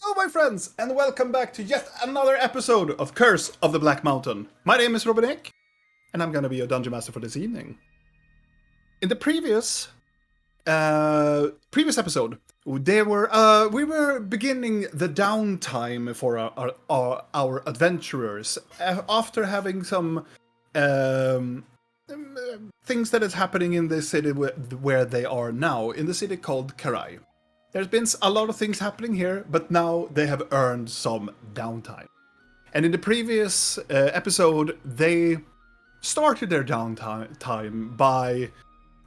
Hello, my friends, and welcome back to yet another episode of Curse of the Black Mountain. My name is Robin Eck, and I'm gonna be your dungeon master for this evening. In the previous episode, we were beginning the downtime for our adventurers after having some things that is happening in the city where they are now, in the city called Karai. There's been a lot of things happening here, but now they have earned some downtime. And in the previous episode, they started their downtime by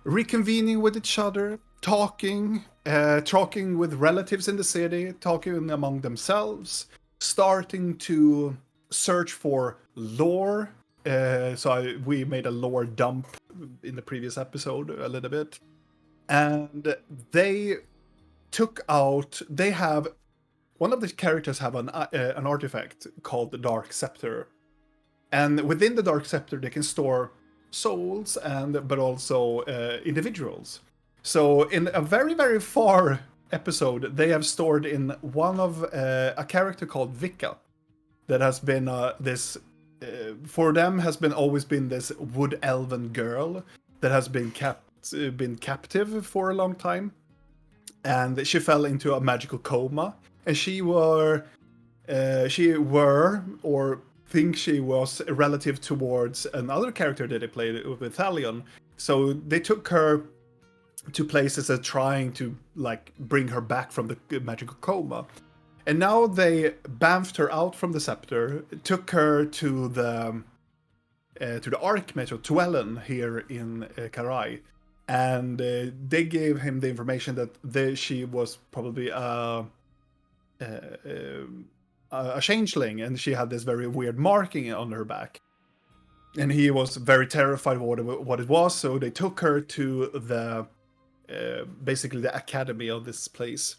reconvening with each other, talking with relatives in the city, talking among themselves, starting to search for lore. We made a lore dump in the previous episode a little bit. And they have one of the characters have an artifact called the Dark Scepter, and within the Dark Scepter they can store souls but also individuals. So in a very, very far episode, they have stored in one of a character called Vika that has been for them has been always been this wood elven girl that has been captive for a long time. And she fell into a magical coma, and she was a relative towards another character that they played with Thalion. So they took her to places that trying to bring her back from the magical coma. And now they bamfed her out from the scepter, took her to the Archmage of Tuellen here in Karai. And they gave him the information that she was probably a changeling, and she had this very weird marking on her back. And he was very terrified of what it was, so they took her to the basically the academy of this place.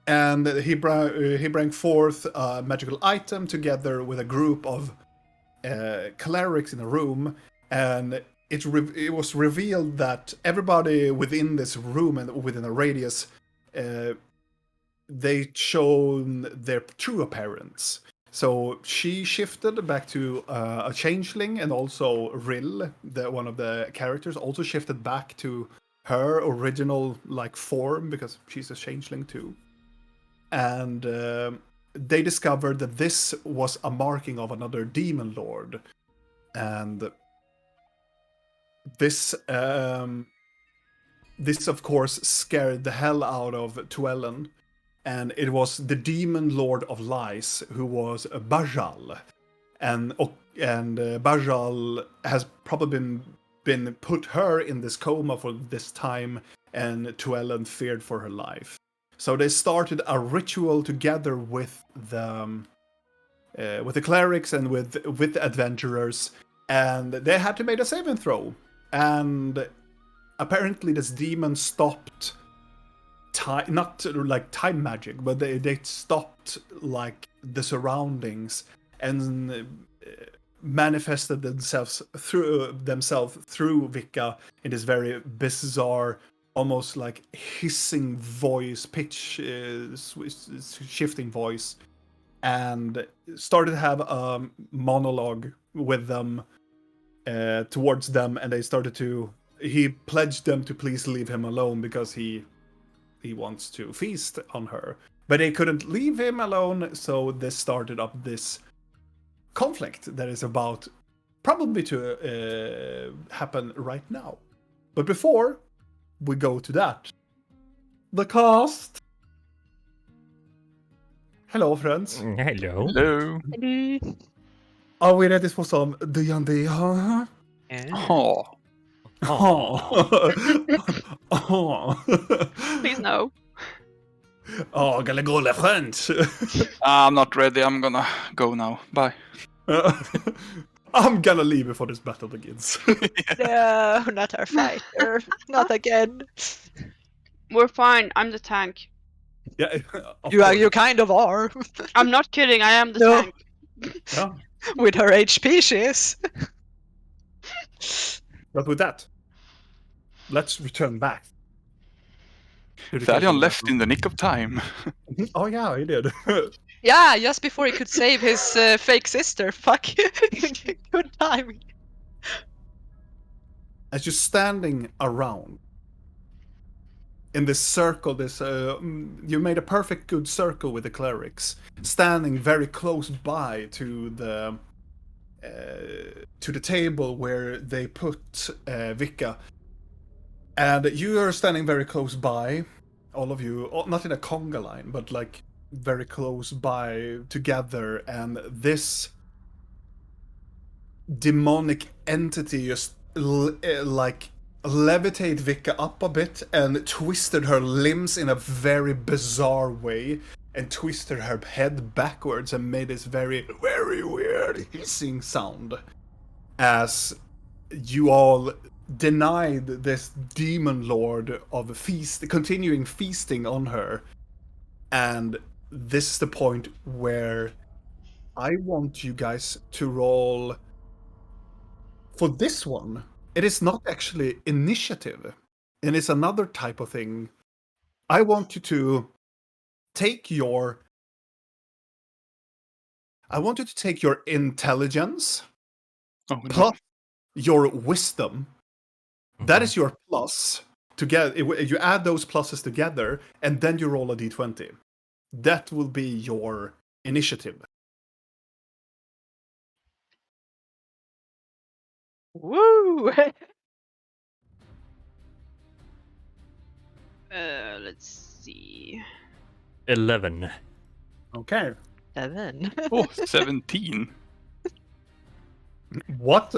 And he brought forth a magical item together with a group of clerics in a room, and it was revealed that everybody within this room and within a radius, they shown their true appearance. So she shifted back to a changeling, and also Rill, one of the characters, also shifted back to her original form because she's a changeling too. And they discovered that this was a marking of another demon lord, and this of course scared the hell out of Tuellen, and it was the demon lord of lies who was Bajal, and Bajal has probably been put her in this coma for this time, and Tuellen feared for her life. So they started a ritual together with the clerics and with the adventurers, and they had to make a saving throw. And apparently this demon stopped time, not like time magic, but they stopped the surroundings and manifested themselves through Vika in this very bizarre, almost hissing voice, pitch shifting voice, and started to have a monologue with them. Towards them, and he pledged them to please leave him alone because he wants to feast on her. But they couldn't leave him alone, so they started up this conflict that is about probably to happen right now. But before we go to that, the cast. Hello, friends. Hello. Hello. Are we ready for some D&D? Huh? Oh. Please no. Oh, gonna go left hand. I'm not ready. I'm gonna go now. Bye. I'm gonna leave before this battle begins. No, not our fighter. Not again. We're fine. I'm the tank. Yeah, You kind of are. I'm not kidding. I am the No. tank. Yeah. With her HP, she is. But with that, let's return back. Thalion left in the nick of time. Oh yeah, he did. Yeah, just before he could save his fake sister. Fuck. Good timing. As you're standing around in this circle, you made a perfect good circle with the clerics, standing very close by to the table where they put Vika, and you are standing very close by, all of you, not in a conga line, but like very close by together, and this demonic entity just like levitate Vika up a bit and twisted her limbs in a very bizarre way and twisted her head backwards and made this very, very weird hissing sound as you all denied this demon lord of continuing feasting on her. And this is the point where I want you guys to roll. For this one, it is not actually initiative, and it's another type of thing. I want you to take your intelligence Oh no. plus your wisdom. That is your plus. You add those pluses together, and then you roll a d20. That will be your initiative. Woo! Let's see. 11. Okay. 7. Oh, 17. What?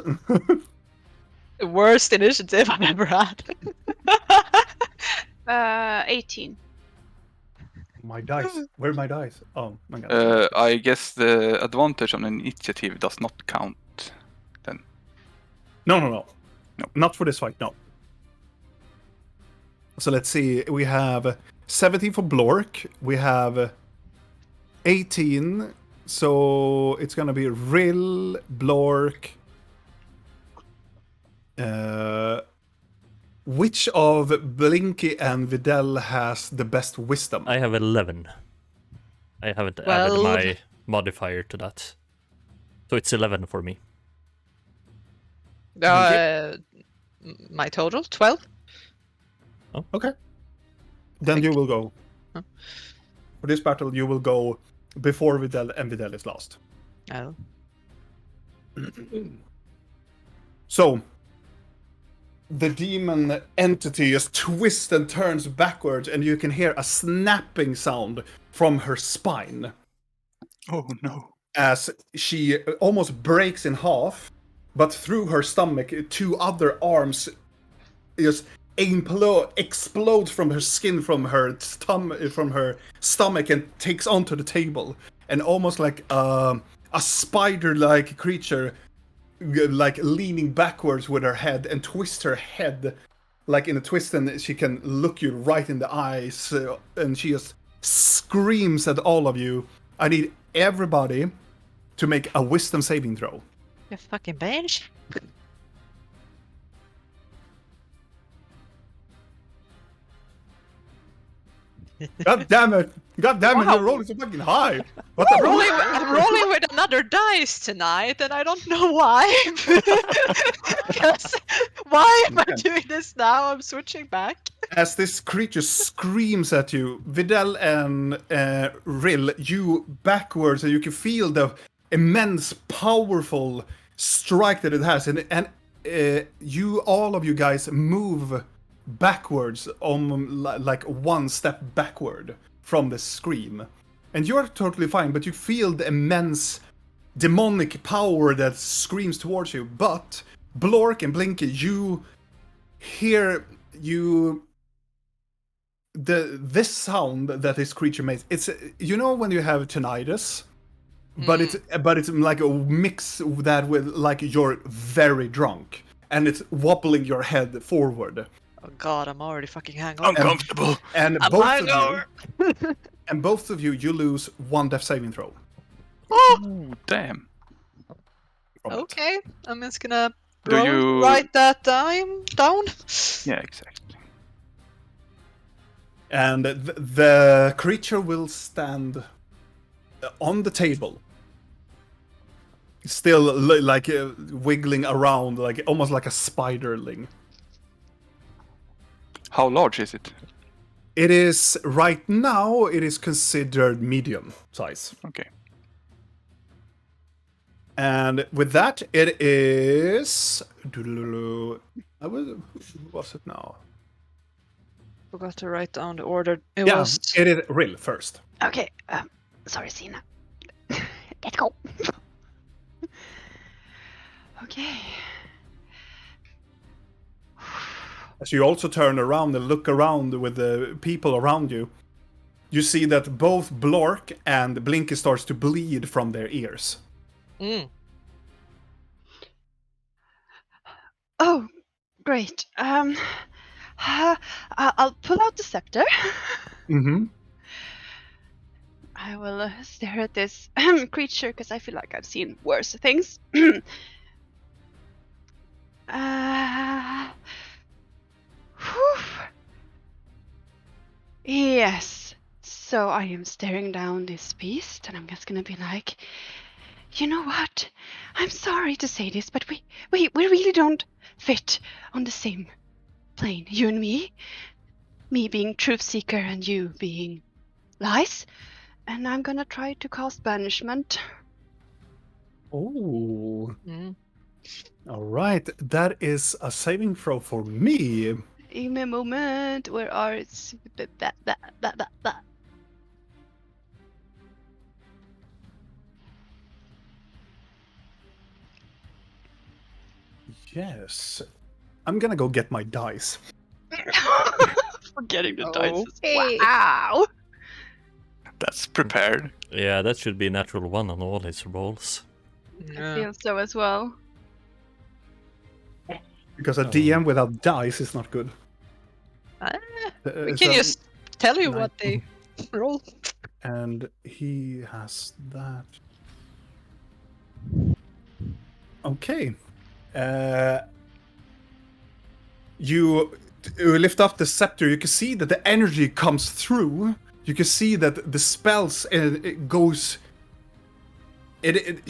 Worst initiative I've ever had. 18. My dice. Where are my dice? Oh my god. I guess the advantage on initiative does not count. No. No. Not for this fight, no. So let's see. We have 17 for Blork. We have 18. So it's gonna be Rill, Blork. Which of Blinky and Videl has the best wisdom? I have 11. I haven't added my modifier to that. So it's 11 for me. My total 12. Okay. Then you will go. Huh? For this battle, you will go before Videl, and Videl is last. Oh. So, the demon entity just twists and turns backwards, and you can hear a snapping sound from her spine Oh no. as she almost breaks in half, but through her stomach, two other arms just explode from her skin, from her stomach, and takes onto the table, and almost like a spider-like creature, like leaning backwards with her head, and twist her head like in a twist, and she can look you right in the eyes, and she just screams at all of you. I need everybody to make a wisdom saving throw. You fucking bitch. God damn it! God damn it! Wow. Your roll is so fucking high. What the I'm rolling with another dice tonight, and I don't know why. Why am I doing this now? I'm switching back. As this creature screams at you, Videl and Rill, you backwards, and you can feel the immense, powerful strike that it has, and you, all of you guys, move backwards, like one step backward from the scream, and you're totally fine. But you feel the immense demonic power that screams towards you. But Blork and Blinky, you hear this sound that this creature makes. It's, you know, when you have tinnitus, but it's like a mix of that with like you're very drunk, and it's wobbling your head forward. Oh god, I'm already fucking hangover. Uncomfortable. And I'm both of you, you lose one death saving throw. Ooh, damn. from it. Okay, I'm just gonna Do you- write that down. Yeah, exactly. And the creature will stand on the table, still like wiggling around, like almost like a spiderling. How large is it? It is right now. It is considered medium size, Okay. and with that, it is. Who was it now? Forgot to write down the order. It Yeah, was. it is Rill first. Okay. Sorry, Sina. Let's go. Okay. As you also turn around and look around with the people around you, you see that both Blork and Blinky starts to bleed from their ears. Mm. Oh, great. I'll pull out the scepter. Mm-hmm. I will stare at this creature because I feel like I've seen worse things. Whew. Yes. So I am staring down this beast, and I'm just gonna be like, you know what? I'm sorry to say this, but we really don't fit on the same plane. You and me. Me being truth seeker and you being lies. And I'm gonna try to cast banishment. Oh. Mm. All right. That is a saving throw for me. Give me a moment. Where are it? That. Yes. I'm gonna go get my dice. Forgetting the dice. Okay. Wow. That's prepared. Yeah, that should be natural 1 on all his rolls. I Yeah. feel so as well. Because a DM without dice is not good. We can just tell you what they roll. And he has that. Okay. You lift up the scepter. You can see that the energy comes through. You can see that the spells it goes. It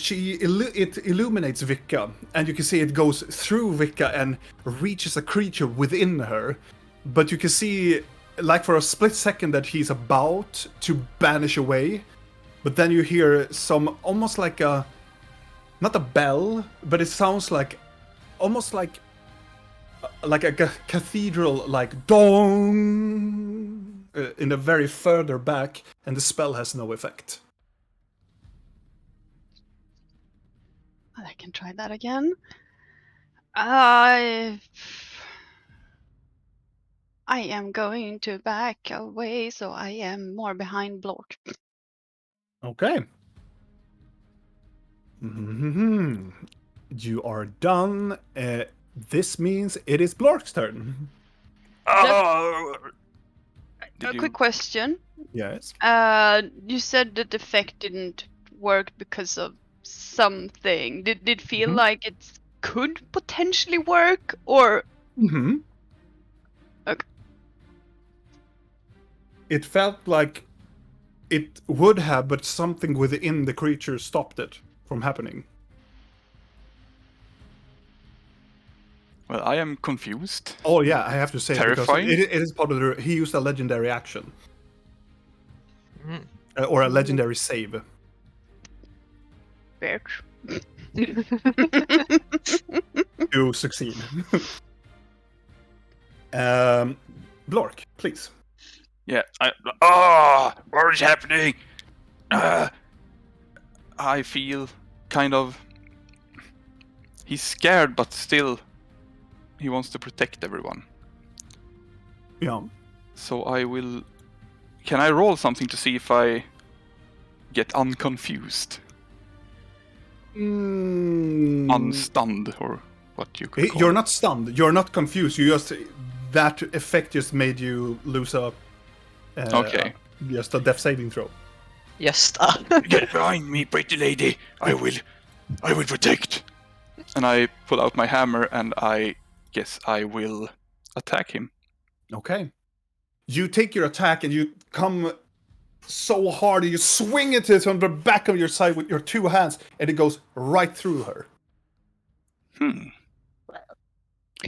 illuminates Vika, and you can see it goes through Vika and reaches a creature within her. But you can see, like for a split second, that he's about to banish away. But then you hear some almost like a, not a bell, but it sounds like almost like a cathedral, like dong in the very further back, and the spell has no effect. I can try that again. I am going to back away, so I am more behind Blork. Okay. Mm-hmm. You are done. This means it is Blork's turn. Oh! A quick question. Yes. You said that the effect didn't work because of something. Did it feel Mhm. like it could potentially work, or Mm-hmm. Okay. It felt like it would have, but something within the creature stopped it from happening. Well, I am confused. Oh yeah, I have to say Terrifying. because it is part of the. He used a legendary action Mm. or a legendary save. bitch? To succeed. Blork, please. Yeah. What is happening? I feel kind of. He's scared, but still, he wants to protect everyone. Yeah. So I will. Can I roll something to see if I get unconfused, unstunned, or what you could call You're it? not stunned. You're not confused. You just that effect just made you lose a. Okay. Just a death saving throw. Yes. Get behind me, pretty lady. I will protect. And I pull out my hammer and I guess I will attack him. Okay. You take your attack and you come so hard, and you swing it on the back of your side with your 2 hands, and it goes right through her.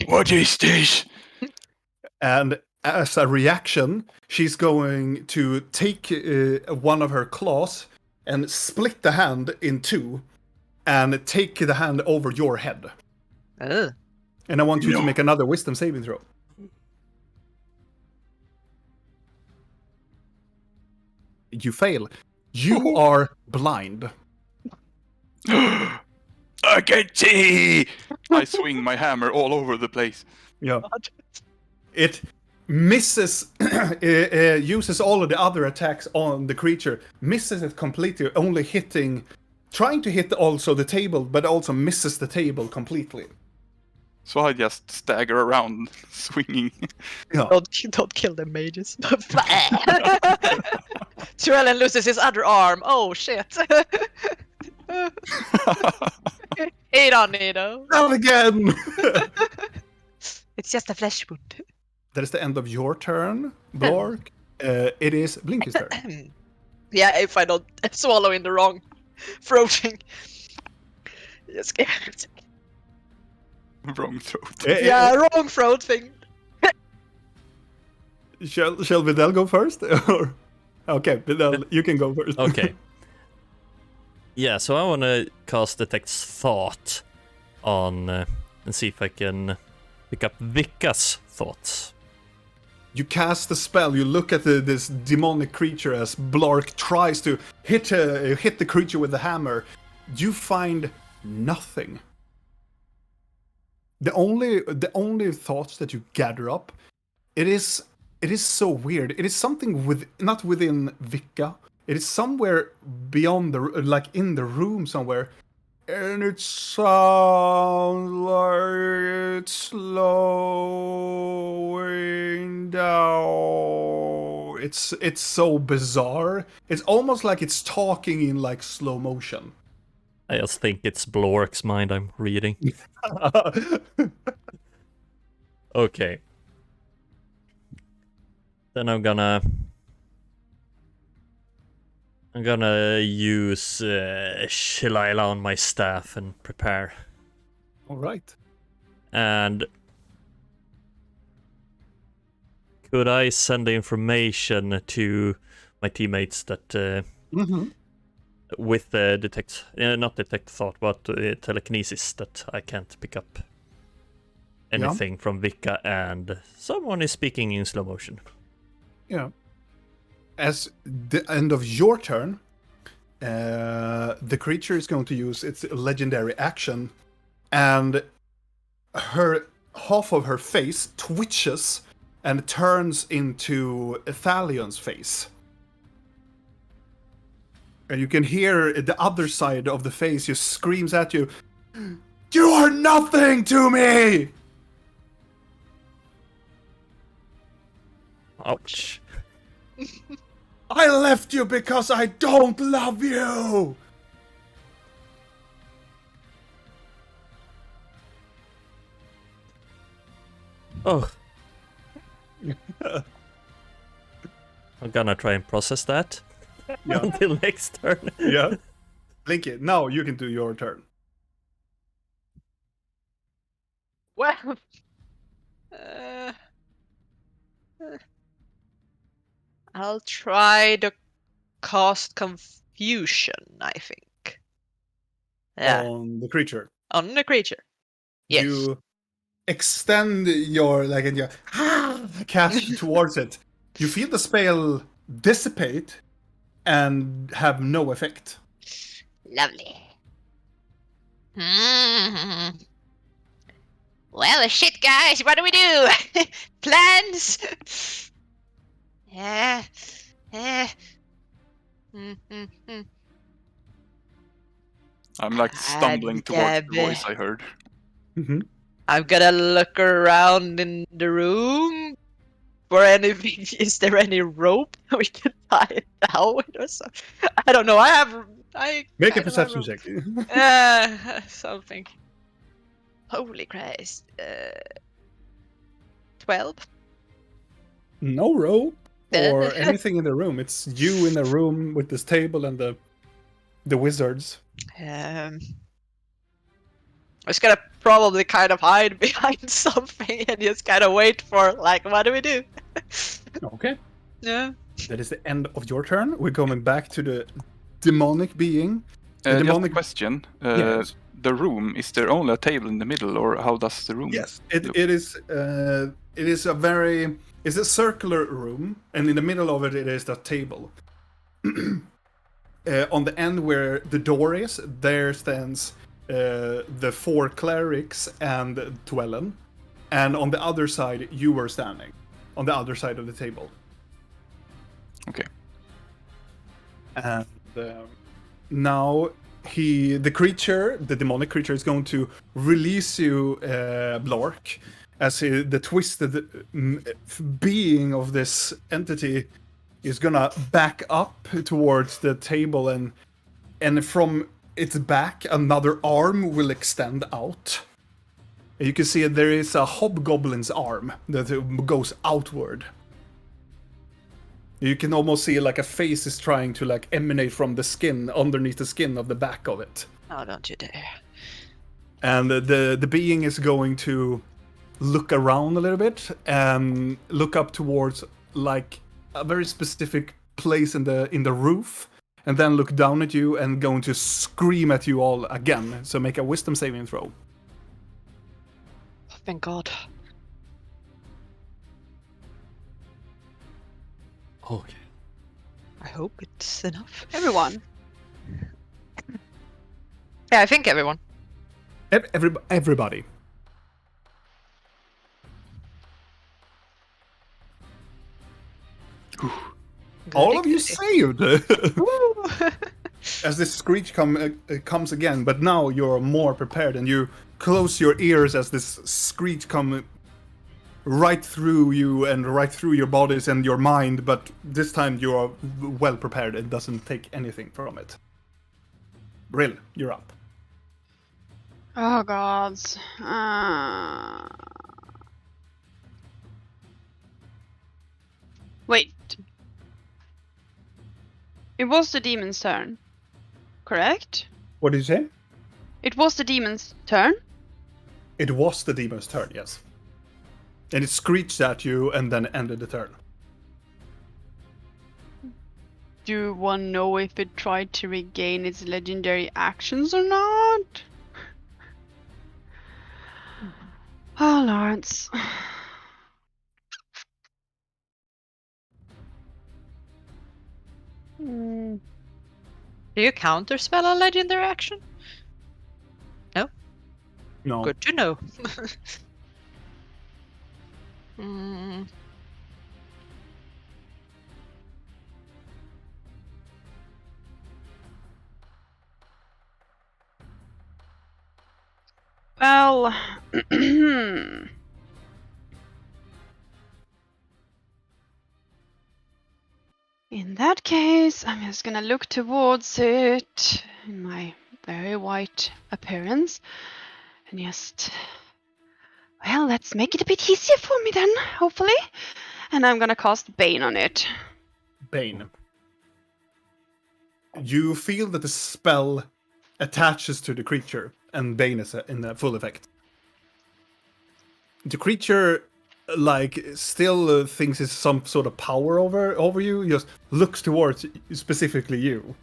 What is this? And as a reaction, she's going to take one of her claws and split the hand in 2 and take the hand over your head. Ugh. And I want you to No. make another wisdom saving throw. You fail. You are blind. I can see! I swing my hammer all over the place. Yeah. It misses, uses all of the other attacks on the creature, misses it completely, only trying to hit also the table, but also misses the table completely. So I just stagger around, swinging. Yeah. Don't kill the mages. Trellen loses his other arm. Oh shit. He don't need though. Not again! It's just a flesh wound. That is the end of your turn, Blork. It is Blinky's turn. Yeah, if I don't swallow in the wrong throating. You're scared. Wrong throat. Yeah, wrong throat thing. Shall Vidal go first? Or... Okay, Vidal, you can go first. Okay. Yeah, so I want to cast Detect Thought on and see if I can pick up Vika's thoughts. You cast the spell, you look at this demonic creature as Blark tries to hit the creature with the hammer. You find nothing. The only thoughts that you gather up, it is so weird. It is something not within Vika. It is somewhere beyond in the room somewhere. And it sounds like it's slowing down. It's so bizarre. It's almost like it's talking in like slow motion. I just think it's Blork's mind I'm reading. Okay. Then I'm gonna use Shillelagh on my staff and prepare. All right. And could I send the information to my teammates that with the not detect thought, but telekinesis, that I can't pick up anything from Vika, and someone is speaking in slow motion? Yeah. As the end of your turn, the creature is going to use its legendary action, and half of her face twitches and turns into Thalion's face. And you can hear the other side of the face just screams at you, "You are nothing to me!" Ouch. I left you because I don't love you! Oh. I'm gonna try and process that until next turn. Yeah. Blinky, now you can do your turn. Well, I'll try to cast confusion, I think. Yeah, On the creature. on the creature. Yes. You extend your and you cast towards it. You feel the spell dissipate and have no effect. Lovely. Well, shit, guys, what do we do? Plans? Yeah. I'm like stumbling towards the voice I heard. Mm-hmm. I'm gonna look around in the room for anything. Is there any rope we can tie it down with or something? I don't know. Make a perception check. Something. Holy Christ. 12? No rope or anything in the room. It's you in a room with this table and the wizards. I was gonna probably kind of hide behind something and just kind of wait for, like, what do we do? Okay. Yeah. That is the end of your turn. We're coming back to the demonic being. The Just a demonic question. Yes. The room, is there only a table in the middle, or how does the room Yes, look? it is a very, it's a circular room, and in the middle of it is that table. On the end where the door is, there stands the 4 clerics and Dwellen, and on the other side you were standing, on the other side of the table. Okay. And now the creature, the demonic creature, is going to release you, Blork, as the twisted being of this entity is gonna back up towards the table, and from its back another arm will extend out. You can see there is a hobgoblin's arm that goes outward. You can almost see like a face is trying to like emanate from the skin, underneath the skin of the back of it. Oh, don't you dare. And the being is going to look around a little bit and look up towards like a very specific place in the roof, and then look down at you and going to scream at you all again. So make a wisdom saving throw. Oh, thank God. Okay. I hope it's enough. Everyone. Yeah, I think everyone. Everybody. All of you saved! As this screech comes again, but now you're more prepared, and you close your ears as this screech comes right through you and right through your bodies and your mind, but this time you are well prepared. It doesn't take anything from it. Brill, you're up. Oh gods. Wait. It was the demon's turn, correct? What did you say? It was the demon's turn? It was the demon's turn, yes. And it screeched at you and then ended the turn. Do one know if it tried to regain its legendary actions or not? Oh, Lawrence. Do you counterspell a legendary action? No? No. Good to know. Hmm. Well, in that case, I'm just gonna look towards it in my very white appearance and just, well, let's make it a bit easier for me then, hopefully. And I'm gonna cast Bane on it. Bane. You feel that the spell attaches to the creature, and Bane is in the full effect. The creature, like, still thinks it's some sort of power over you, just looks towards specifically you.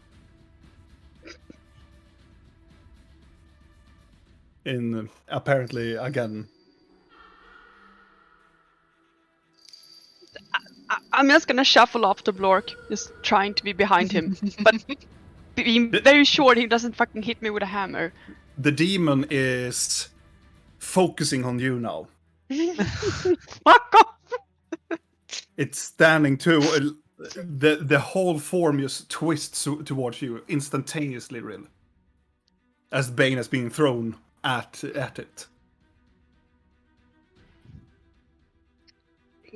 In, apparently, again... I'm just gonna shuffle off to Blork, just trying to be behind him, but being very sure he doesn't fucking hit me with a hammer. The demon is focusing on you now. Fuck off! It's standing too. The whole form just twists towards you instantaneously, really. As Bane is being thrown at it.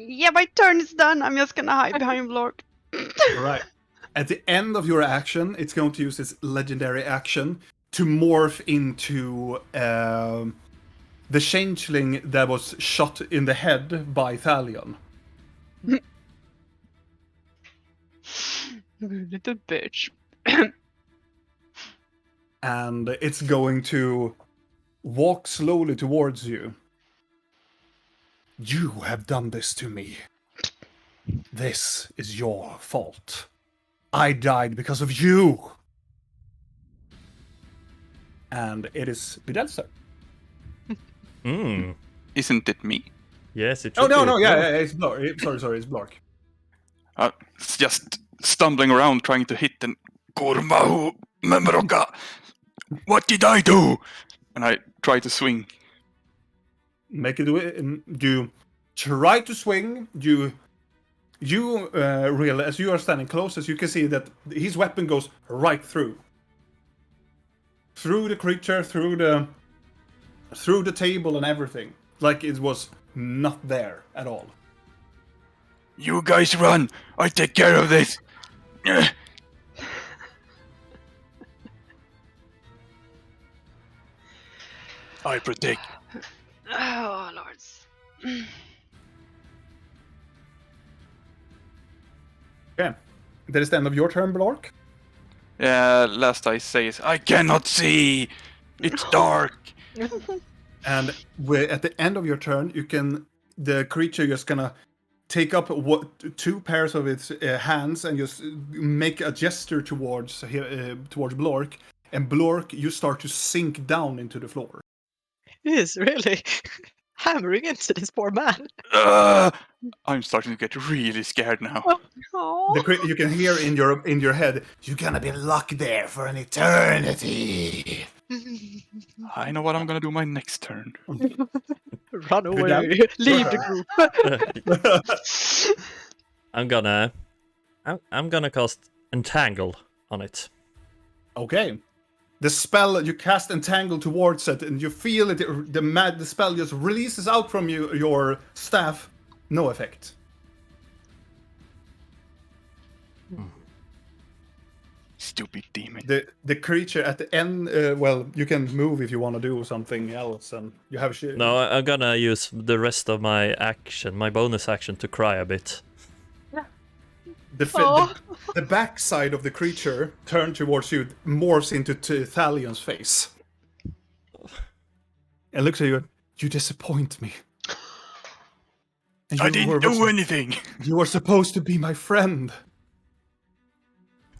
Yeah, my turn is done. I'm just gonna hide behind Blork. Right. At the end of your action, it's going to use its legendary action to morph into the changeling that was shot in the head by Thalion. Little bitch. And it's going to walk slowly towards you. You have done this to me. This is your fault. I died because of you. And it is Bidel's turn. Hmm. Isn't it me? Yes, it Oh, should be. it's Blark. Sorry, it's Blark. It's just stumbling around trying to hit and Kurmahu Memroka. What did I do? And I try to swing. Make it. You try to swing. You realize, as you are standing closest, you can see that his weapon goes right through the creature, through the table and everything, like it was not there at all. You guys run. I take care of this. I protect. Oh, lords. Okay, that is the end of your turn, Blark. Last I say is I cannot see. It's dark. And at the end of your turn, the creature just gonna take up two pairs of its hands and just make a gesture towards Blork, and Blork, you start to sink down into the floor. He is really hammering into this poor man. I'm starting to get really scared now. Oh. You can hear in your head, "You're gonna be locked there for an eternity." I know what I'm gonna do my next turn. Run away. Leave the group. I'm gonna cast Entangle on it. Okay. The spell, you cast Entangle towards it, and you feel it. The spell just releases out from your staff. No effect. Stupid demon. The creature at the end. Well, you can move if you want to do something else, and you have. No, I'm gonna use the rest of my bonus action, to cry a bit. The backside of the creature turned towards you, morphs into Thalion's face, and looks at you. You disappoint me. And I didn't do anything. You were supposed to be my friend.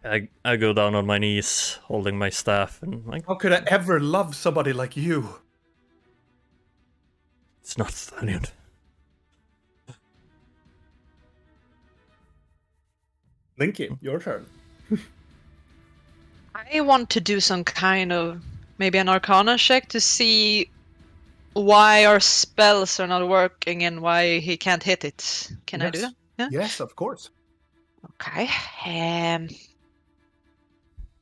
I go down on my knees, holding my staff, and like, How could I ever love somebody like you? it's not Thalion. Linky, your turn. I want to do some kind of maybe an Arcana check to see why our spells are not working and why he can't hit it. Can I do that? Yeah. Yes, of course. Okay.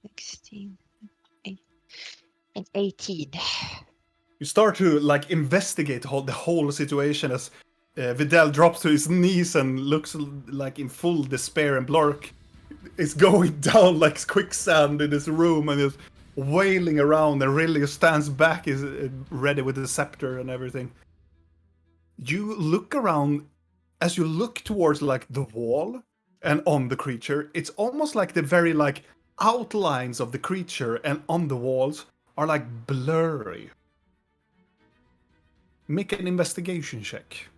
16 and 18. You start to investigate the whole situation as Vidal drops to his knees and looks like in full despair, and Blark is going down like quicksand in this room and is wailing around, and Riley stands back, is ready with the scepter and everything. You look around. As you look towards the wall and on the creature, it's almost like the very outlines of the creature and on the walls are blurry. Make an investigation check.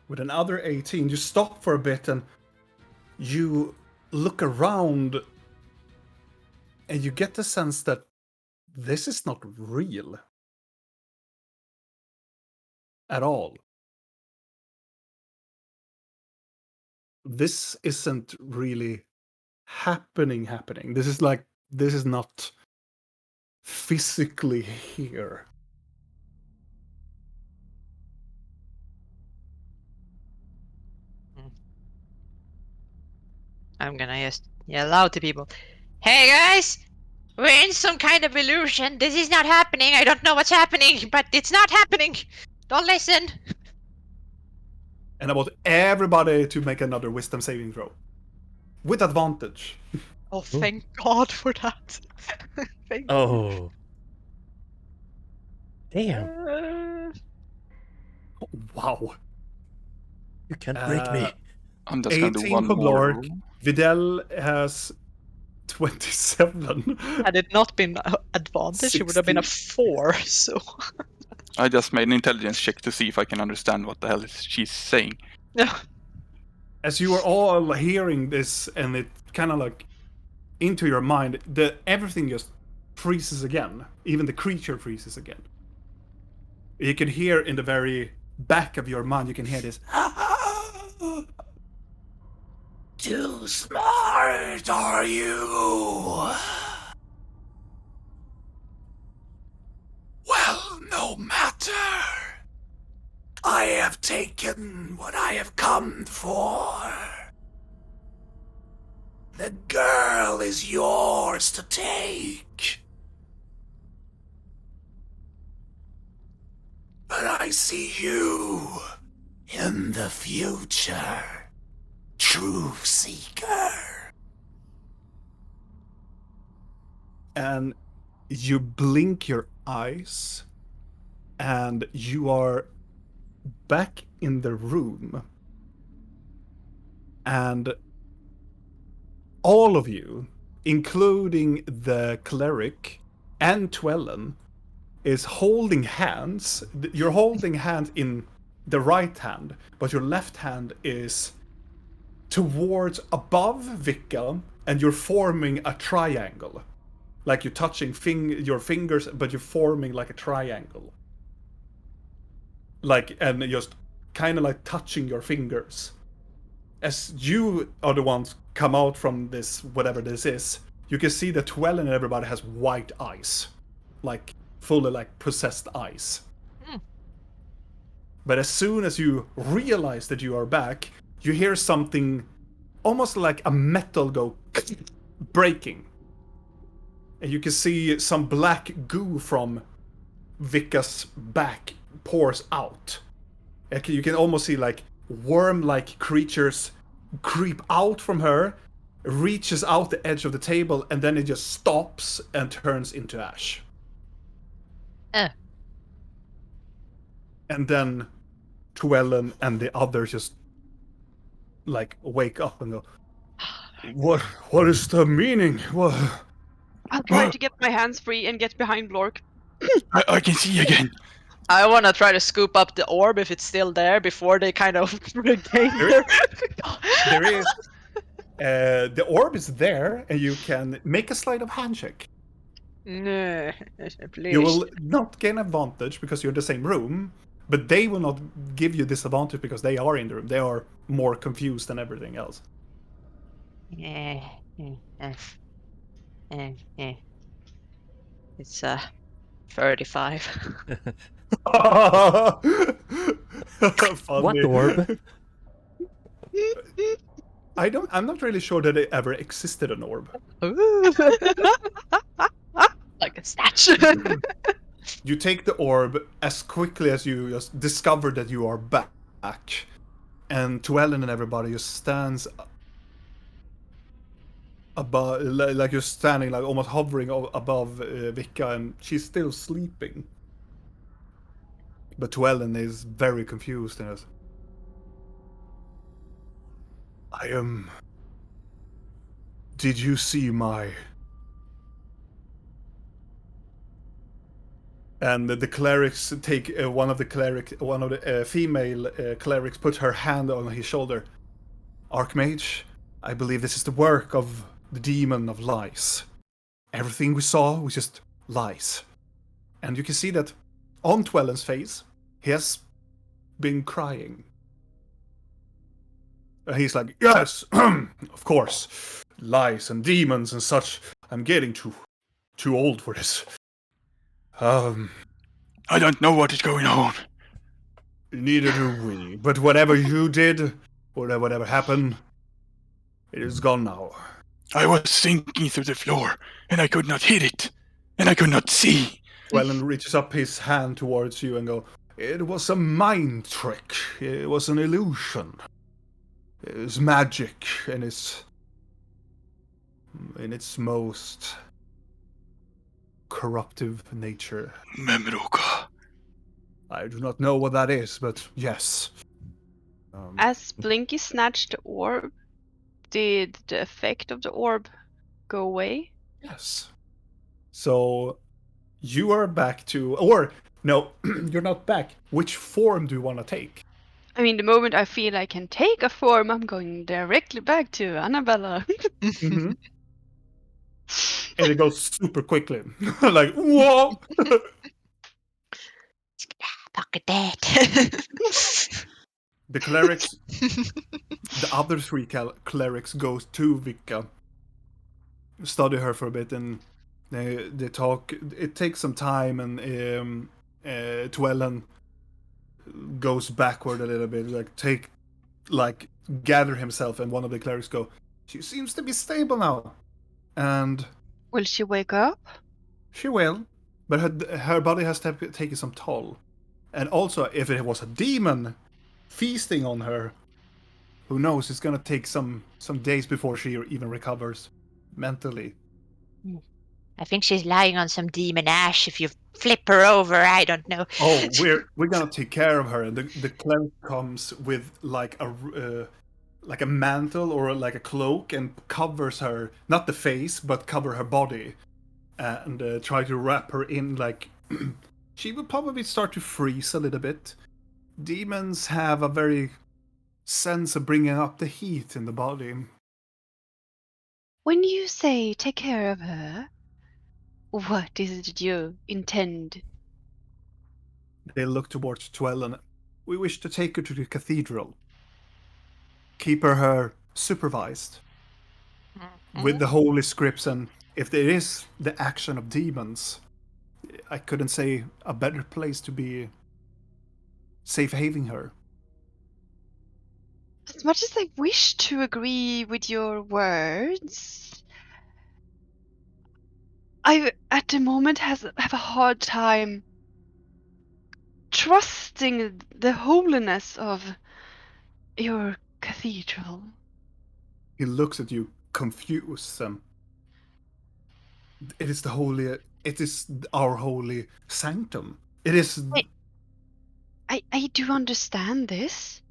With another 18, you stop for a bit and you look around and you get the sense that this is not real at all. This isn't really happening. This is not physically here. I'm gonna just yell out to people. Hey guys! We're in some kind of illusion. This is not happening. I don't know what's happening, but it's not happening. Don't listen. And I want everybody to make another wisdom saving throw. With advantage. Oh, thank God for that. Thank Oh. Damn. Wow. You can't break me. I'm just gonna do 18 one for more Blork. roll. Videl has 27. Had it not been advantage, it would have been a 4. So I just made an intelligence check to see if I can understand what the hell she's saying. As you are all hearing this, and it kind of like into your mind, everything just freezes again. Even the creature freezes again. You can hear in the very back of your mind, you can hear this. Too smart, are you? Well, no matter. I have taken what I have come for. The girl is yours to take. But I see you in the future, Truth Seeker. And you blink your eyes, and you are back in the room. And all of you, including the cleric and Twellen, is holding hands. You're holding hands in the right hand, but your left hand is towards above Vika, and you're forming a triangle. Like you're touching your fingers, but you're forming like a triangle. Like, and just kind of like touching your fingers. As you are the ones come out from this, whatever this is, you can see that Twellen and everybody has white eyes. Like, fully like possessed eyes. But as soon as you realize that you are back, you hear something almost like a metal go breaking. And you can see some black goo from Vika's back pours out. You can almost see like worm-like creatures creep out from her, reaches out the edge of the table, and then it just stops and turns into ash. And then Twellen and the others just like wake up and go, What is the meaning? What? I'll try to get my hands free and get behind Blork. I can see again. I want to try to scoop up the orb if it's still there before they kind of regain their. There is. The orb is there, and you can make a sleight of hand check. No, please. You will not gain advantage because you're in the same room, but they will not give you disadvantage because they are in the room. They are more confused than everything else. It's 35. What orb? I'm not really sure that it ever existed an orb. Like a statue. You take the orb as quickly as you just discover that you are back, and Twellen and everybody just stands above, like you're standing, like almost hovering above Vika, and she's still sleeping. But Twellen is very confused and is, Did you see my... And the clerics take one of the female clerics put her hand on his shoulder. Archmage, I believe this is the work of the demon of lies. Everything we saw was just lies. And you can see that on Twellen's face, he has been crying. And he's like, yes, of course, lies and demons and such. I'm getting too old for this. I don't know what is going on. Neither do we. But whatever you did, or whatever happened, it is gone now. I was sinking through the floor, and I could not hit it, and I could not see. Wellen reaches up his hand towards you and go, it was a mind trick. It was an illusion. It's magic, and it's in its most corruptive nature. Memeroka. I do not know what that is, but yes. As Blinky snatched the orb, did the effect of the orb go away? Yes. So you are back to, or no, you're not back. Which form do you want to take? I mean, the moment I feel I can take a form, I'm going directly back to Annabella. Mm-hmm. And it goes super quickly, like whoa. Look at that. The clerics, the other three clerics goes to Vika, study her for a bit, and they talk. It takes some time, and Twellen goes backward a little bit, gather himself, and one of the clerics go, she seems to be stable now, and Will she wake up? she will, but her body has taken some toll, and also if it was a demon feasting on her, who knows? It's gonna take some days before she even recovers mentally. I think she's lying on some demon ash. If you flip her over, I don't know. Oh, we're gonna take care of her, and the cleric comes with like a mantle or like a cloak and covers her, not the face, but cover her body, and try to wrap her in. Like she will probably start to freeze a little bit. Demons have a very sense of bringing up the heat in the body. When you say take care of her, what is it you intend? They look towards Twellen. We wish to take her to the cathedral. Keep her supervised with the holy scripts, and if there is the action of demons, I couldn't say a better place to be safe having her. As much as I wish to agree with your words, I at the moment have a hard time trusting the holiness of your cathedral. He looks at you confused. It is the holy. It is our holy sanctum. It is. I do understand this,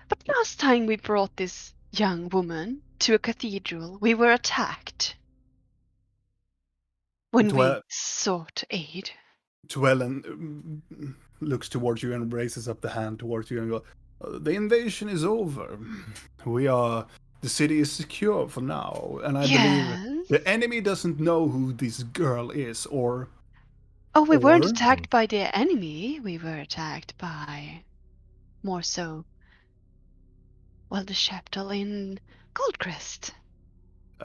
but last time we brought this young woman to a cathedral, we were attacked when we Dwell- sought aid. Twellen looks towards you and raises up the hand towards you and goes, the invasion is over. The city is secure for now, and I believe the enemy doesn't know who this girl is, or... Oh, we weren't attacked by the enemy, we were attacked by... more so... well, the chapel in Goldcrest.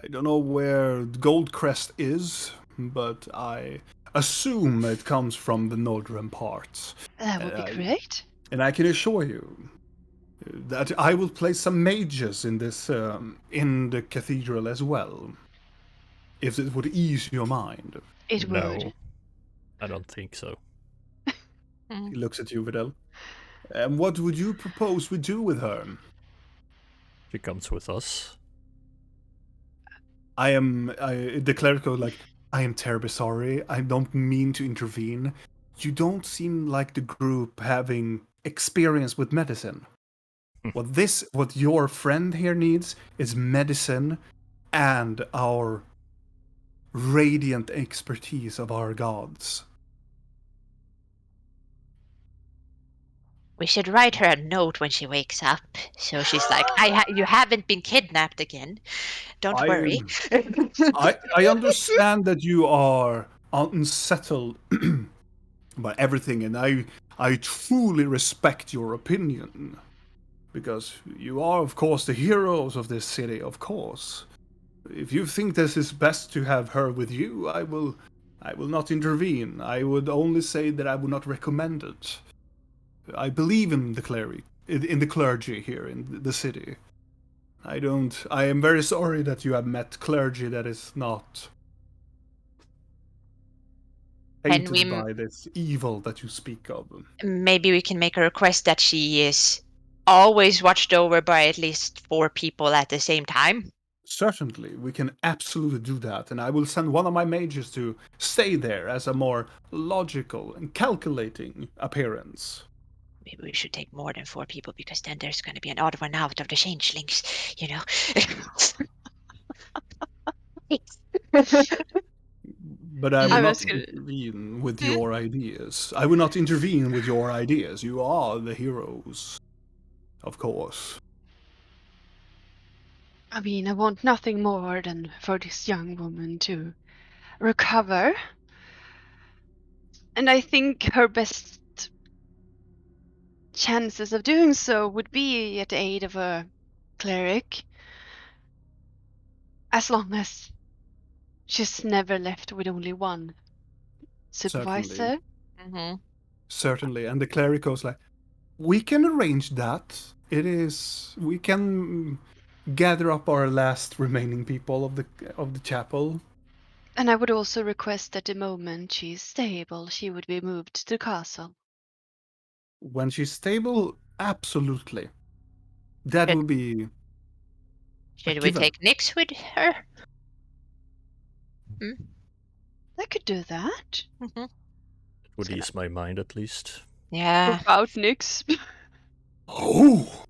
I don't know where Goldcrest is, but I assume it comes from the northern parts. That would be correct. And I can assure you that I will place some mages in this in the cathedral as well, if it would ease your mind. It would. No, I don't think so. He looks at you, Vidal. And what would you propose we do with her? She comes with us. The cleric goes like, I am terribly sorry. I don't mean to intervene. You don't seem like the group having experience with medicine. What your friend here needs is medicine and our radiant expertise of our gods. We should write her a note when she wakes up, so she's like, "You haven't been kidnapped again. Don't worry." I understand that you are unsettled by everything, and I truly respect your opinion. Because you are, of course, the heroes of this city, of course. If you think this is best to have her with you, I will not intervene. I would only say that I would not recommend it. I believe in the clergy here in the city. I am very sorry that you have met clergy that is not painted by this evil that you speak of. Maybe we can make a request that she is always watched over by at least 4 people at the same time. Certainly, we can absolutely do that, and I will send one of my mages to stay there as a more logical and calculating appearance. Maybe we should take more than 4 people, because then there's going to be an odd one out of the changelings, you know. But I will I not was gonna- intervene with your ideas. I will not intervene with your ideas. You are the heroes, of course. I mean, I want nothing more than for this young woman to recover. And I think her best chances of doing so would be at the aid of a cleric. As long as she's never left with only one supervisor. Mm-hmm. Certainly. And the cleric goes like, we can arrange that. We can gather up our last remaining people of the chapel. And I would also request that the moment she's stable, she would be moved to the castle. When she's stable, absolutely. That Should- will be Should we given. take Nyx with her? I could do that. Mm-hmm. It would ease my mind at least. Yeah. Without Nyx. Oh!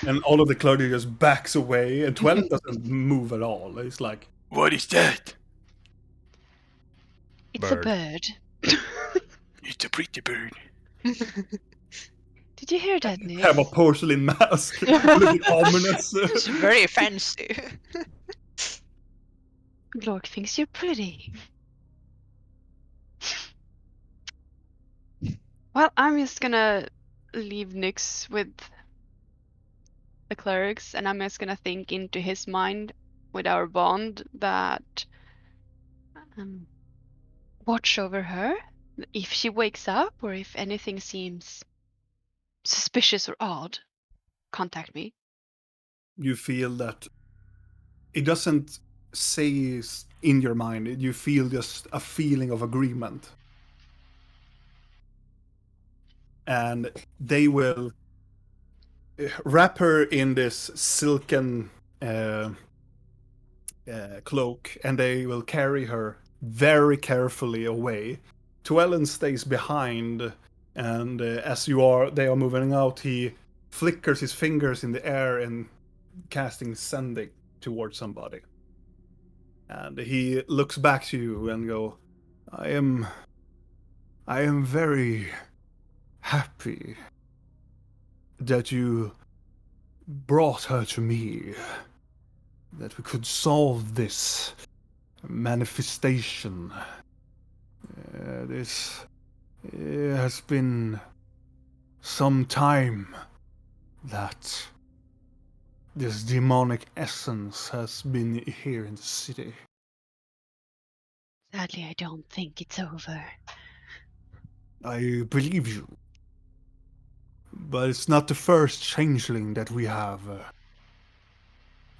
And all of the clergy just backs away, and Twellen doesn't move at all. It's like, What is that? It's Bird. a bird. It's a pretty bird. Did you hear that, Nyx? have a porcelain mask, looking ominous. It's very fancy. Glork thinks you're pretty. Well, I'm just gonna leave Nyx with the clerics, and I'm just gonna think into his mind with our bond that watch over her. If she wakes up or if anything seems suspicious or odd, contact me. You feel that it doesn't say in your mind, you feel just a feeling of agreement. And they will wrap her in this silken cloak, and they will carry her very carefully away. Twellen stays behind, and they are moving out, he flickers his fingers in the air and casting sending towards somebody. And he looks back to you and go, I am very happy that you brought her to me, that we could solve this manifestation. This has been some time that this demonic essence has been here in the city. Sadly, I don't think it's over. I believe you. But it's not the first changeling that we have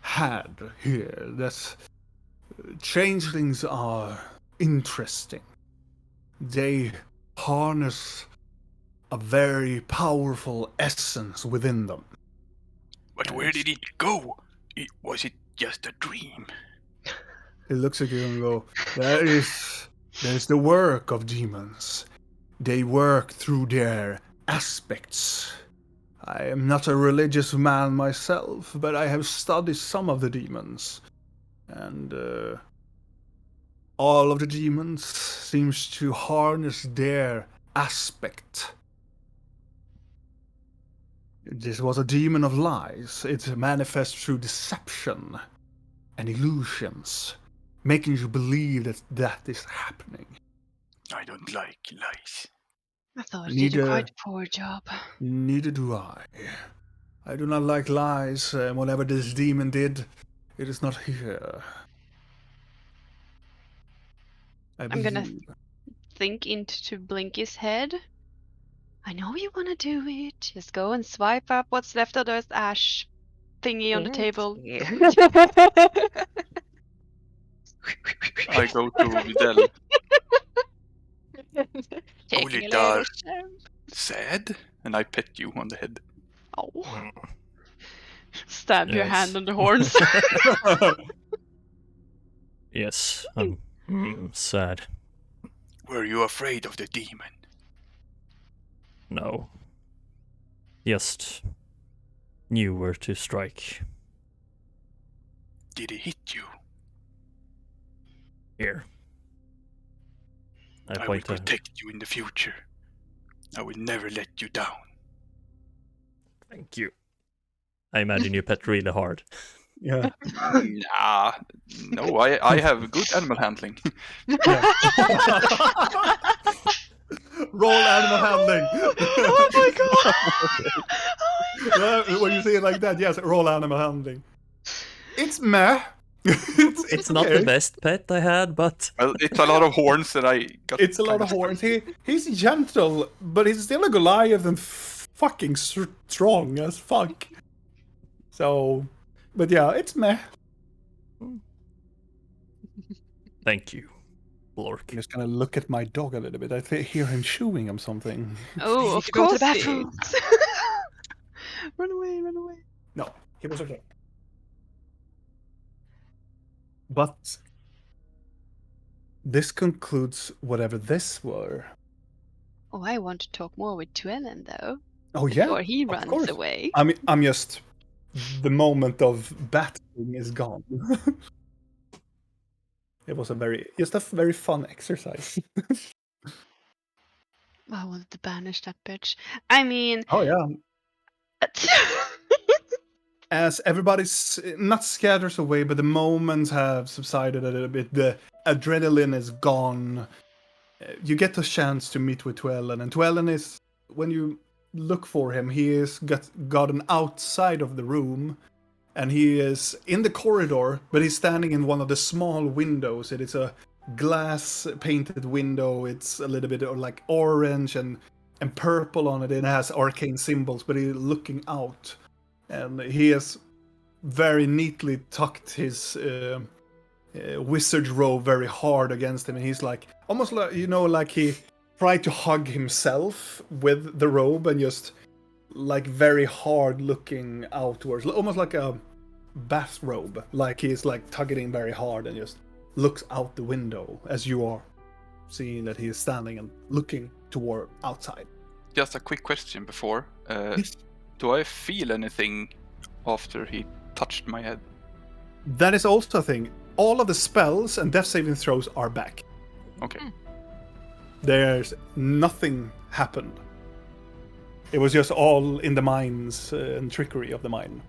had here. Changelings are interesting. They harness a very powerful essence within them. But where did it go? Was it just a dream? He looks at you and go, that is the work of demons. They work through their aspects. I am not a religious man myself, but I have studied some of the demons. And all of the demons seems to harness their aspect. This was a demon of lies. It manifests through deception and illusions, making you believe that is happening. I don't like lies. I thought you did Neither- a quite poor job. Neither do I. I do not like lies. Whatever this demon did, it is not here. I'm gonna believe- think into Blinky's head. I know you want to do it. Just go and swipe up what's left of those ash thingy on the table. I go to Videl. Taking a Olidar. little Sad? And I pet you on the head. Oh. Stab your Yes. hand on the horns. Yes, I'm sad. Were you afraid of the demon? No. Just knew where to strike. Did he hit you? Here. I I will point to... protect you in the future. I will never let you down. Thank you. I imagine you pet really hard. Yeah. Nah, no, I have good animal handling. Roll animal handling. Oh my god! Yeah, when you say it like that, yes, roll animal handling. It's meh. It's not the best pet I had, but Well, it's a lot of horns that I got. It's a lot of horns. He's gentle, but he's still a Goliath and fucking strong as fuck. So, but yeah, it's meh. thank you, Blork. I'm just gonna look at my dog a little bit. I hear him chewing on something. Oh, need of to go to course the he bathroom. is. Run away, run away. No, he was okay. But this concludes whatever this were. Oh, I want to talk more with Tuellen though. Oh yeah, Before he of runs course. away. I mean, I'm just the moment of battling is gone. It was a very fun exercise. I want to banish that bitch. I mean, Oh yeah. As everybody's not scatters away, but the moments have subsided a little bit, the adrenaline is gone. You get a chance to meet with Tuellen, and Tuellen is, when you look for him, he is gotten outside of the room, and he is in the corridor, but he's standing in one of the small windows. It is a glass painted window. It's a little bit like orange and purple on it. It has arcane symbols, but he's looking out. And he has very neatly tucked his wizard robe very hard against him, and he's like almost like, you know, like he tried to hug himself with the robe and just like very hard looking outwards, almost like a bathrobe, like he's like tugging in very hard and just looks out the window as you are seeing that he is standing and looking toward outside. Just a quick question before. Yes. Do I feel anything after he touched my head? That is also a thing. All of the spells and death saving throws are back. Okay. There's nothing happened. It was just all in the minds and trickery of the mind.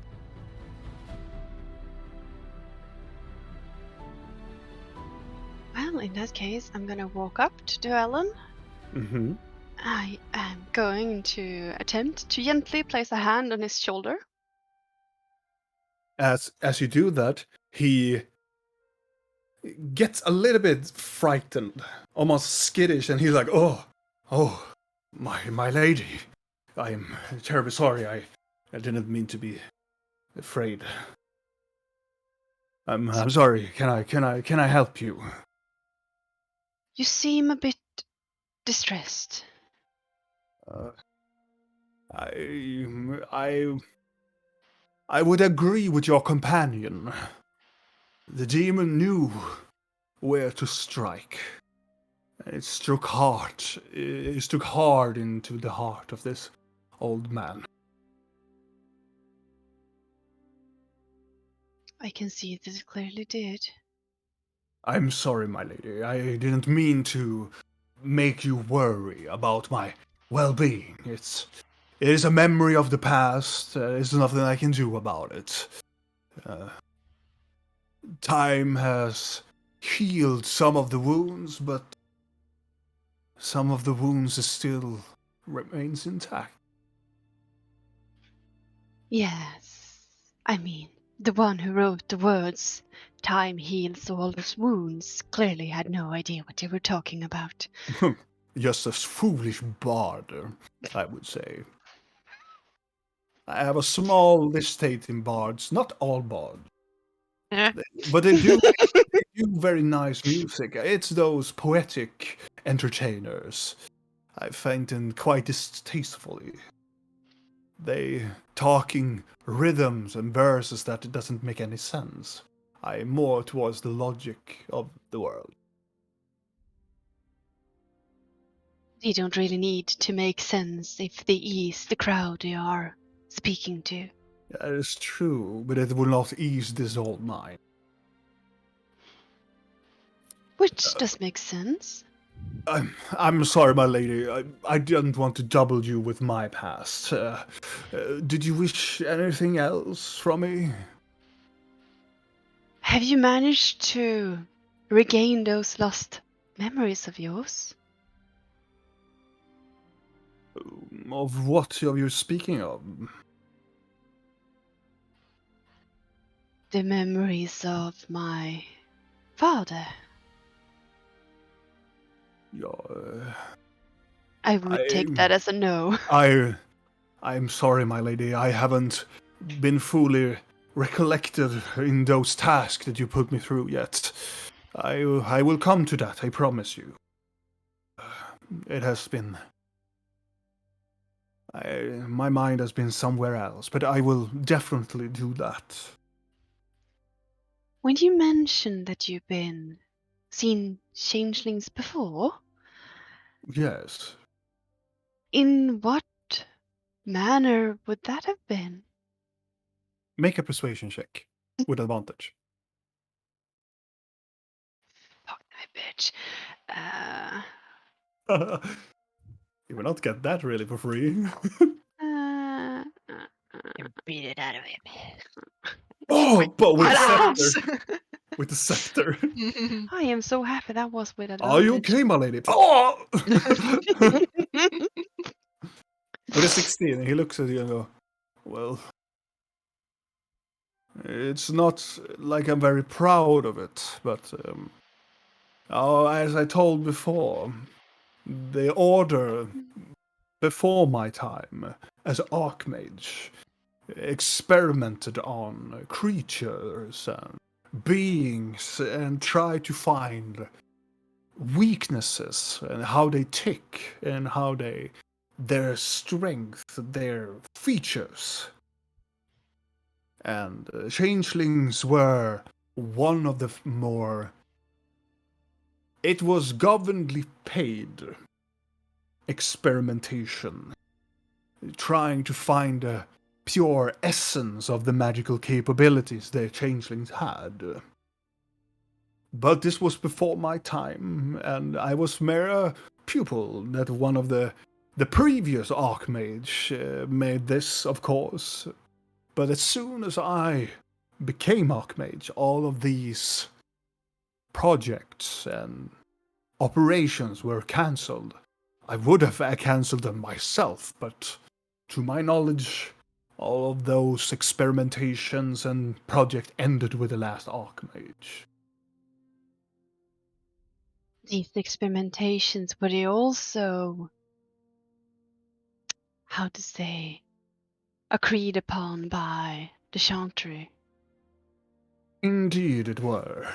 Well, in that case, I'm gonna walk up to Duellen. Mm-hmm. I am going to attempt to gently place a hand on his shoulder. As you do that, he gets a little bit frightened, almost skittish, and he's like, "Oh, my lady, I am terribly sorry. I didn't mean to be afraid. I'm sorry. Can I help you?" You seem a bit distressed. I would agree with your companion. The demon knew where to strike. It struck hard. It struck hard into the heart of this old man. I can see that it clearly did. I'm sorry, my lady. I didn't mean to make you worry about my well-being. It is a memory of the past. There's nothing I can do about it. Time has healed some of the wounds, but some of the wounds still remains intact. Yes. I mean, the one who wrote the words, "Time heals all those wounds," clearly had no idea what they were talking about. Just a foolish bard, I would say. I have a small estate in bards, not all bards. Yeah. But they do very nice music. It's those poetic entertainers. I find them quite distastefully. They talking rhythms and verses that it doesn't make any sense. I'm more towards the logic of the world. They don't really need to make sense if they ease the crowd they are speaking to. That is true, but it will not ease this old mind. Which does make sense. I'm sorry, my lady. I didn't want to double you with my past. Did you wish anything else from me? Have you managed to regain those lost memories of yours? Of what are you speaking of? The memories of my father. I would take that as a no. I'm sorry, my lady. I haven't been fully recollected in those tasks that you put me through yet. I will come to that, I promise you. It has been... my mind has been somewhere else, but I will definitely do that. When you mentioned that you've been seen changelings before, Yes. in what manner would that have been? Make a persuasion check with advantage. Fuck my bitch. You will not get that really for free. You beat it out of him. Oh, but with Alas! scepter. With the scepter. I am so happy that was with advantage. Are you okay, my lady? Oh! With a 16, he looks at you and go, well, it's not like I'm very proud of it, but as I told before, the order before my time as Archmage experimented on creatures and beings and tried to find weaknesses and how they tick and how their strength, their features. And changelings were one of the more... It was governedly paid experimentation, trying to find a pure essence of the magical capabilities the changelings had. But this was before my time, and I was mere a pupil that one of the previous Archmage made this, of course. But as soon as I became Archmage, all of these projects and operations were cancelled. I would have cancelled them myself, but to my knowledge, all of those experimentations and project ended with the last Archmage. These experimentations, were they also, how to say, agreed upon by the Chantry? Indeed it were.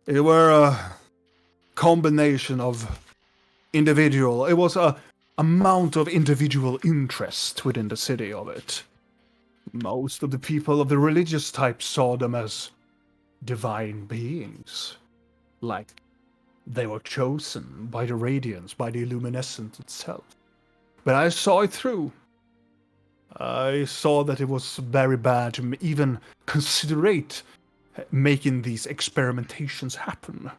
It were a combination of individual... It was a amount of individual interest within the city of it. Most of the people of the religious type saw them as divine beings. Like they were chosen by the radiance, by the luminescence itself. But I saw it through. I saw that it was very bad to even consider making these experimentations happen.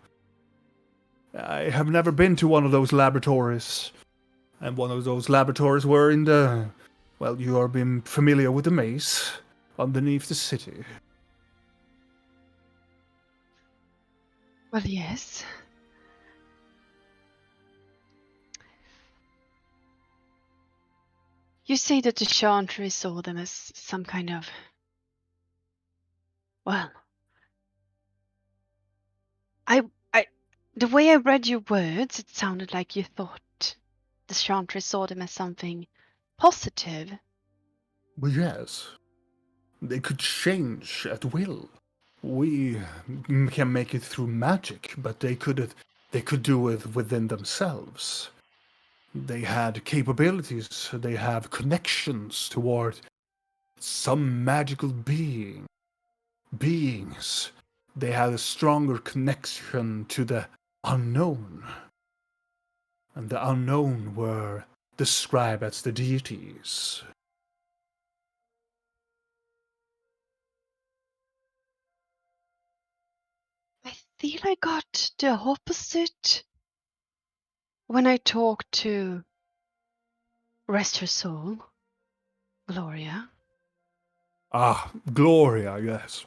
I have never been to one of those laboratories. And one of those laboratories were in the... Well, you are being familiar with the maze underneath the city. Well, yes. You say that the Chantry saw them as some kind of... Well... The way I read your words, it sounded like you thought the Chantry saw them as something positive. Well, yes. They could change at will. We can make it through magic, but they could do it within themselves. They had capabilities, they have connections toward some magical beings. They had a stronger connection to the unknown. And the unknown were described as the deities. I feel I got the opposite when I talked to Rest Her Soul, Gloria. Ah, Gloria, yes.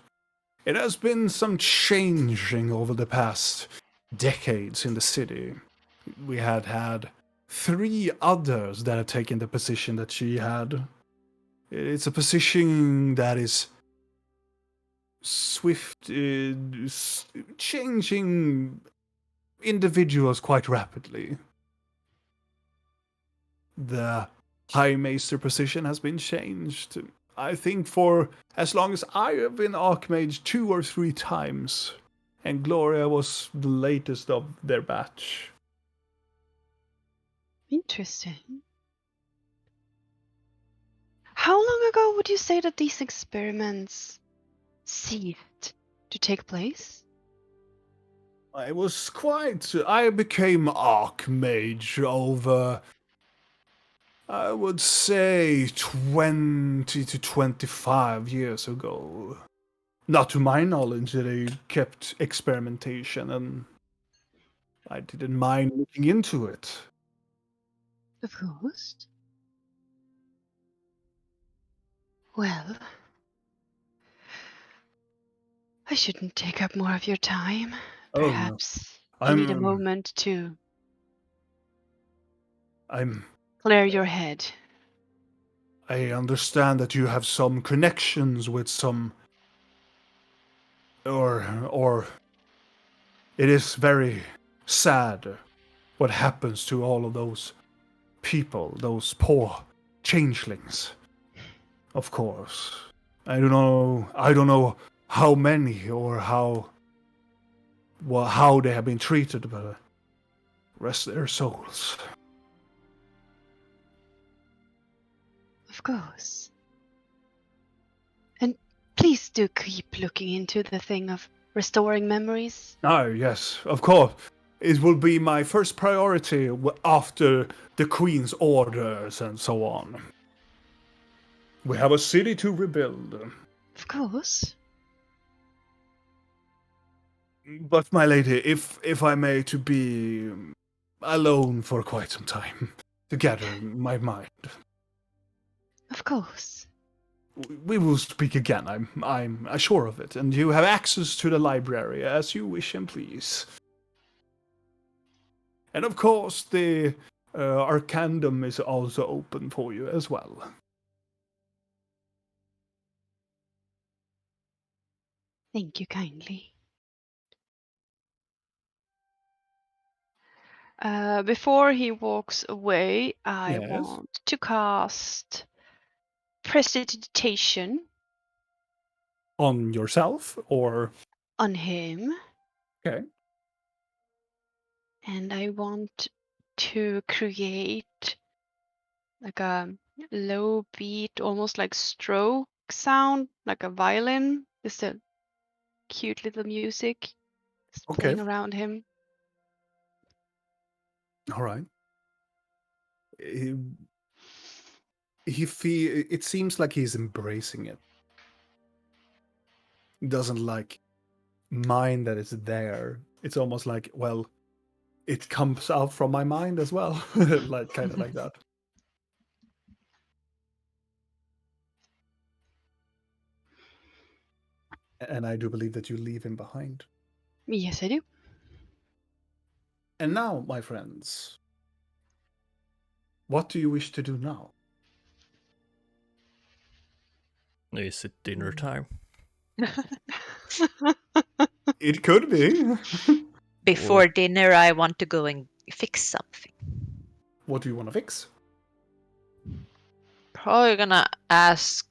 It has been some changing over the past decades in the city. We had 3 others that have taken the position that she had. It's a position that is swift, changing individuals quite rapidly. The High Maester position has been changed. I think for as long as I have been Archmage 2 or 3 times, and Gloria was the latest of their batch. Interesting. How long ago would you say that these experiments ceased to take place? I was quite. I became Archmage over, I would say, 20 to 25 years ago. Not to my knowledge, they kept experimentation, and I didn't mind looking into it. Of course. Well, I shouldn't take up more of your time. Oh, no. Perhaps you need a moment to clear your head. I understand that you have some connections with some, or it is very sad what happens to all of those people, those poor changelings. Of course, I don't know how many or how they have been treated, but rest their souls. Of course. And please do keep looking into the thing of restoring memories. Oh, yes, of course. It will be my first priority after the Queen's orders and so on. We have a city to rebuild. Of course. But my lady, if I may to be alone for quite some time, to gather my mind. Of course. We will speak again, I'm sure of it, and you have access to the library as you wish and please. And of course, the Arcandum is also open for you as well. Thank you kindly. Before he walks away, I Yes. want to cast Prestidigitation On yourself, or? on him. Okay. And I want to create like a low beat, almost like stroke sound, like a violin. Just a cute little music just Okay. playing around him. All right. It seems like he's embracing it. He doesn't like mind that it's there. It's almost like, well, it comes out from my mind as well. Like kind of like that. And I do believe that you leave him behind. Yes, I do. And now, my friends, what do you wish to do now? Is it dinner time? It could be. Before dinner, I want to go and fix something. What do you want to fix? Probably gonna ask.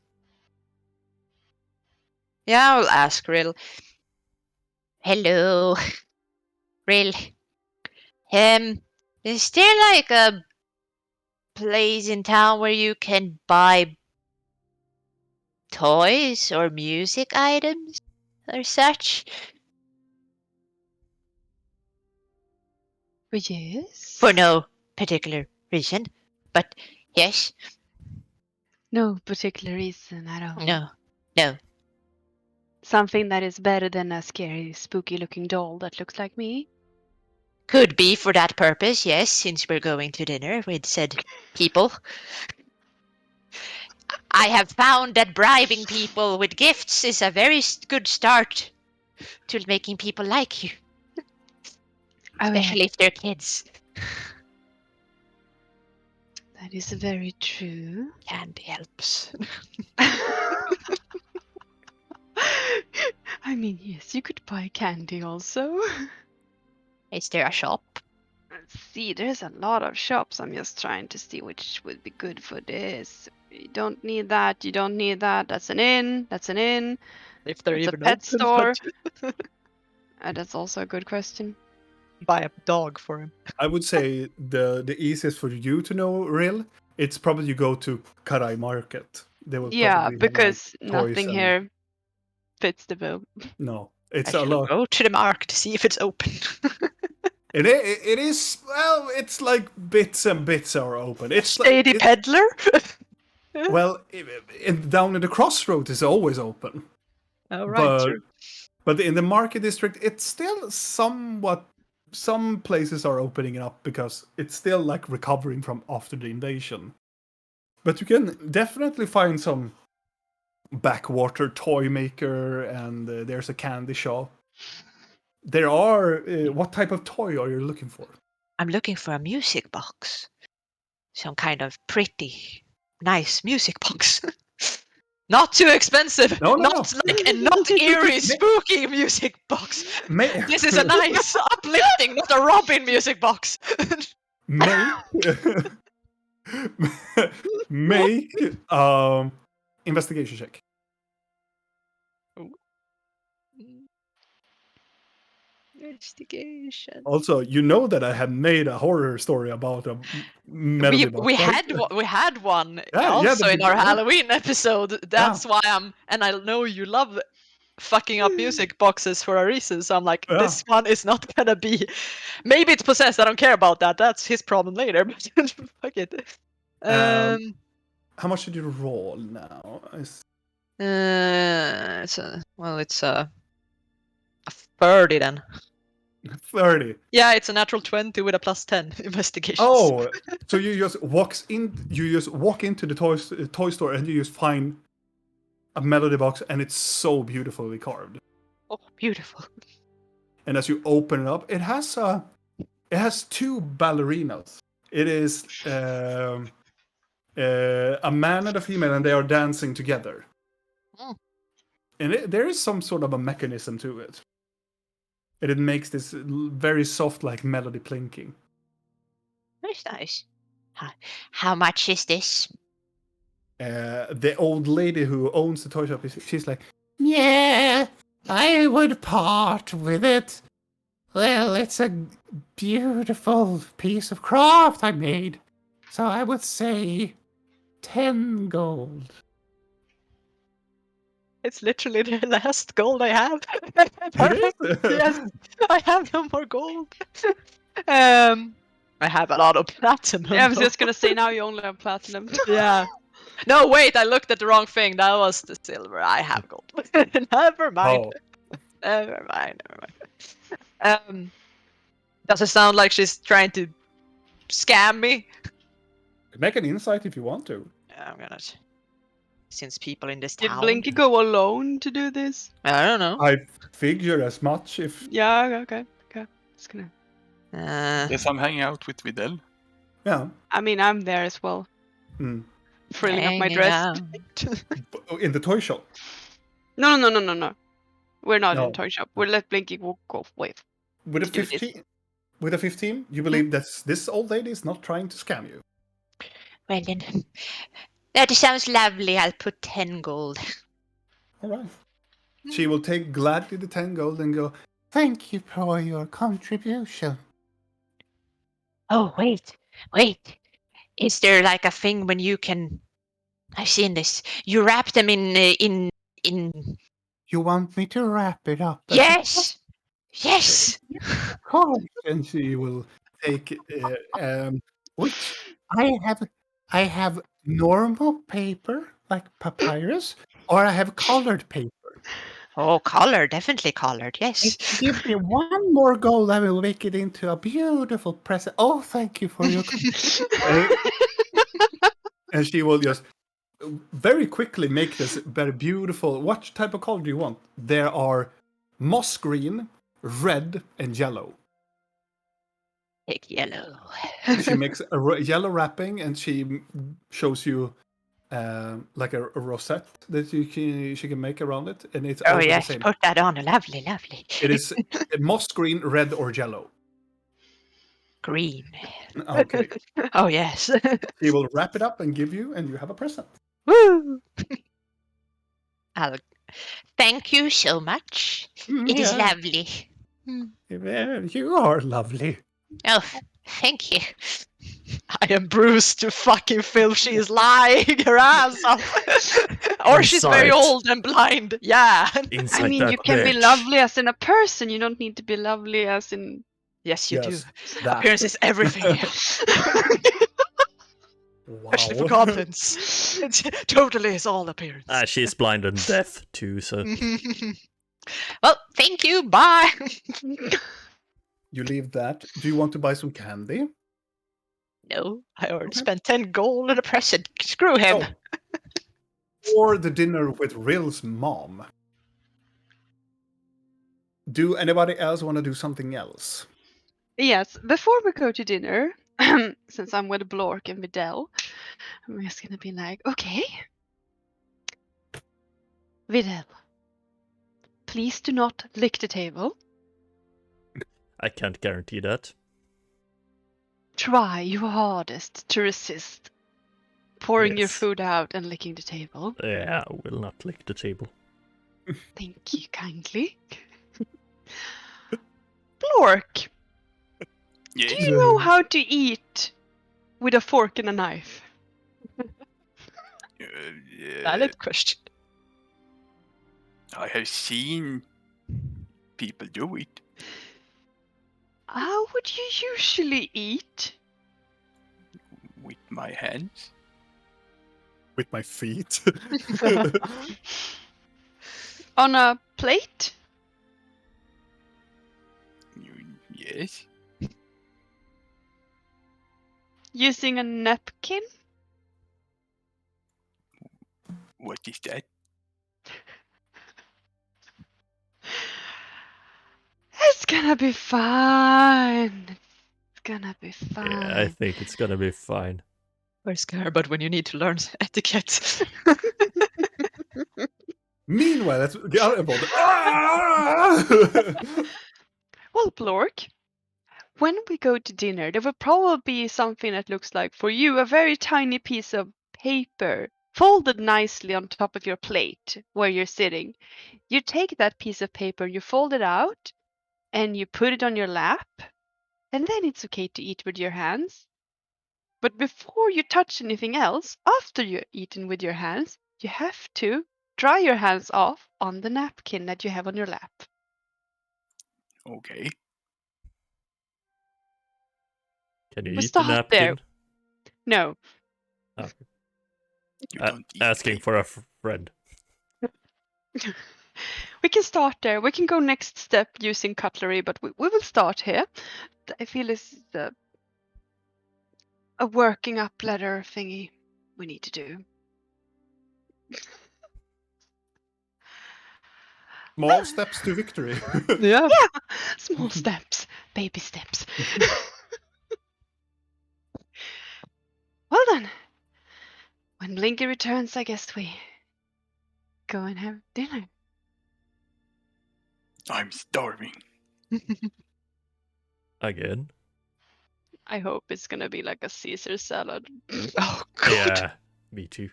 Yeah, I'll ask Rill. Hello. Real. Is there like a place in town where you can buy toys or music items or such? Yes. For no particular reason, but yes. No particular reason at all. No. Something that is better than a scary, spooky-looking doll that looks like me. Could be for that purpose, yes, since we're going to dinner with said people. I have found that bribing people with gifts is a very good start to making people like you, Oh, especially if they're kids. that is very true. Candy helps. I mean, yes, you could buy candy also. Is there a shop? Let's see, there's a lot of shops. I'm just trying to see which would be good for this. You don't need that. You don't need that. That's an inn. That's an inn. If they're It's a even pet open, store. but That's also a good question. buy a dog for him. I would say the easiest for you to know, real, it's probably you go to Karai Market. They will Yeah, probably have, like, because toys nothing and- here fits the bill. No, I it's a shall lot. go to the market to see if it's open. It is, well, it's like bits and bits are open. It's like, Shady peddler. well, down in the crossroads is always open. Oh, right, true. But in the market district, it's still somewhat. Some places are opening up because it's still like recovering from after the invasion. But you can definitely find some backwater toy maker, and there's a candy shop. There are. What type of toy are you looking for? I'm looking for a music box. Some kind of pretty, nice music box. Not too expensive. No. Not eerie, spooky music box. This is a nice, uplifting, not a Robin music box. Make investigation check. Investigation. Also, you know that I have made a horror story about a melody box. We right? had one Yeah, also in our yeah. Halloween episode. That's why and I know you love fucking up music boxes for a reason. So I'm like, Yeah. this one is not gonna be. Maybe it's possessed. I don't care about that. That's his problem later. But fuck it. How much did you roll now? It's a 30 then. 30. Yeah, it's a natural 20 with a +10 investigation. Oh, so you just walk into the toy store and you just find a melody box, and it's so beautifully carved. Oh, beautiful. And as you open it up, it has two ballerinas. It is a man and a female, and they are dancing together. Mm. And there is some sort of a mechanism to it. And it makes this very soft, like, melody plinking. That's nice. How much is this? The old lady who owns the toy shop, she's like, yeah, I would part with it. Well, it's a beautiful piece of craft I made. So I would say 10 gold. It's literally the last gold I have. Perfect. Yes, I have no more gold. I have a lot of platinum. Yeah, I was though. just gonna say now you only have platinum. Yeah. No, wait, I looked at the wrong thing. That was the silver. I have gold. Never mind. Oh, Never mind. Does it sound like she's trying to scam me? make an insight if you want to. Yeah, I'm gonna. Since people in this Did town. Blinky go alone to do this? I don't know. I figure as much if. Yeah, okay. Just gonna. Yes, I'm hanging out with Videl. Yeah. I mean, I'm there as well. Hmm. Frilling up my Hanging dress. out. In the toy shop. No. We're not No. in toy shop. We'll let Blinky go with. With a do this. 15, with a 15, you believe that this old lady is not trying to scam you. Well then, that sounds lovely. I'll put 10 gold. All right. She will take gladly the 10 gold and go, thank you for your contribution. Oh, wait. Is there like a thing when you can? I've seen this. You wrap them in. You want me to wrap it up? Yes. Yes. Of course. And she will take which I have normal paper like papyrus, or I have colored paper. Oh, colored, definitely colored. If Yes. you give me one more gold, I will make it into a beautiful present. Oh, thank you for your. And she will just very quickly make this very beautiful. What type of color do you want? There are moss green, red, and yellow. Take yellow. She makes a yellow wrapping, and she shows you like a rosette that she can make around it, and it's Oh all the yes, same. put that on. Lovely, lovely. It is moss green, red, or yellow. Green. Okay. Oh yes. She will wrap it up and give you, and you have a present. Woo! I'll... Thank you so much. It is Yeah. lovely. Well, you are lovely. Oh, thank you. I am bruised to fucking filth. She is lying her ass off. Or she's very Insight. old and blind. Yeah. Inside I mean, that you can be bitch. lovely as in a person. You don't need to be lovely as in. Yes, you Yes, do. that. Appearance is everything. Especially for Wow. goblins. It totally is all appearance. She's blind and deaf too, so Well, thank you. Bye. You leave that. Do you want to buy some candy? No. I already Okay. spent 10 gold on a present. Screw him. Or the dinner with Rill's mom. Do anybody else want to do something else? Yes, before we go to dinner, since I'm with Blork and Videl, I'm just gonna be like, okay, Videl, please do not lick the table. I can't guarantee that. Try your hardest to resist pouring your Yes. food out and licking the table. Yeah, I will not lick the table. Thank you kindly. Blork, Yes. do you know how to eat with a fork and a knife? Valid question. I have seen people do it How would you usually eat? with my hands. With my feet? On a plate? Yes. Using a napkin? What is that? It's gonna be fine. It's gonna be fine. Yeah, I think it's gonna be fine. We're scared, but when you need to learn etiquette. Meanwhile, let's get out of it. Well, Blork, when we go to dinner, there will probably be something that looks like, for you, a very tiny piece of paper folded nicely on top of your plate where you're sitting. You take that piece of paper, you fold it out, and you put it on your lap, and then it's okay to eat with your hands. But before you touch anything else, after you're eaten with your hands, you have to dry your hands off on the napkin that you have on your lap. Okay. Can you We eat the start there. napkin? No. Okay. You don't eat Asking paper. for a friend. We can start there. We can go next step using cutlery, but we will start here. I feel it's a working up ladder thingy we need to do. Small steps to victory. Yeah. Small steps, baby steps. Well then, when Blinky returns, I guess we go and have dinner. I'm starving. Again? I hope it's gonna be like a Caesar salad. Oh, God. Yeah, me too.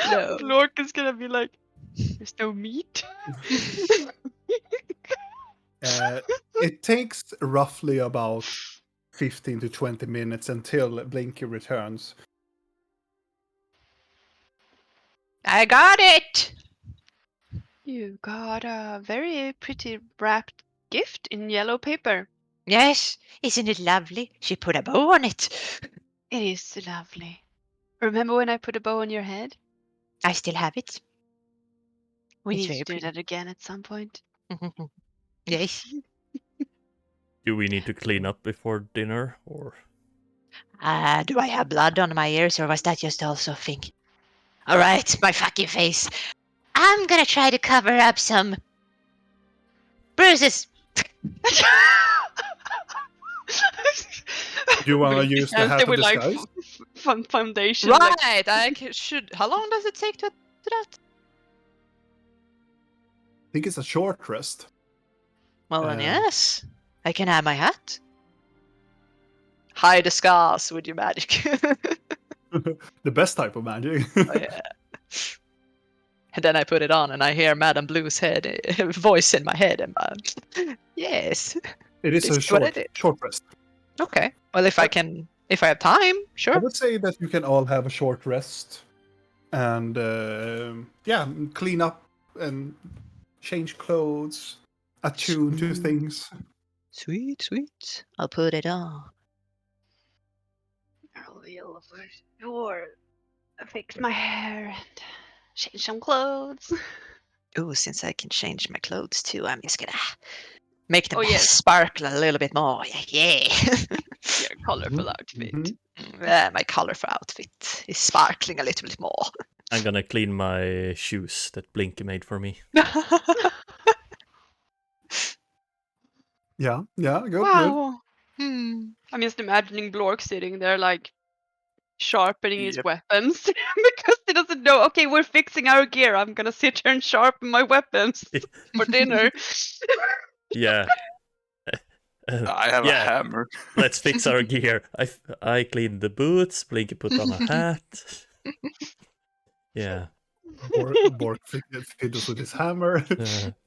No. Lork is gonna be like, there's no meat. It takes roughly about 15 to 20 minutes until Blinky returns. I got it! You got a very pretty wrapped gift in yellow paper. Yes, isn't it lovely? She put a bow on it. It is lovely. Remember when I put a bow on your head? I still have it. We It's need very to do pretty. that again at some point. Yes. Do we need to clean up before dinner, or? Do I have blood on my ears, or was that just also a thing? All right, my fucking face. I'm gonna try to cover up some bruises. Do you want to use the hat of with like disguise? foundation. Like, Right, I should. How long does it take to do that? I think it's a short rest. Well, then, Um, yes. I can have my hat. Hide the scars with your magic. The best type of magic. Oh, yeah. And then I put it on, and I hear Madame Blue's voice in my head, and yes. It is This a is what I did. short rest. Okay. Well, if I have time, I sure. would say that you can all have a short rest and clean up and change clothes, attune to things. Sweet, sweet. I'll put it on. I'll be over sure. Fix my hair and change some clothes. Oh, since I can change my clothes too, I'm just gonna make them Oh, yes. sparkle a little bit more. Yeah. Your colorful outfit. Mhm. Yeah, my colorful outfit is sparkling a little bit more. I'm gonna clean my shoes that Blinky made for me. Yeah, good. Wow. Hmm. I'm just imagining Blork sitting there like sharpening his Yep. weapons because he doesn't know, okay, we're fixing our gear. I'm gonna sit here and sharpen my weapons for dinner. Yeah. I have a yeah. hammer. Let's fix our gear. I cleaned the boots. Blinky put on a hat. Yeah. Bork fiddles with his hammer.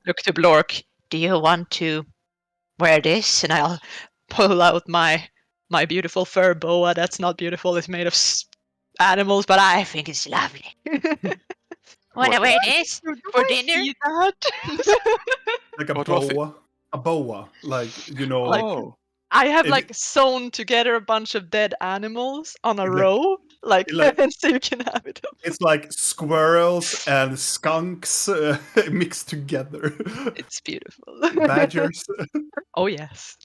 Look to Blork. Do you want to wear this? And I'll Pull out my beautiful fur boa. That's not beautiful. It's made of animals, but I think it's lovely. Wanna wear this for dinner? See that? Like a What was it? boa. A boa. Like, you know, Oh, I have It- like sewn together a bunch of dead animals on a Like- row, like like- so you can have it. it's like squirrels and skunks mixed together. It's beautiful. Badgers. Oh yes.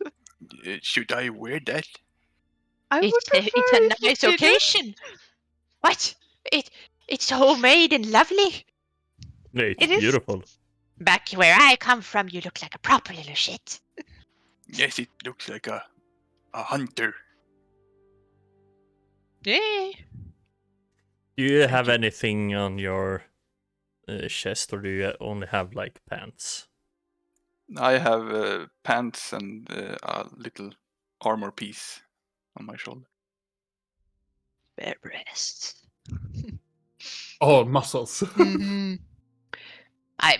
should I wear that? I would It's prefer a if you nice didn't. occasion. What? It's homemade and lovely. It's It is- beautiful. Back where I come from, you look like a proper little shit. Yes, it looks like a hunter. Yeah. Do you have anything on your chest, or do you only have like pants? I have pants and a little armor piece on my shoulder. Bare breasts. Oh, muscles. Mm-hmm.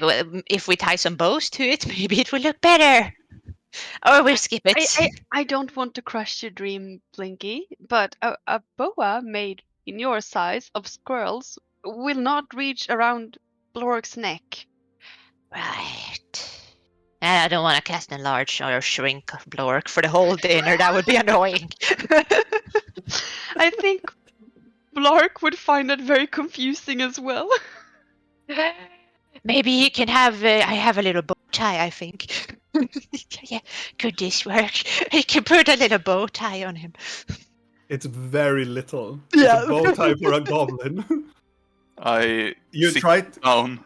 Well, if we tie some bows to it, maybe it will look better. Or we'll skip it. I don't want to crush your dream, Blinky, but a boa made in your size of squirrels will not reach around Blork's neck. Right. And I don't want to cast enlarge or shrink Blork for the whole dinner. That would be annoying. I think Blork would find that very confusing as well. Maybe he can have. I have a little bow tie, I think. Yeah, could this work? He can put a little bow tie on him. It's very little. Yeah. It's a bow tie for a goblin. You try down.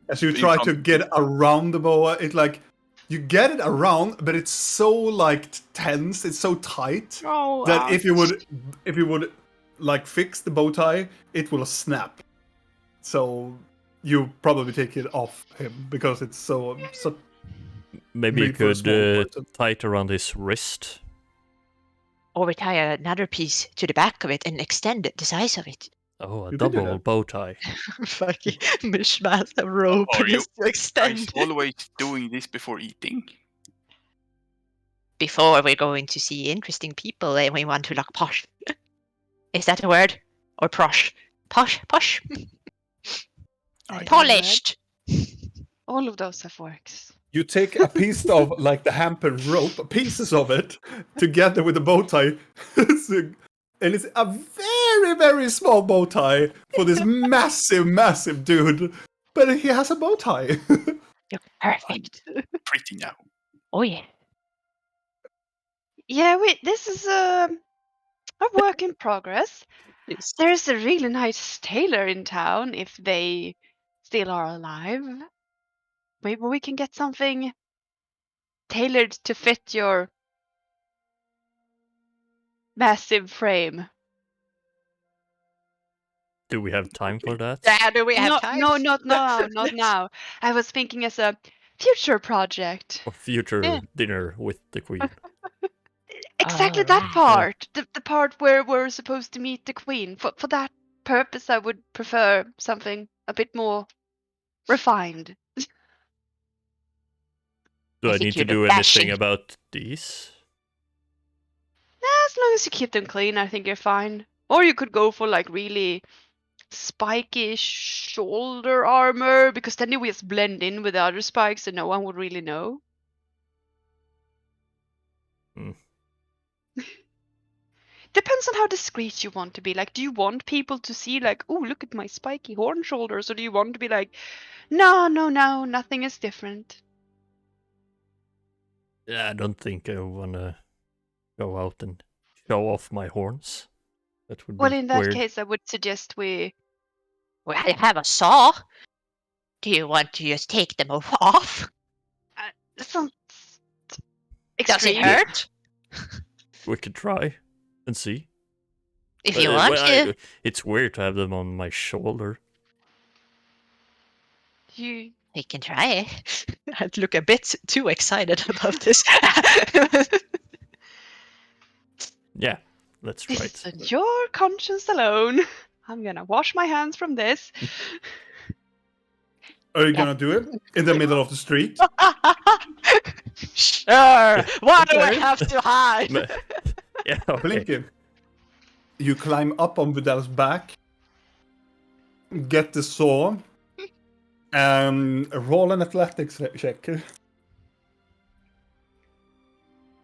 as you in try front to of get around the boa, it like you get it around, but it's so like tense, it's so tight Oh, that if you would like fix the bow tie, it will snap. So you probably take it off him because it's so Maybe you Made for a could small person. tie it around his wrist. Or we tie another piece to the back of it and extend it, the size of it. Oh, a You could do double that. bow tie. Fucking mishmash of rope Are you just to extend. guys always doing this before eating? before we're going to see interesting people and we want to look posh. Is that a word? Or prosh? Posh? That is a Polished. All of those have works. You take a piece of like the hamper rope, pieces of it, together with the bow tie, and it's a very, very small bow tie for this massive dude. But he has a bow tie. You're perfect. Pretty now. Oh yeah. Yeah, this is a work in progress. Yes. There's a really nice tailor in town if they still are alive. Maybe we can get something tailored to fit your massive frame. Do we have time for that? Do we have time? No, not now, not now. I was thinking as a future project. Or future Yeah. dinner with the queen? Exactly Oh, that right. part. The part where we're supposed to meet the queen. For that purpose, I would prefer something a bit more refined. Do I I think need to you do look anything dashing. about these? As long as you keep them clean, I think you're fine. Or you could go for like really spiky shoulder armor, because then you will just blend in with the other spikes and no one would really know. Hmm. Depends on how discreet you want to be. Like, do you want people to see like, oh, look at my spiky horn shoulders? Or do you want to be like, no, nothing is different? Yeah, I don't think I wanna go out and show off my horns. That would Well, be in that weird. case, I would suggest we... Well, I have a saw. Do you want to just take them off? Sounds Does extreme. it hurt? We could try and see. If you want to. It's weird to have them on my shoulder. You... We can try. I'd look a bit too excited about this. Yeah, let's try This is it. on your conscience alone. I'm gonna wash my hands from this. Are you gonna do it in the middle of the street? Sure. Why do I Okay. have to hide? Yeah, okay. Blinky. You climb up on Vidal's back, get the saw, and roll an athletics check.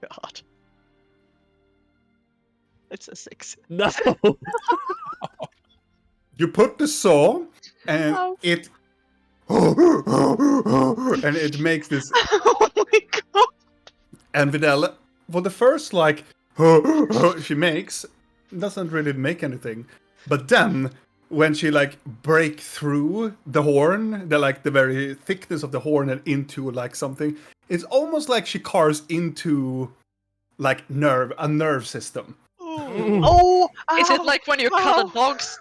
God. It's a 6. No. You put the saw, and Oh. it and it makes this. Oh my god! And Vidal, for the first like she makes, doesn't really make anything. But then when she like break through the horn, the very thickness of the horn and into like something, it's almost like she carves into like a nerve system. Oh, is it like when you cut Oh. a dog's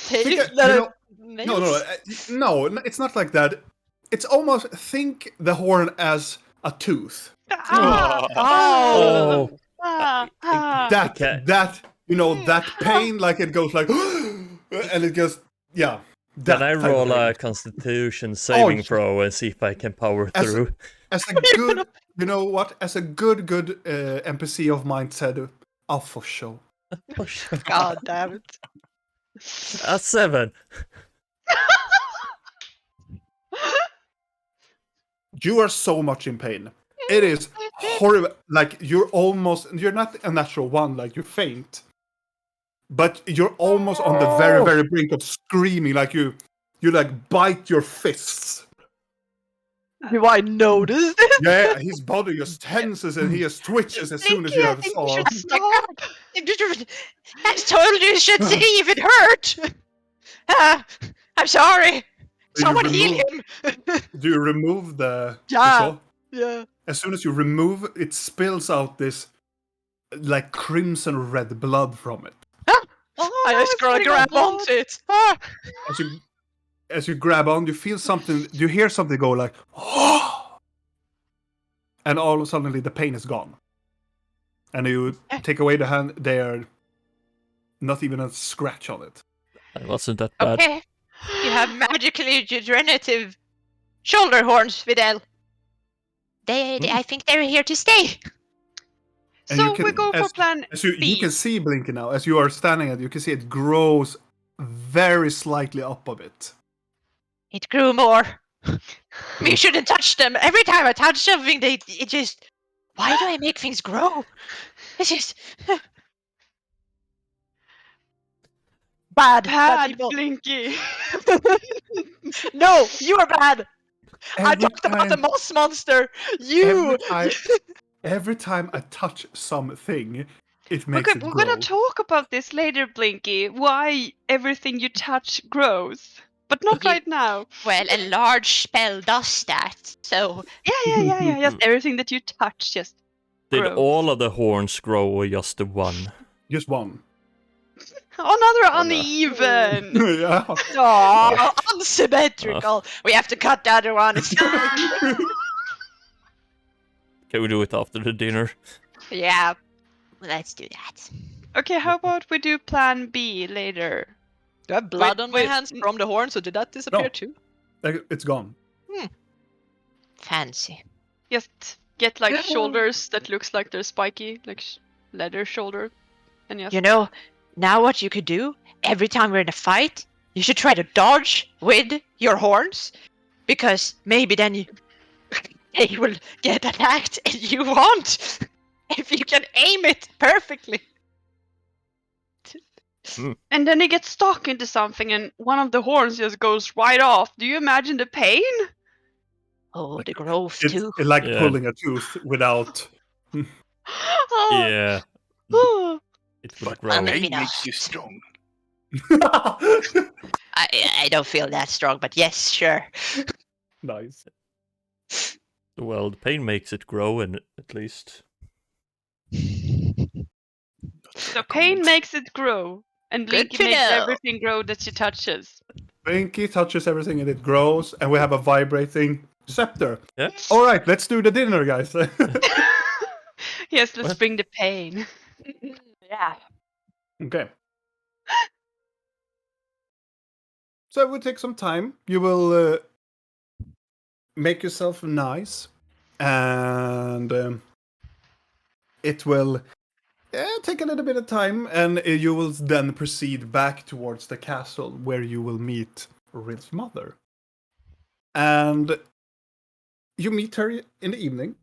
tail? Think, no, it's not like that. It's almost, think the horn as a tooth. Ah, Oh. That Okay. that pain, like it goes like, and it goes, yeah. that Can I type of roll thing. a Constitution saving yeah. throw and see if I can power As- through? As a good, you know what? As a good NPC of mine said, "Oh, for sure." God damn it. A 7. You are so much in pain. It is horrible. Like you're not a natural one. Like you faint, but you're almost on the very, very brink of screaming. Like you like bite your fists. Do I notice this? Yeah, his body just tenses and he just twitches as soon as you I have a think saw. we should stop. I told you should see if it hurt. I'm sorry. Do you Someone heal remove- him. Do you remove the Yeah. saw? Yeah. As soon as you remove, it spills out this like crimson red blood from it. I just gotta grab onto it. Ah. As you grab on, you feel something. You hear something go like, oh, and all of a sudden the pain is gone. And you take away the hand. There, not even a scratch on it. It wasn't that bad. Okay. You have magically regenerative shoulder horns, Vidal. I think they're here to stay. And you So can, we go for plan as you B. can see Blinky now, as you are standing at, you can see it grows very slightly up a bit. It grew more. You shouldn't touch them. Every time I touch something, it just. Why do I make things grow? It's just bad. Bad Bad people. Blinky. No, you are bad. I Every talked about the time- moss monster. You. Every time I touch something, it makes Okay, it we're grow. gonna talk about this later, Blinky. Why everything you touch grows, but not You- right now. Well, a large spell does that. So Yeah. Just everything that you touch just Did grows. all of the horns grow or just the one? Just one. Another Oh, no. uneven. Yeah. oh, unsymmetrical. We have to cut the other one. It's Can we do it after the dinner? yeah. Let's do that. Okay, how about we do plan B later? Do I have blood Wait, on my wait. hands from the horn? So did that disappear No. too? It's gone. Fancy. Just get like shoulders that looks like they're spiky, like leather shoulder, and just. You know, now what you could do, every time we're in a fight, you should try to dodge with your horns, because maybe then they will get attacked and you won't, if you can aim it perfectly. And then he gets stuck into something, and one of the horns just goes right off. Do you imagine the pain? Oh, the growth It's too. like Yeah. pulling a tooth without. Yeah, Oh. it will But grow. maybe pain not. makes you strong. I don't feel that strong, but yes, sure. Nice. Well, the pain makes it grow, and at least So pain makes it grow, and Good Blinky to makes know. everything grow that she touches. Blinky touches everything and it grows, and we have a vibrating scepter. yeah. All right, let's do the dinner, guys. Yes, let's What? bring the pain. Yeah. Okay. So it will take some time. You will make yourself nice, and it will take a little bit of time, and you will then proceed back towards the castle where you will meet Ril's mother. And you meet her in the evening,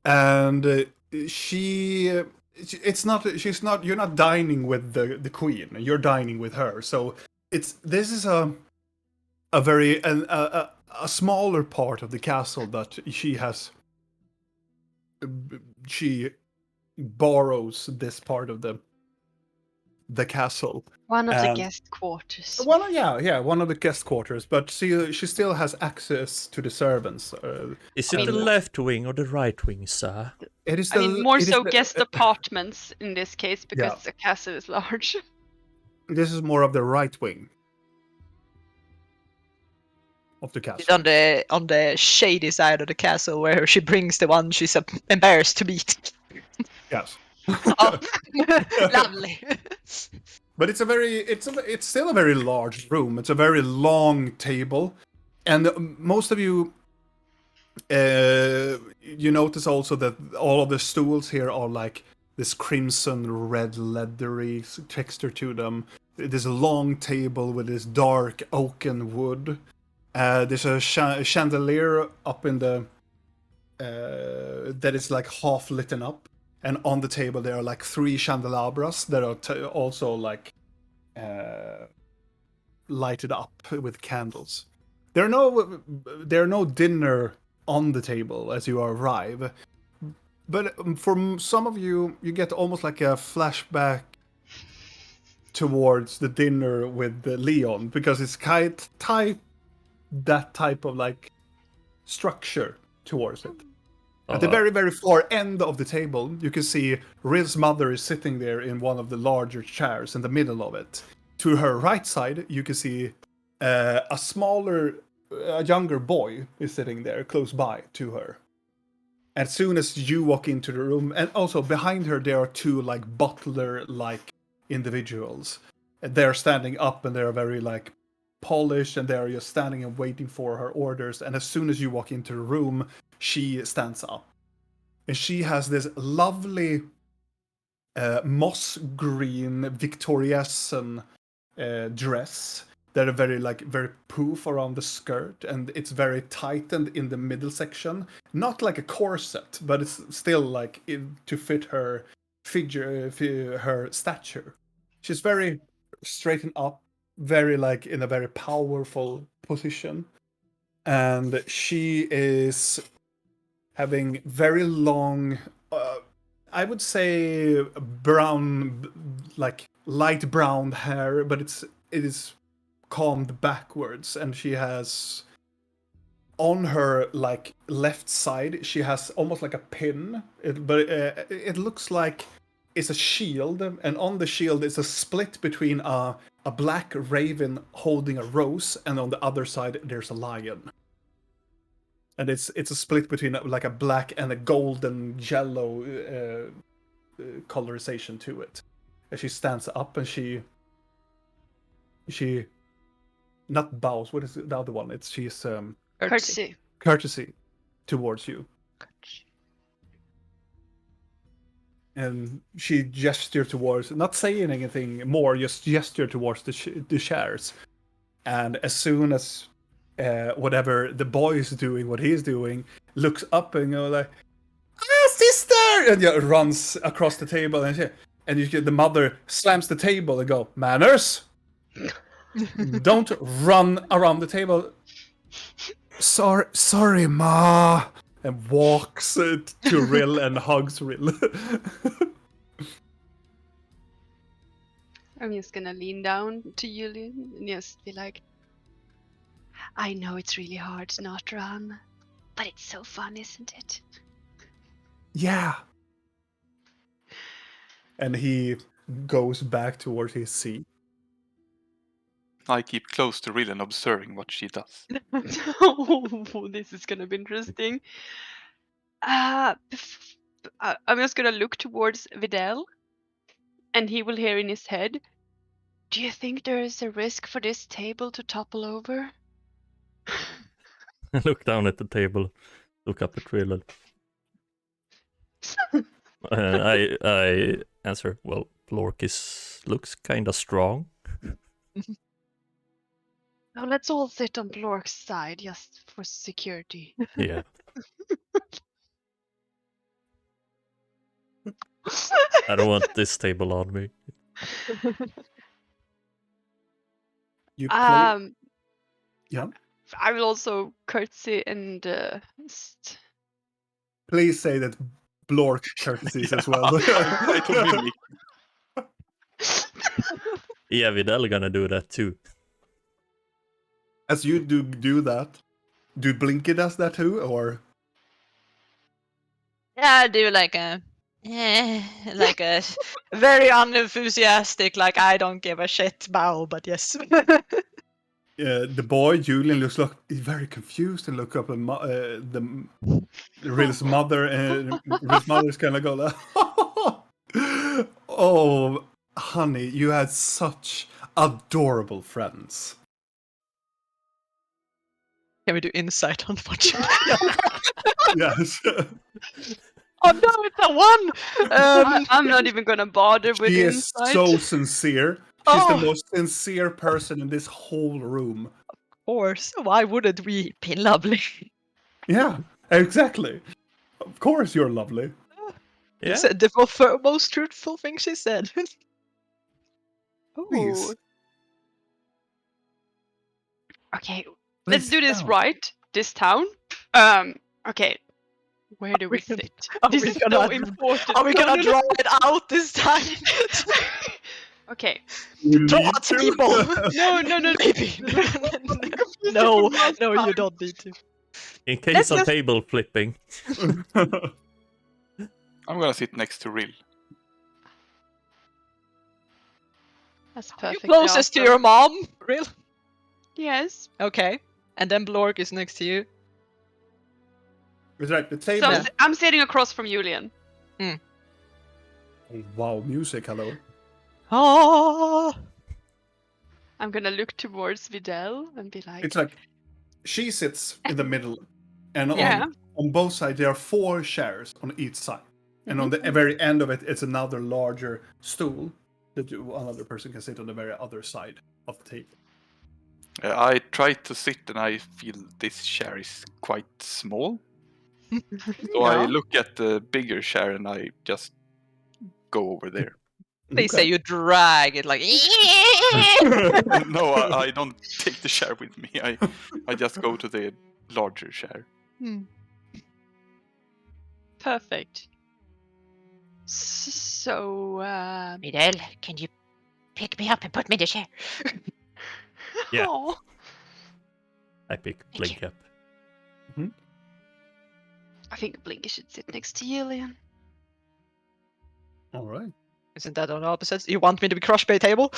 and she's not you're not dining with the queen, you're dining with her. So this is a very a smaller part of the castle that she borrows this part of the castle. One of the And- guest quarters. One of the guest quarters, but she still has access to the servants. Is I it the mean- left wing or the right wing, sir? It is I mean, more it is so the- guest apartments in this case, because Yeah. the castle is large. This is more of the right wing of the It's castle. on the shady side of the castle where she brings the one she's embarrassed to meet. Yes. Oh, lovely. But it's still a very large room. It's a very long table, and most of you you notice also that all of the stools here are like this crimson red leathery texture to them. There's a long table with this dark oaken wood. There's a chandelier up in the that is like half lit up. And on the table there are like 3 candelabras that are also like lighted up with candles. There are no dinner on the table as you arrive, but for some of you, you get almost like a flashback towards the dinner with Leon, because it's that type of like structure towards it. At the very, very far end of the table, you can see Ril's mother is sitting there in one of the larger chairs in the middle of it. To her right side, you can see a younger boy is sitting there close by to her. As soon as you walk into the room, and also behind her, there are 2 like butler-like individuals. They're standing up and they're very like polished, and they're just standing and waiting for her orders. And as soon as you walk into the room, she stands up. and she has this lovely moss green Victorian dress that are very poof around the skirt, and it's very tightened in the middle section. Not like a corset, but it's still like to fit her figure, her stature. She's very straightened up, very like in a very powerful position, and she is having very long, I would say brown, like light brown hair, but it is combed backwards, and she has on her like left side she has almost like a pin, but it looks like it's a shield, and on the shield is a split between a black raven holding a rose, and on the other side there's a lion. And it's a split between like a black and a golden yellow colorization to it. And she stands up and she not bows. What is the other one? She's Courtesy. courtesy towards you. And she gestured towards, not saying anything more, just gestured towards the chairs. And as soon as whatever the boy is doing, what he's doing, looks up and goes like, "Ah, sister!" and runs across the table, and you get the mother slams the table and go, "Manners! Don't run around the table." Sorry, ma. And walks to Rill and hugs Rill. I'm just gonna lean down to Julian and just be like, I know it's really hard to not run, but it's so fun, isn't it? Yeah. And he goes back towards his seat. I keep close to Rill and observing what she does. Oh, this is gonna be interesting. I'm just gonna look towards Vidal, and he will hear in his head, "Do you think there is a risk for this table to topple over?" I look down at the table, look up at Rill. I answer, well, Blork looks kinda strong. Oh, let's all sit on Blork's side just for security. Yeah. I don't want this table on me. You play. Yeah. I will also curtsy and Please say that Blork courtesies as well. It'll mimic. Yeah, Vidal gonna do that too. As you do that, do Blinky does that too, or? Yeah, I do like a very unenthusiastic, like I don't give a shit bow, but yes. The boy Julian looks like he's very confused and look up at Rill's mother, and Rill's mother's kind of go like, "Oh, honey, you had such adorable friends." Can we do insight on what you Yes. Oh no, it's a one! I'm not even gonna bother with She is insight. so sincere. She's Oh. the most sincere person in this whole room. Of course, why wouldn't we be lovely? Yeah, exactly. Of course you're lovely. Yeah. Said the most truthful thing she said. Please. Okay, Please let's do this down. right this town. Okay, where do we sit? This is so important. Are we No, gonna no, draw it out this time? Okay. You Draw need a to. table. No. Maybe. No, you don't need to. In case of table flipping. I'm gonna sit next to Rill. That's You perfect. closest to your mom, Real? Yes. Okay. And then Blork is next to you. It's right, the So table. I'm sitting across from Julian. Oh, wow, music, hello. Oh. I'm gonna look towards Vidal and be like, It's like she sits in the middle, and Yeah. on both sides there are 4 chairs on each side, and on the very end of it, it's another larger stool that another person can sit on the very other side of the table. I try to sit and I feel this chair is quite small. So I look at the bigger chair and I just go over there. They say you drag it like. No, I don't take the chair with me. I just go to the larger chair. Perfect. So, Midel, can you pick me up and put me in the chair? Yeah. aw. I pick Blink up. I think Blinky should sit next to Julian. All right. Isn't that on the opposites? You want me to be crushed by a table?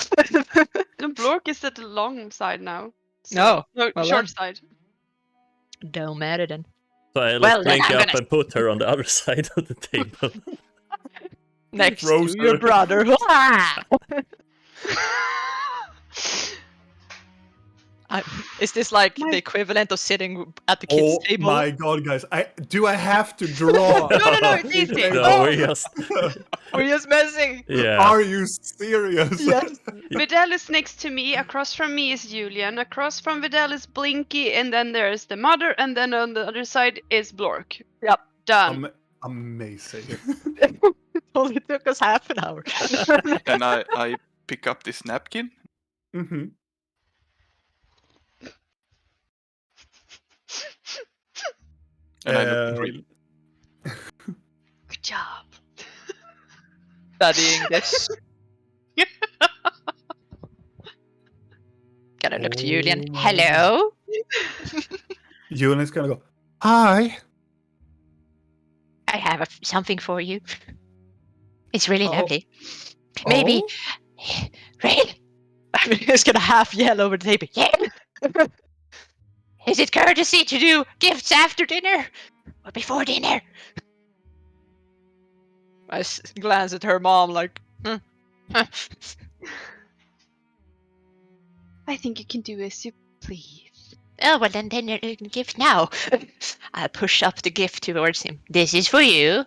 The Blork is at the long side now. No. No, Well short then. side. Don't matter then. So I Well, lift then Blink I'm up gonna- and put her on the other side of the table. Next Roast to your her. brother. Is this like the equivalent of sitting at the kids' Oh table? my god, guys! I have to draw? No, it's easy. No, we just We're just messing. yeah. Are you serious? Yes. Vidal is next to me. Across from me is Julian. Across from Vidal is Blinky, and then there's the mother, and then on the other side is Blork. Yep. Done. Amazing. It only took us half an hour. And I pick up this napkin. Mm-hmm. And I look at Rill. Good job. Studying this. Gonna look to Oh Julian. my Hello? Julian's gonna go, hi. I have something for you. It's really Oh. lovely. Maybe. Oh? Ray, I mean, he's gonna half yell over the table. yeah. Is it courtesy to do gifts after dinner or before dinner? I glance at her mom like, Huh. I think you can do as you please. Oh, well, then gift now. I'll push up the gift towards him. This is for you.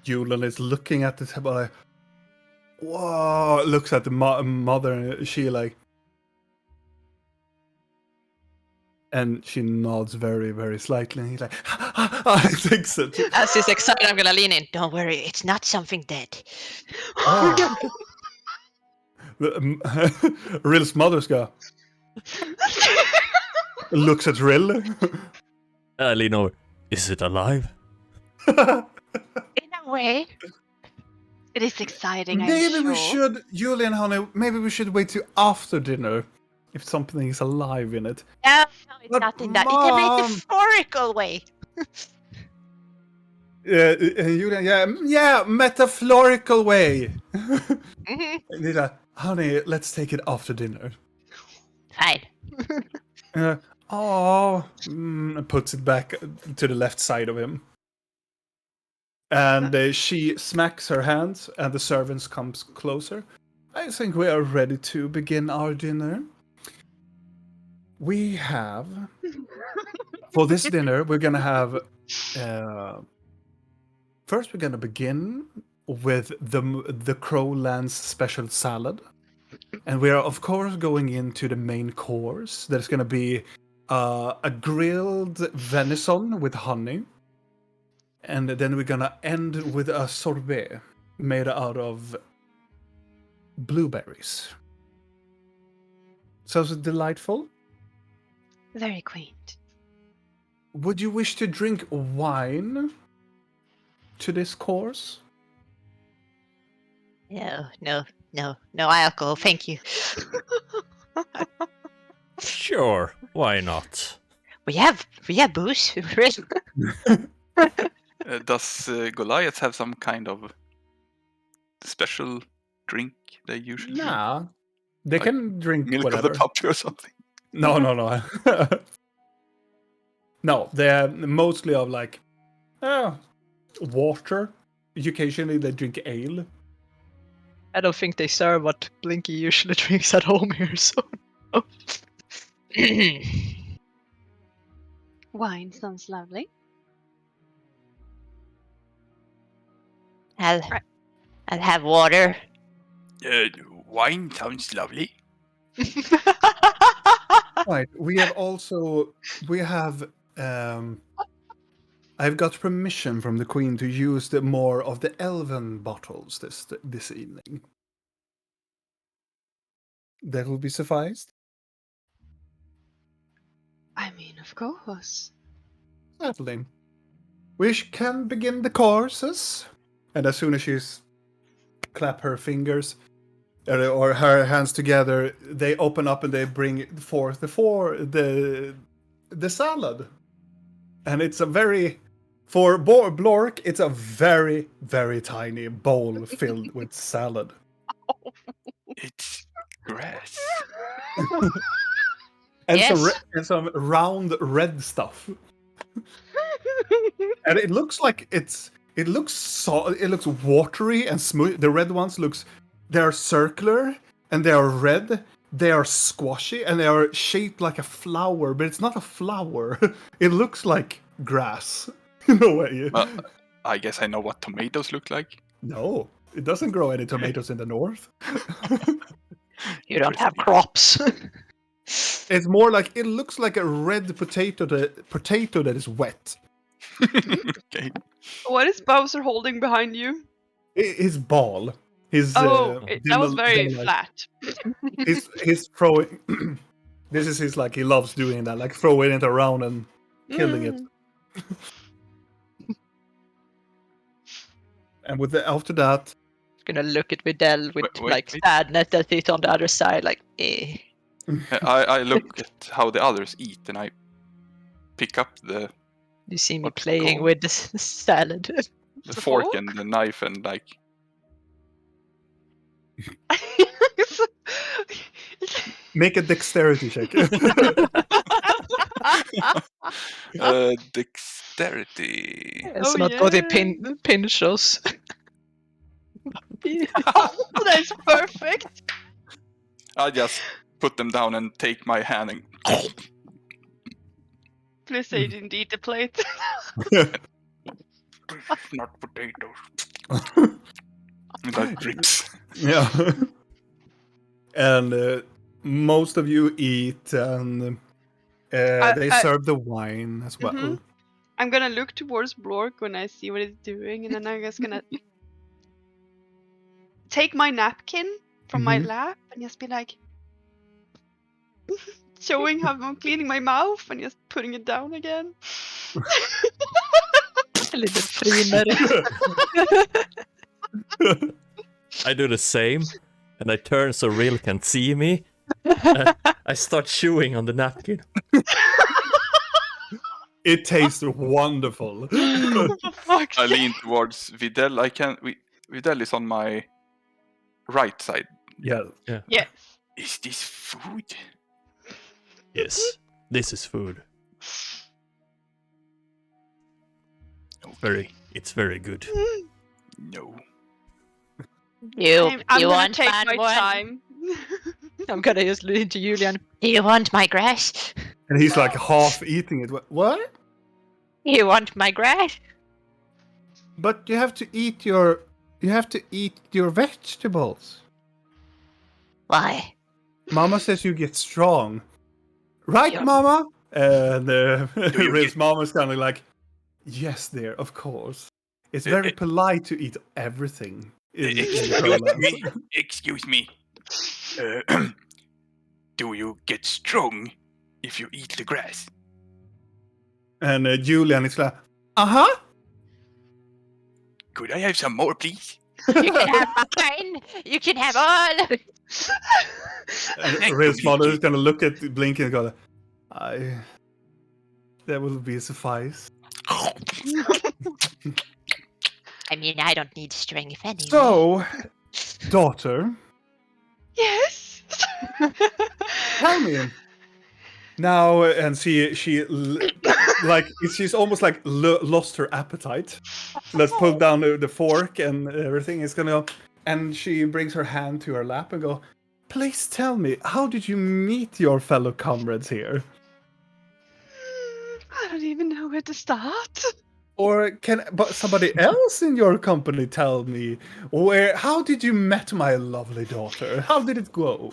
Julian is looking at the table like, whoa, looks at the mother and she like, and she nods very, very slightly and he's like, I takes it. as he's excited, I'm gonna lean in. Don't worry, it's not something dead. Oh. Rill's mother's go, looks at Rill. I lean over. Is it alive? In a way. It is exciting, Maybe I'm we sure. should, Julian, honey, maybe we should wait till after dinner if something is alive in it. No, it's But not in that. Mom- It's a metaphorical way. Julian, yeah, metaphorical way. Mhm. And he's like, honey, let's take it after dinner. Fine. And puts it back to the left side of him. And she smacks her hands, and the servants comes closer. I think we are ready to begin our dinner. We have, for this dinner, we're gonna have. First, we're gonna begin with the Crowlands special salad, and we are of course going into the main course. There's gonna be a grilled venison with honey. And then we're gonna end with a sorbet made out of blueberries. Sounds delightful. Very quaint. Would you wish to drink wine to this course? No alcohol, thank you. Sure, why not? We have booze. Does Goliath have some kind of special drink they usually drink? Nah. They Like can drink Milk whatever. of the puppy or something? No. No, they're mostly of like water. Occasionally they drink ale. I don't think they serve what Blinky usually drinks at home here, so. Wine sounds lovely. I'll Right. have water. Wine sounds lovely. Right. I've got permission from the queen to use the more of the elven bottles this evening. That will be sufficed. I mean, of course. Certainly. We can begin the courses. And as soon as she's clap her fingers or her hands together, they open up and they bring forth the salad. And it's a very for Blork, it's a very, very tiny bowl filled with salad. It's grass. And Yes. some round red stuff. And it looks like it looks watery and smooth. The red ones they're circular and they are red. They are squashy and they are shaped like a flower, but it's not a flower. It looks like grass in a way. I guess I know what tomatoes look like. No, it doesn't grow any tomatoes in the north. You don't have crops. It's more like it looks like a red potato that is wet. Okay. What is Bowser holding behind you? His ball. His That was very Dimmel- flat. He's throwing. This is his he loves doing that, like throwing it around and killing it. And after that, Gonna look at Videl with Wait. sadness that he's on the other side, like, eh. I look at how the others eat and I pick up the You see me What's it playing called? with the salad. the fork fork? and the knife and make a dexterity check. dexterity. Så Oh, not går det yeah. pinchos. Oh, that's perfect. I just put them down and take my hand and Please say you didn't eat the plate. not potatoes. That drips. Yeah. And most of you eat, and they serve the wine as well. Mhm. I'm gonna look towards Blork when I see what he's doing, and then I'm just gonna take my napkin from my Mhm. lap and just be like, showing how I'm cleaning my mouth and just putting it down again. Lite frimmer. I do the same, and I turn so Rill can see me. And I start chewing on the napkin. It tastes wonderful. For fuck's I sake. lean towards Videl. Videl is on my right side. Yeah. Yes. Is this food? Yes, this is food. It's very good. No. You I'm gonna want take that my one? time. I'm gonna just lean to Julian. Do you want my grass? And he's like half eating it. What? You want my grass? But you have to eat your vegetables. Why? Mama says you get strong. Right, Yeah. Mama? And you Rill's get- mama's kind of like, yes, dear, of course. It's very polite to eat everything. In the Crowlands. Excuse me. Do you get strong if you eat the grass? And Julian is like, uh-huh. Could I have some more, please? You can have mine. You can have all. And Rill's mother is going to look at Blinky and go, that will be suffice. I mean, I don't need strength anyway. So, daughter, Yes. tell me. Now, and she's almost like lost her appetite. Let's put down the fork and everything is gonna go. And she brings her hand to her lap and go, please tell me, how did you meet your fellow comrades here? I don't even know where to start. Or can somebody else in your company tell me how did you met my lovely daughter? How did it go?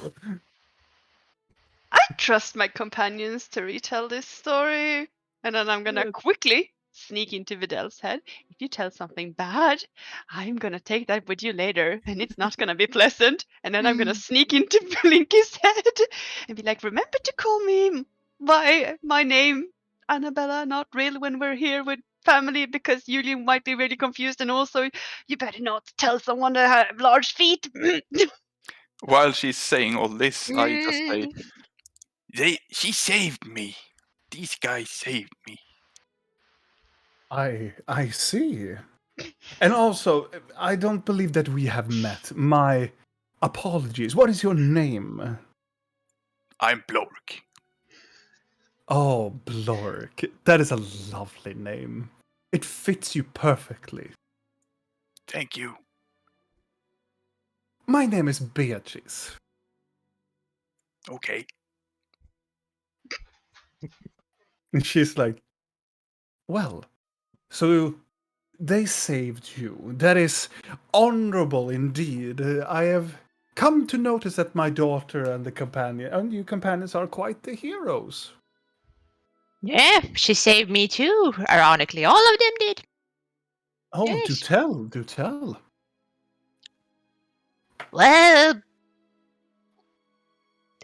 I trust my companions to retell this story. And then I'm gonna quickly sneak into Vidal's head. If you tell something bad, I'm gonna take that with you later, and it's not gonna be pleasant. And then I'm gonna sneak into Blinky's head and be like, remember to call me by my name, Annabella, not real, when we're here with family, because you might be really confused, and also you better not tell someone that I have large feet. While she's saying all this, I just say, she saved me. These guys saved me. I see. And also, I don't believe that we have met. My apologies. What is your name? I'm Blork. Oh, Blork. That is a lovely name. It fits you perfectly. Thank you. My name is Beatrice. Okay. And she's like, well, so they saved you. That is honorable indeed. I have come to notice that my daughter and you companions are quite the heroes. Yeah, she saved me too. Ironically, all of them did. Oh, Yes. do tell. Well,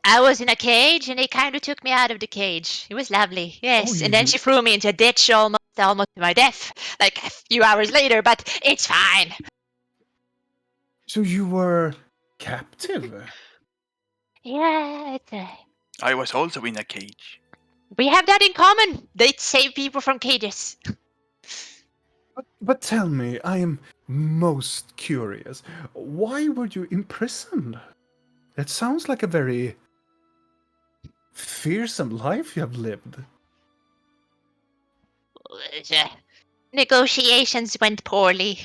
I was in a cage and they kind of took me out of the cage. It was lovely. Yes. And then she threw me into a ditch almost to my death, like a few hours later, but it's fine. So you were captive? Yeah, I was also in a cage. we have that in common. They save people from cages. But tell me, I am most curious. Why were you imprisoned? That sounds like a very fearsome life you have lived. Negotiations went poorly.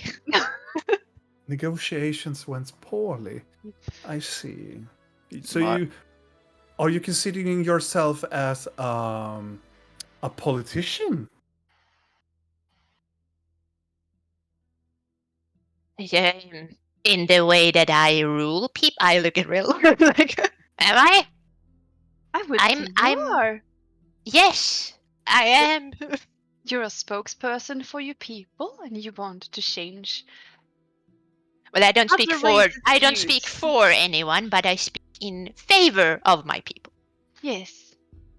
Negotiations went poorly. I see. So are you considering yourself as a politician? In the way that I rule people, I look at real. Like, am I? I would say you are. Yes, I am. You're a spokesperson for your people, and you want to change. Well, I don't speak Other for races' views. anyone, but I speak in favor of my people. Yes,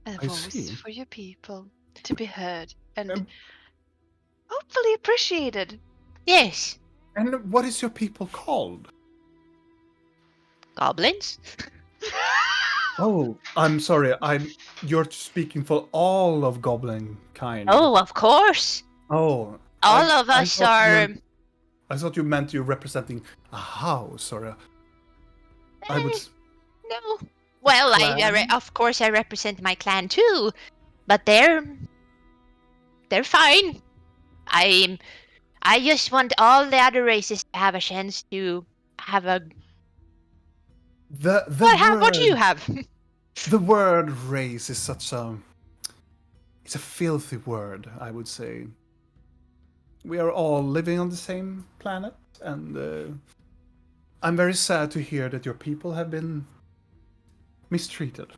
a I voice see. for your people to be heard and Um, hopefully appreciated. Yes, And what is your people called? goblins. Oh, I'm sorry. You're speaking for all of Goblin kind. Oh, of course. Oh, All of us thought are. I thought you meant you're representing a house or I would. No. Well, clan? of course I represent my clan too, but they're fine. I just want all the other races to have a chance to have a. What do you have? The word race is such a. It's a filthy word, I would say. We are all living on the same planet, and I'm very sad to hear that your people have been mistreated.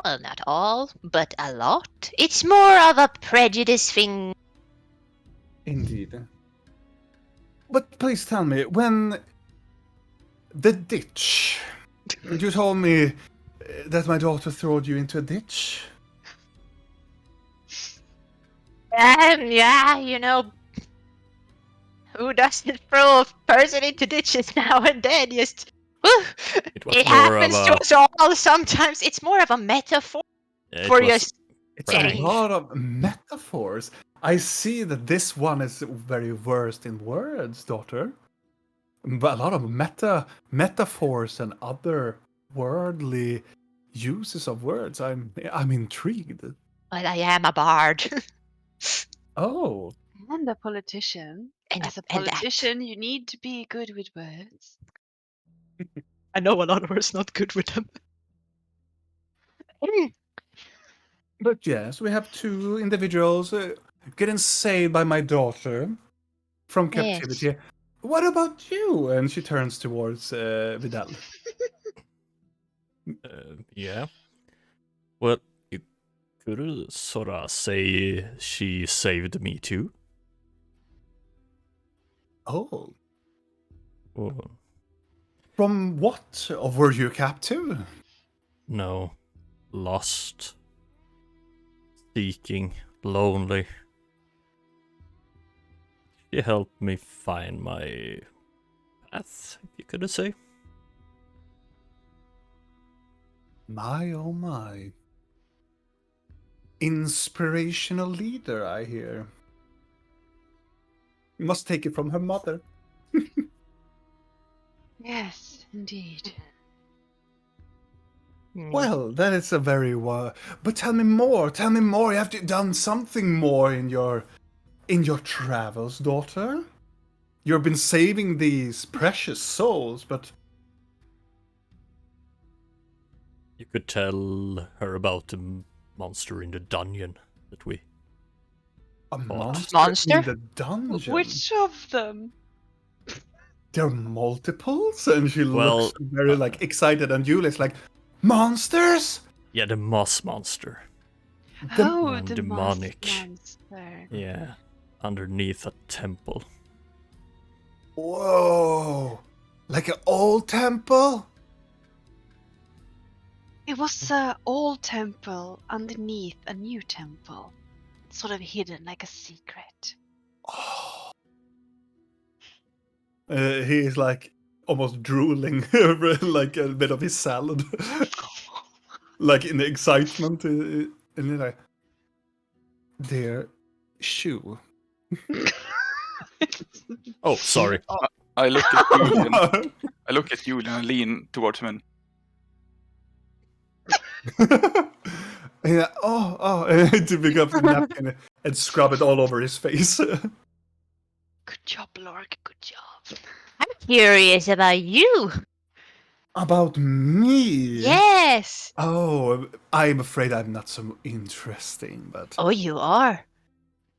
Well, not all, but a lot. It's more of a prejudice thing. Indeed. But please tell me, when the ditch, you told me that my daughter threw you into a ditch. Yeah, who doesn't throw a person into ditches now and then? Just, it happens to us all sometimes. It's more of a metaphor for just It's a lot of metaphors. I see that this one is very versed in words, daughter. But a lot of metaphors and other worldly uses of words. I'm intrigued. Well, I am a bard. Oh. And a politician. As a politician, you need to be good with words. I know a lot of us not good with them. But yes, we have two individuals. getting saved by my daughter from Yes. captivity. What about you? And she turns towards Vidal. Yeah. Well, you could sort of say she saved me too. Oh. Oh, From what? Were you captive? no. Lost. Seeking. Lonely. She helped me find my path, if you could say. My oh my. Inspirational leader, I hear. You must take it from her mother. Yes, indeed. Well, that is a very but tell me more. Tell me more. You have done something more in your travels, daughter. You've been saving these precious souls, but You could tell her about the monster in the dungeon that we a What? monster in the dungeon. Which of them? There are multiples, and she Well, looks very like excited, and Julia's like, monsters. Yeah, the moss monster. Oh, the demonic. monster. Yeah. Underneath a temple. Whoa! Like an old temple. It was an old temple underneath a new temple. Sort of hidden like a secret. Oh. He is like almost drooling over like a bit of his salad, like in the excitement. And he's like, "Dear shoe." Oh, sorry. I look at Julian. I look at Julian and lean towards him. Yeah, to pick up the napkin and scrub it all over his face. Good job, Lork. Good job. I'm curious about you. About me? Yes. Oh, I'm afraid I'm not so interesting, but Oh, you are.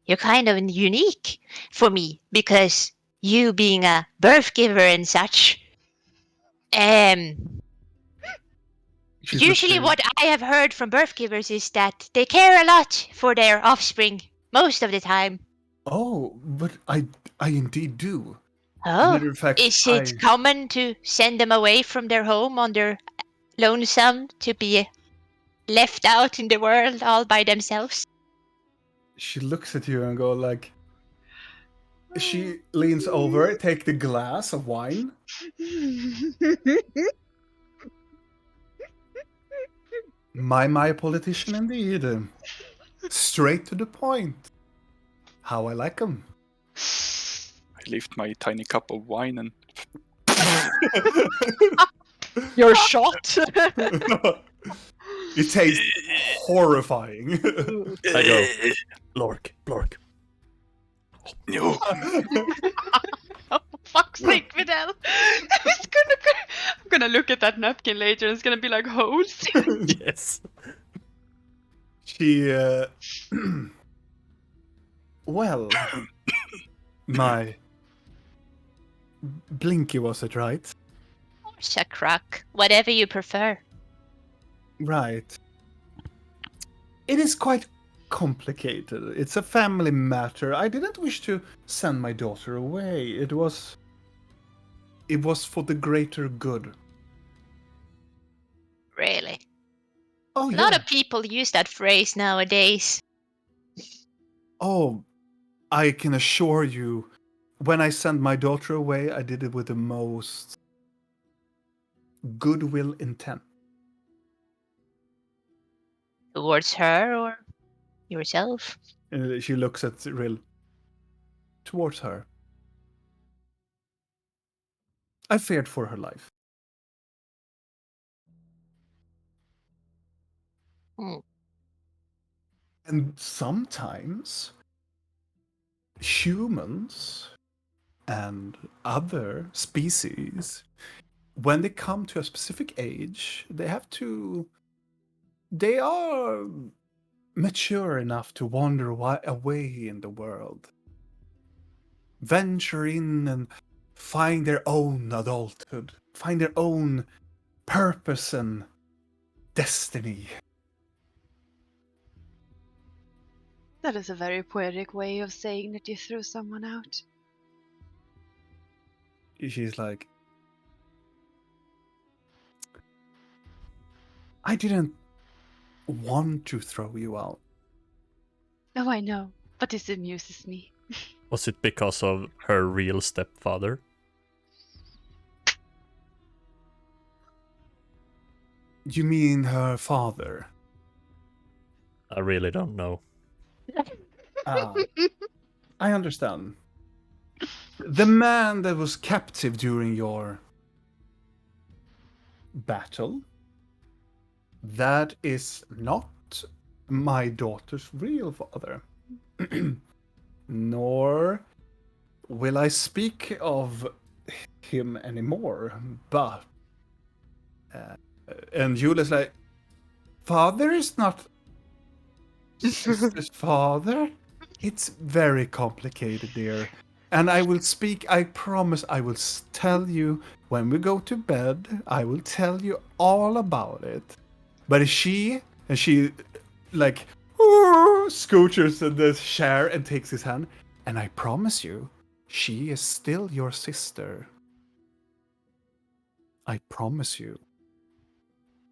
You're kind of unique for me because you being a birth giver and such. she's Usually looking- what I have heard from birth givers is that they care a lot for their offspring most of the time. Oh, but I indeed do. Oh, Matter of fact, is it common to send them away from their home on their lonesome to be left out in the world all by themselves? She looks at you and go like. She leans over, take the glass of wine. My politician indeed. Straight to the point. How I like him. I lift my tiny cup of wine and You're shot. It tastes horrifying. I go, Blork. no. Oh, fuck's sake, Vidal. I'm gonna look at that napkin later and it's gonna be like holes. Yes. She, well, my Blinky, was it right? Shakrak, whatever you prefer. Right. It is quite complicated. It's a family matter. I didn't wish to send my daughter away. It was for the greater good. Really? Oh, A yeah. lot of people use that phrase nowadays. Oh, I can assure you, when I sent my daughter away, I did it with the most goodwill intent. Towards her or yourself? She looks at Rill. Towards her. I feared for her life. Hmm. And sometimes humans and other species, when they come to a specific age, they are mature enough to wander away in the world. Venture in and find their own adulthood, find their own purpose and destiny. That is a very poetic way of saying that you threw someone out. She's like, I didn't want to throw you out. Oh, I know, but this amuses me. Was it because of her real stepfather? You mean her father? I really don't know. Ah, I understand. The man that was captive during your battle, that is not my daughter's real father. Nor will I speak of him anymore, but... and Julia's like, father is not sister's father? It's very complicated, dear. And I will speak, I promise I will tell you when we go to bed, I will tell you all about it. But she, and she, like, scooters in the chair and takes his hand, and I promise you, she is still your sister. I promise you.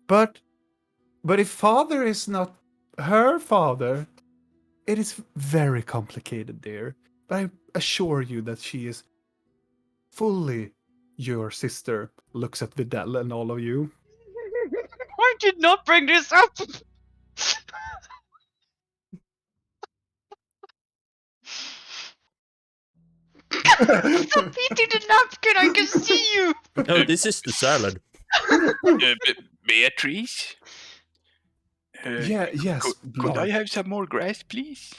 But if father is not her father, it is very complicated, dear. But I assure you that she is fully your sister. Looks at Vidal and all of you. I did not bring this up. Stop eating the napkin, I can see you! Oh, this is the salad. Beatrice? Yes. Could I have some more grass, please?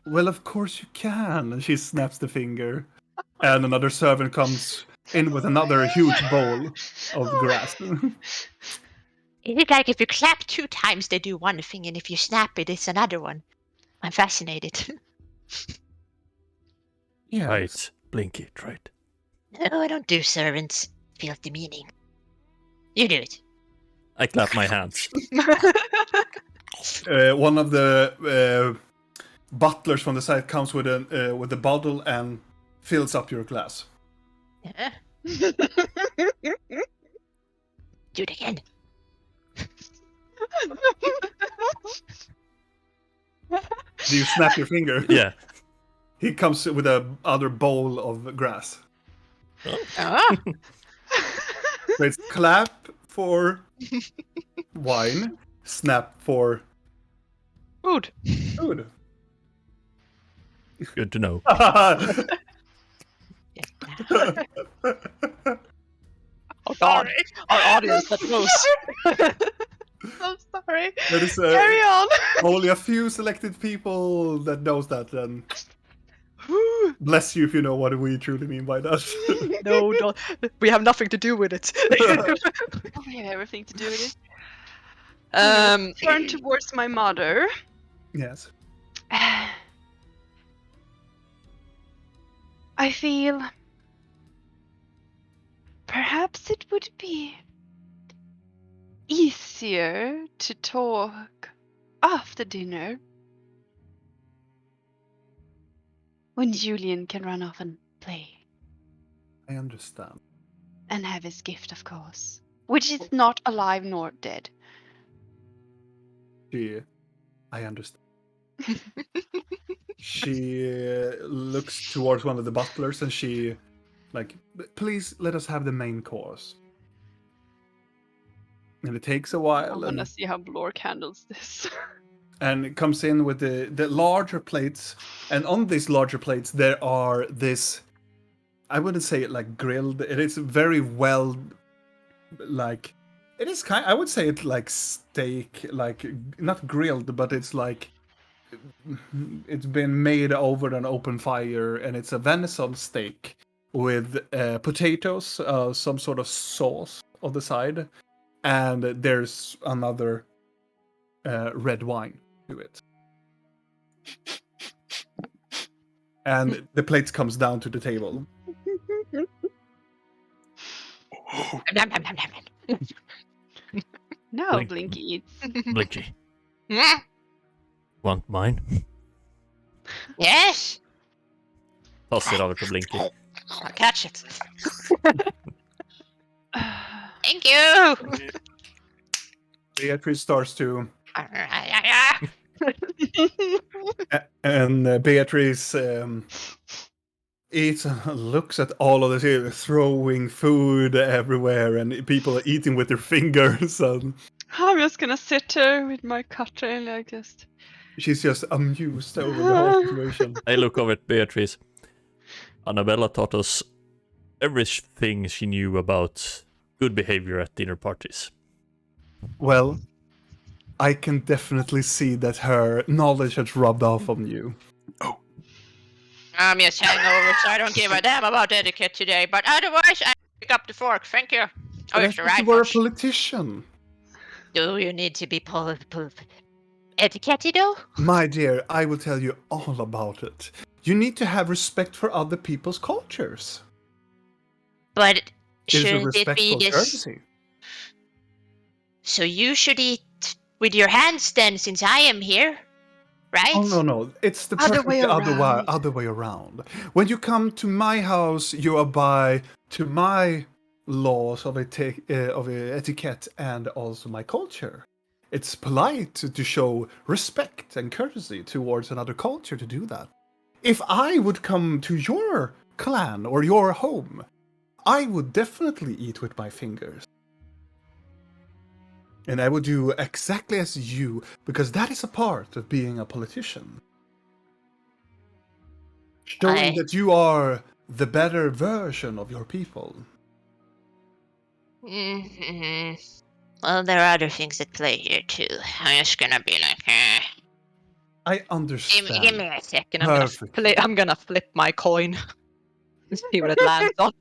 Well, of course you can. And she snaps the finger. And another servant comes in with another huge bowl of grass. Is it like if you clap 2 times, they do one thing, and if you snap it, it's another one? I'm fascinated. Yes. Right. Blinky, try it. No, I don't do servants. Feels demeaning. You do it. I clap my hands. One of the butlers from the side comes with a bottle and fills up your glass. Yeah. Do it again. Do you snap your finger? Yeah. He comes with a other bowl of grass. Ah. So it's clap for wine, snap for Food. food. Good to know. Oh God, our audience that knows. I'm sorry. There is Carry on. only a few selected people that knows that, and bless you if you know what we truly mean by that. No, don't. We have nothing to do with it. We have everything to do with it. um, Turn towards my mother. Yes. I feel perhaps it would be easier to talk after dinner when Julian can run off and play I understand. and have his gift, of course, which is not alive nor dead. I understand. She looks towards one of the butlers and she, like, please let us have the main course. And it takes a I while, want to see how Blork handles this. and it comes in with the larger plates. And on these larger plates, there are this, I wouldn't say it like grilled. It is very well, like, it is I would say it like steak, like not grilled, but it's like it's been made over an open fire, and it's a venison steak with potatoes, some sort of sauce on the side, and there's another red wine. to it. And the plate comes down to the table. Nom, nom, nom, nom, nom. No, Blink. Blinky eats. Blinky. Mm, Want mine? yes, Toss it over to Blinky. I'll catch it. Thank you. Beatrice starts to... Ah, And Beatrice eats and looks at all of this, throwing food everywhere, and people are eating with their fingers. And I'm just gonna sit here with my cutter and like just. she's just amused over the whole situation. I look over at Beatrice. Annabella taught us everything she knew about good behavior at dinner parties. Well, I can definitely see that her knowledge has rubbed off on you. I'm just hangover, so I don't give a damn about etiquette today. But otherwise, I pick up the fork. Thank you. Oh, But I it's the thought right you were a one. politician. Do you need to be etiquette though? My dear, I will tell you all about it. You need to have respect for other people's cultures. But It is a shouldn't it be respectful this? courtesy. So you should eat with your hands then, since I am here, right? Oh no! It's the Other perfect way around. other way around. When you come to my house, you abide to my laws of etiquette and also my culture. It's polite to show respect and courtesy towards another culture to do that. If I would come to your clan or your home, I would definitely eat with my fingers. And I would do exactly as you, because that is a part of being a politician. Showing that you are the better version of your people. Mm-hmm. Well, there are other things at play here too. I'm just gonna be like, I understand. give me a second. Perfect. I'm gonna flip my coin. See what it lands on.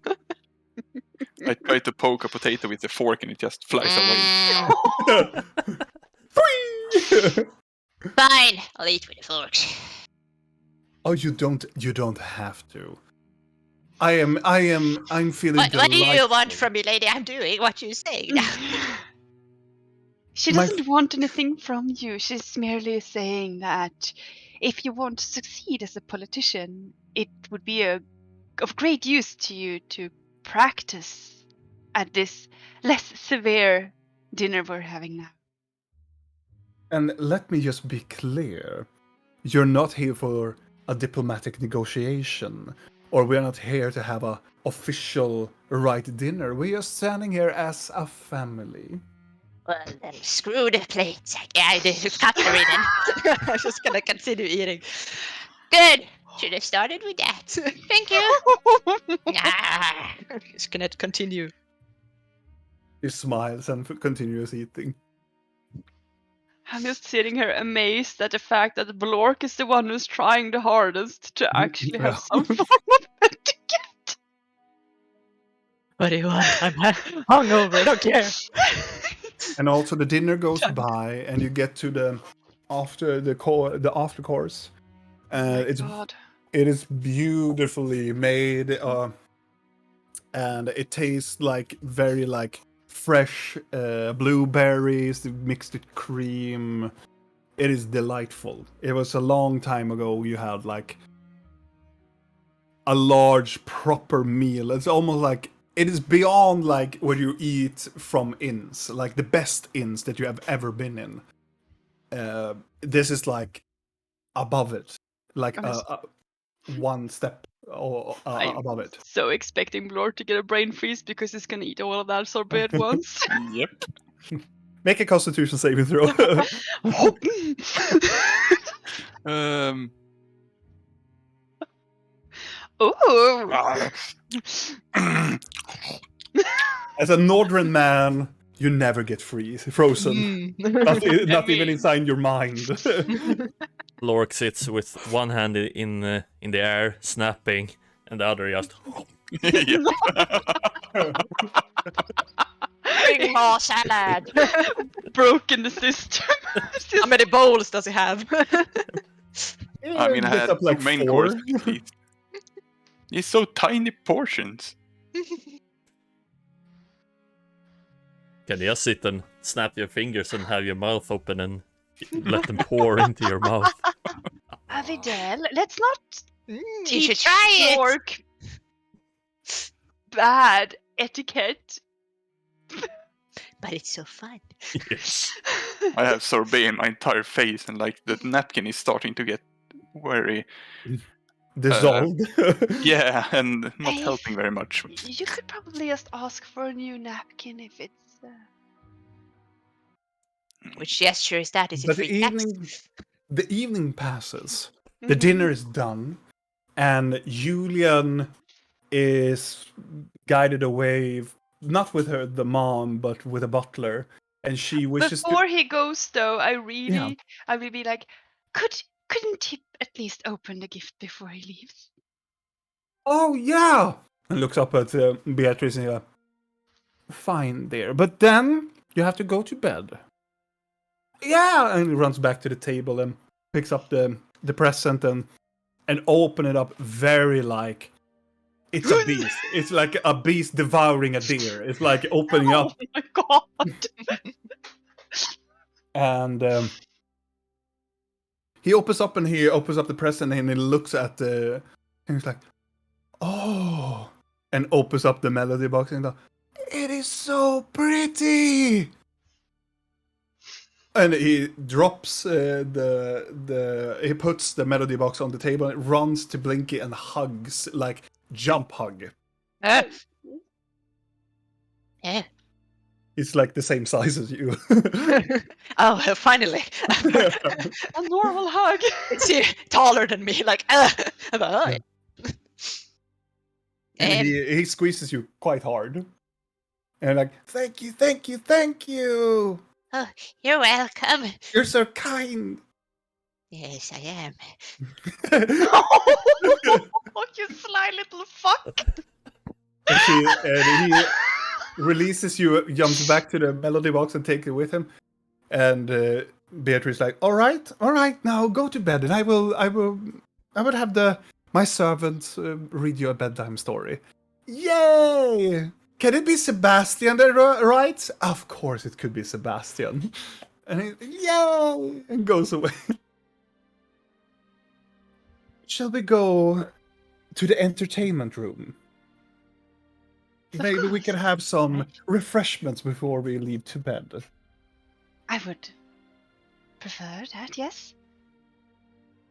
I try to poke a potato with a fork and it just flies away. Fine, I'll eat with the forks. Oh, you don't have to. I'm feeling What do you delightful. want from me, lady? I'm doing what you say now. She My- doesn't want anything from you. She's merely saying that if you want to succeed as a politician, it would be of great use to you to practice at this less severe dinner we're having now. And let me just be clear. You're not here for a diplomatic negotiation, or we're not here to have a official right dinner. We're just standing here as a family. Well, then screw the plates. I did cutlery then. I'm just gonna continue eating. Good. Should have started with that. Thank you. Ah. Just gonna continue. He smiles and continues eating. I'm just sitting here amazed at the fact that Blork is the one who's trying the hardest to actually have some form of etiquette. What do you want? I'm hungover. I don't care. And also the dinner goes by, and you get to the after course. God. It is beautifully made, and it tastes like very like fresh blueberries mixed with cream. It is delightful. It was a long time ago you had like a large proper meal. It's almost like it is beyond like what you eat from inns, like the best inns that you have ever been in. This is like above it, like one step above it. So expecting Blork to get a brain freeze because he's gonna eat all of that sorbet at once. Yep. Make a Constitution saving throw. Ooh. As a Northern man, you never get frozen. Not even inside your mind. Lork sits with one hand in the air, snapping, and the other just. Bring more salad. Broken the system. How many bowls does he have? I mean, I Gets had up like two main 4. courses at least. It's so tiny portions. Can you just sit and snap your fingers and have your mouth open and let them pour into your mouth? Avidel, let's not You teach should try it. Lork bad etiquette. But it's so fun. Yes. I have sorbet in my entire face, and like the napkin is starting to get very Dissolved. yeah, and not Hey. helping very much. You could probably just ask for a new napkin if it's. Which gesture is that? Is it But free the evening passes. The dinner is done, and Julian is guided away, not with the mom, but with a butler, and she wishes Before to. he goes, though, I will be like, couldn't he at least open the gift before he leaves? Oh yeah, and looks up at Beatrice and fine, dear, but then you have to go to bed. Yeah, and he runs back to the table and picks up the present and open it up very like it's a beast. It's like a beast devouring a deer. It's like opening up Oh my god! and he opens up the present and he looks at the and he's like, oh, and opens up the melody box and goes, it is so pretty. And he drops he puts the melody box on the table and runs to Blinky and hugs, like jump hug. Yeah. It's like the same size as you. Oh, finally. A normal hug. It's taller than me. Like, And he squeezes you quite hard. And like, thank you, thank you, thank you. oh, you're welcome. You're so kind. Yes, I am. Oh, you sly little fuck! And he releases you, jumps back to the melody box and takes it with him. And Beatrice like, all right, now go to bed, and I will have my servants read you a bedtime story. Yay! Can it be Sebastian that writes? Of course, it could be Sebastian. And he, yay! And goes away. Shall we go to the entertainment room? Maybe we can have some refreshments before we leave to bed. I would prefer that, yes.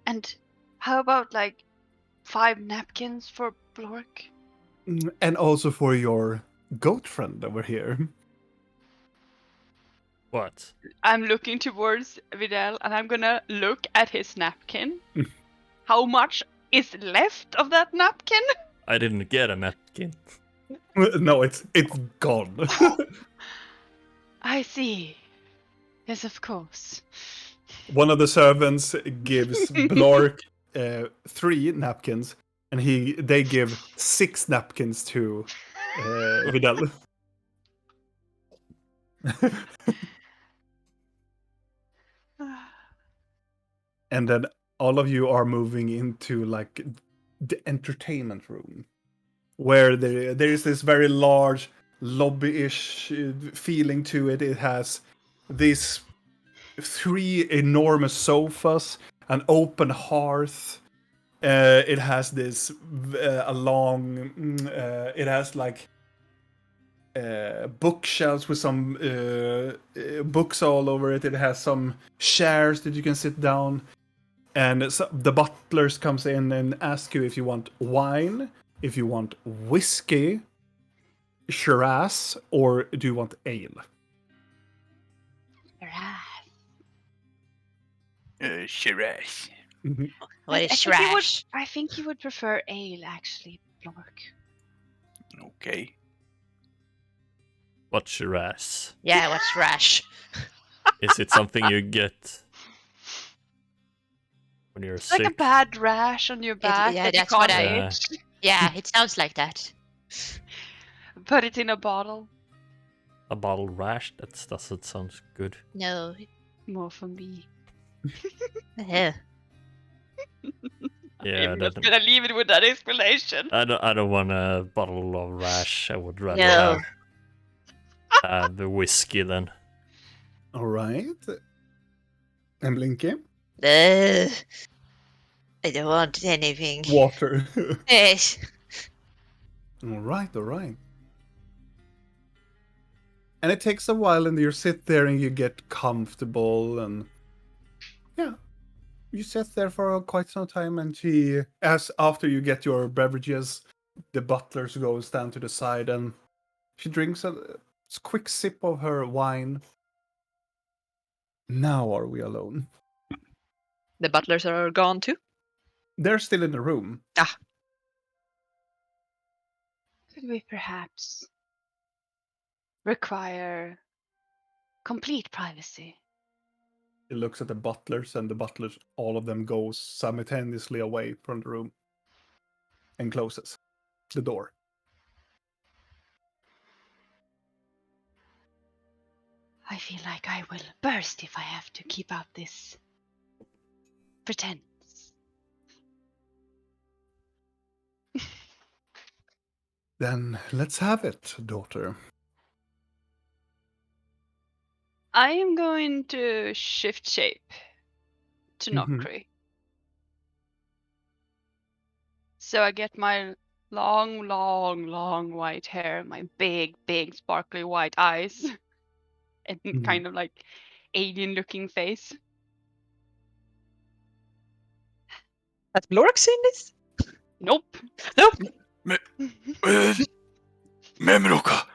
And how about like 5 napkins for Blork? And also for your goat friend over here. What? I'm looking towards Vidal and I'm gonna look at his napkin. How much is left of that napkin? I didn't get a napkin. No, it's gone. I see. Yes, of course. One of the servants gives Blork 3 napkins, and they give 6 napkins to Vidal. And then all of you are moving into like the entertainment room, where there is this very large lobby-ish feeling to it. It has these 3 enormous sofas, an open hearth. It has this it has like bookshelves with some books all over it. It has some chairs that you can sit down. And so the butlers comes in and ask you if you want wine, if you want whiskey, Shiraz, or do you want ale? Shiraz. What is I trash? think you would prefer ale, actually, Blork. Okay. What's Shiraz? Yeah, what's trash? Is it something you get when you're It's sick? like a bad rash on your back yeah, that you that's what can't I- itch. Yeah, it sounds like that. Put it in a bottle. A bottle rash? That doesn't sound good. No, More for me. Yeah. Yeah, I'm just gonna leave it with that explanation. I don't want a bottle of rash. I would rather No. have the whiskey then. All right. And Blinky? I don't want anything. Water. Yes. All right, all right. And it takes a while, and you sit there and you get comfortable, and yeah, you sit there for quite some time. And as after you get your beverages, the butlers goes down to the side, and she drinks a quick sip of her wine. Now are we alone? The butlers are gone too. They're still in the room. Could we perhaps require complete privacy? He looks at the butlers, and the butlers, all of them, goes simultaneously away from the room and closes the door. I feel like I will burst if I have to keep up this pretense. Then let's have it, daughter. I am going to shift shape to Mhm. Nokri. So I get my long white hair, my big, sparkly white eyes, and kind of like alien looking face. Has Blork seen this? Nope. Nope. Memroka,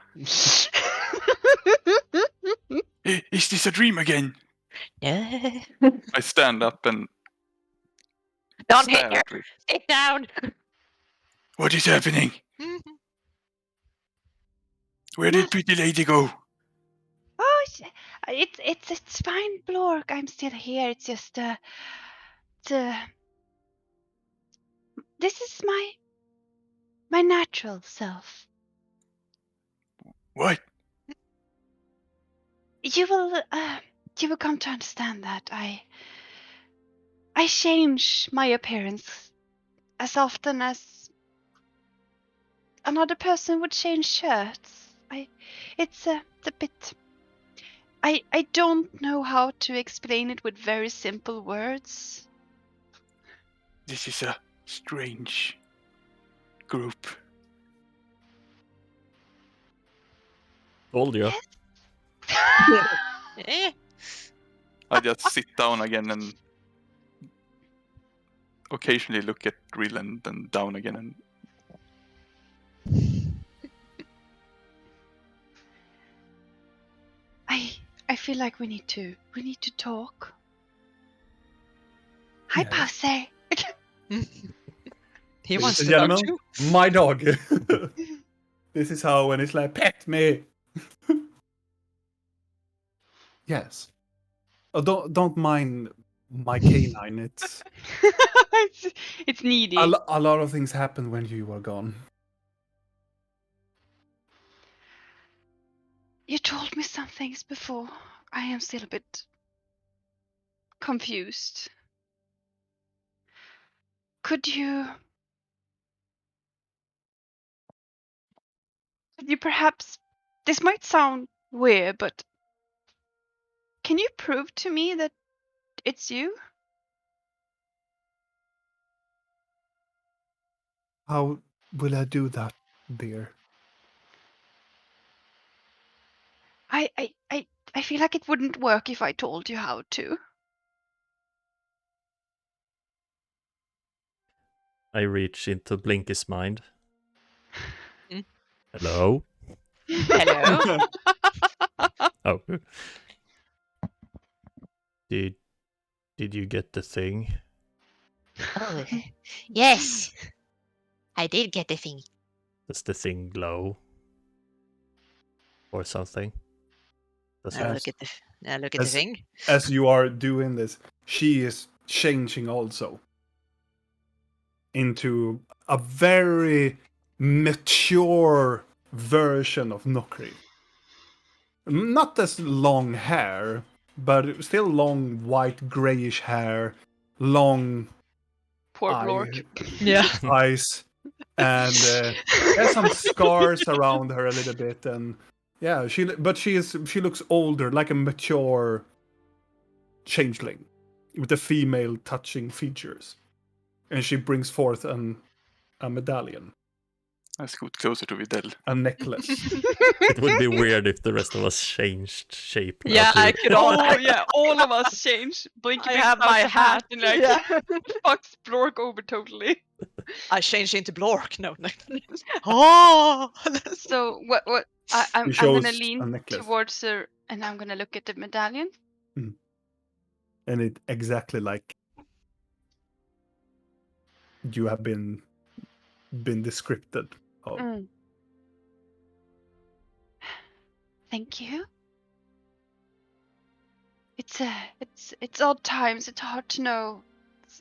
is this a dream again? No. I stand up and Don't stare hit her. at her. Sit down. What is happening? Where did pretty lady go? Oh, it's fine, Blork. I'm still here. It's just this is my natural self. What? You will come to understand that I change my appearance as often as another person would change shirts. It's a bit. I don't know how to explain it with very simple words. This is a strange group. Told you. Eh. I just sit down again and occasionally look at Grill and then down again. And I feel like we need to talk. Hi, Yes. Passe. He Ladies wants and to talk gentlemen, too. my dog. This is how when it's like, pet me. Yes. Oh, don't mind my canine. It's it's needy. a lot of things happen when you are gone. You told me some things before. I am still a bit confused. Could you perhaps, this might sound weird, but can you prove to me that it's you? How will I do that, dear? I feel like it wouldn't work if I told you how to. I reach into Blinky's mind. Hmm? Hello? Hello. Oh. Did you get the thing? Oh, yes. I did get the thing. Does the thing glow? Or something? Does Now it? look at the As- thing. As you are doing this, she is changing also into a very mature version of Nokri. Not as long hair, but still long, white, grayish hair, long Poor Blork. Yeah. eyes, and has some scars around her a little bit, and yeah, she looks older, like a mature changeling with the female touching features, and she brings forth a medallion, I scoot closer to Videl. a necklace. It would be weird if the rest of us changed shape. Now Yeah, too. I could Oh yeah, all of us change. Blinky I brings have out my the hat hat. and like Yeah. fucks Blork over totally. I changed into Blork. No. Oh. So what? He I'm shows gonna a lean necklace. towards her and I'm gonna look at the medallion. And it exactly like you have been described of. Mm. Thank you. It's odd times. It's hard to know.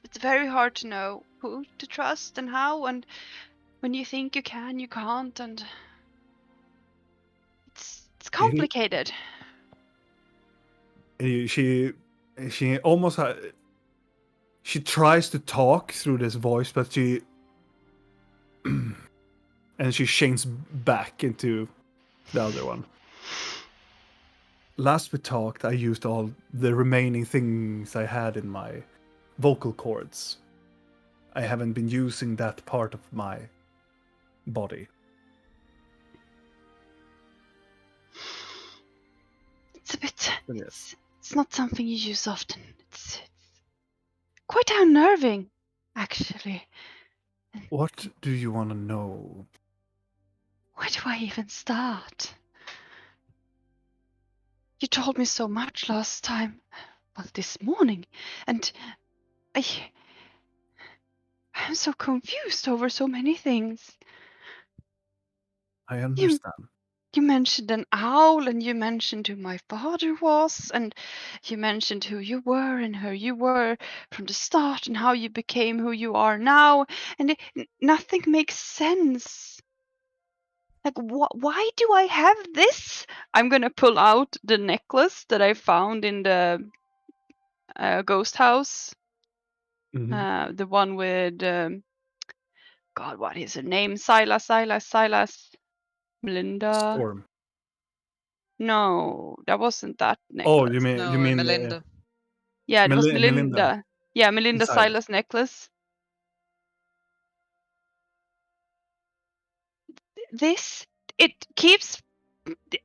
It's very hard to know who to trust and how, and when you think you can, you can't, and it's complicated. She almost she tries to talk through this voice, but she and she shrinks back into the other one. Last we talked, I used all the remaining things I had in my vocal cords. I haven't been using that part of my body. It's a bit. Yes. It's not something you use often. It's quite unnerving, actually. What do you want to know? Where do I even start? You told me so much last time, well, this morning, and I'm so confused over so many things. I understand. You mentioned an owl, and you mentioned who my father was, and you mentioned who you were and who you were from the start, and how you became who you are now, and nothing makes sense. Like, why do I have this? I'm gonna pull out the necklace that I found in the ghost house. Mhm. The one with, God, what is her name? Silas, Melinda. Storm. No, that wasn't that Oh, necklace. you mean Melinda. Yeah, it was Melinda Melinda. Yeah, Melinda and Silas. Silas necklace. This, it keeps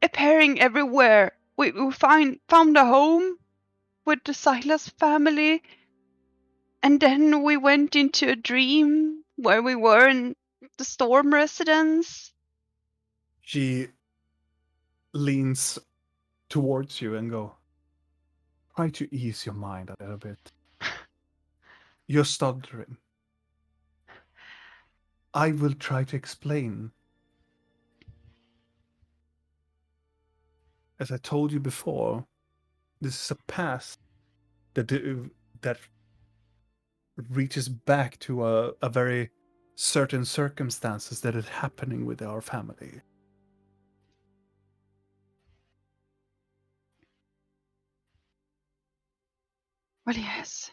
appearing everywhere. We found a home with the Silas family, and then we went into a dream where we were in the Storm residence. She leans towards you and go, try to ease your mind a little bit. You're stuttering. I will try to explain. As I told you before, this is a past that reaches back to a very certain circumstances that is happening with our family. Well, yes.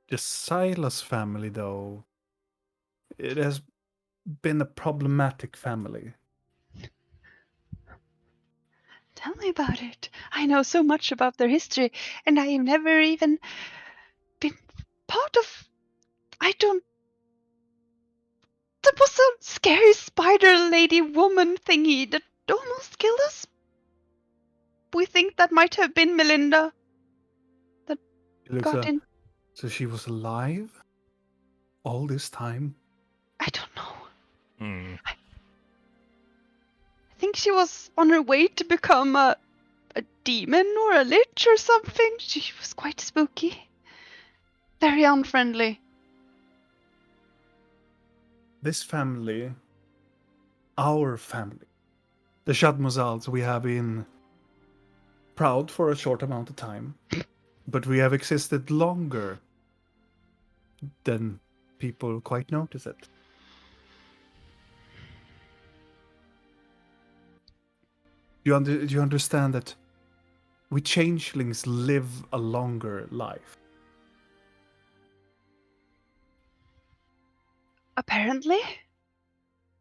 The Silas family, though, it has been a problematic family. Tell me about it. I know so much about their history, and I have never even been part of. I don't. There was a scary spider lady woman thingy that almost killed us. We think that might have been Melinda that It looks got in. so she was alive all this time. I don't know. Hmm. I think she was on her way to become a demon or a lich or something. She was quite spooky. Very unfriendly. This family, our family, the Shadmozals, we have been proud for a short amount of time, but we have existed longer than people quite notice it. Do you understand that we changelings live a longer life. Apparently?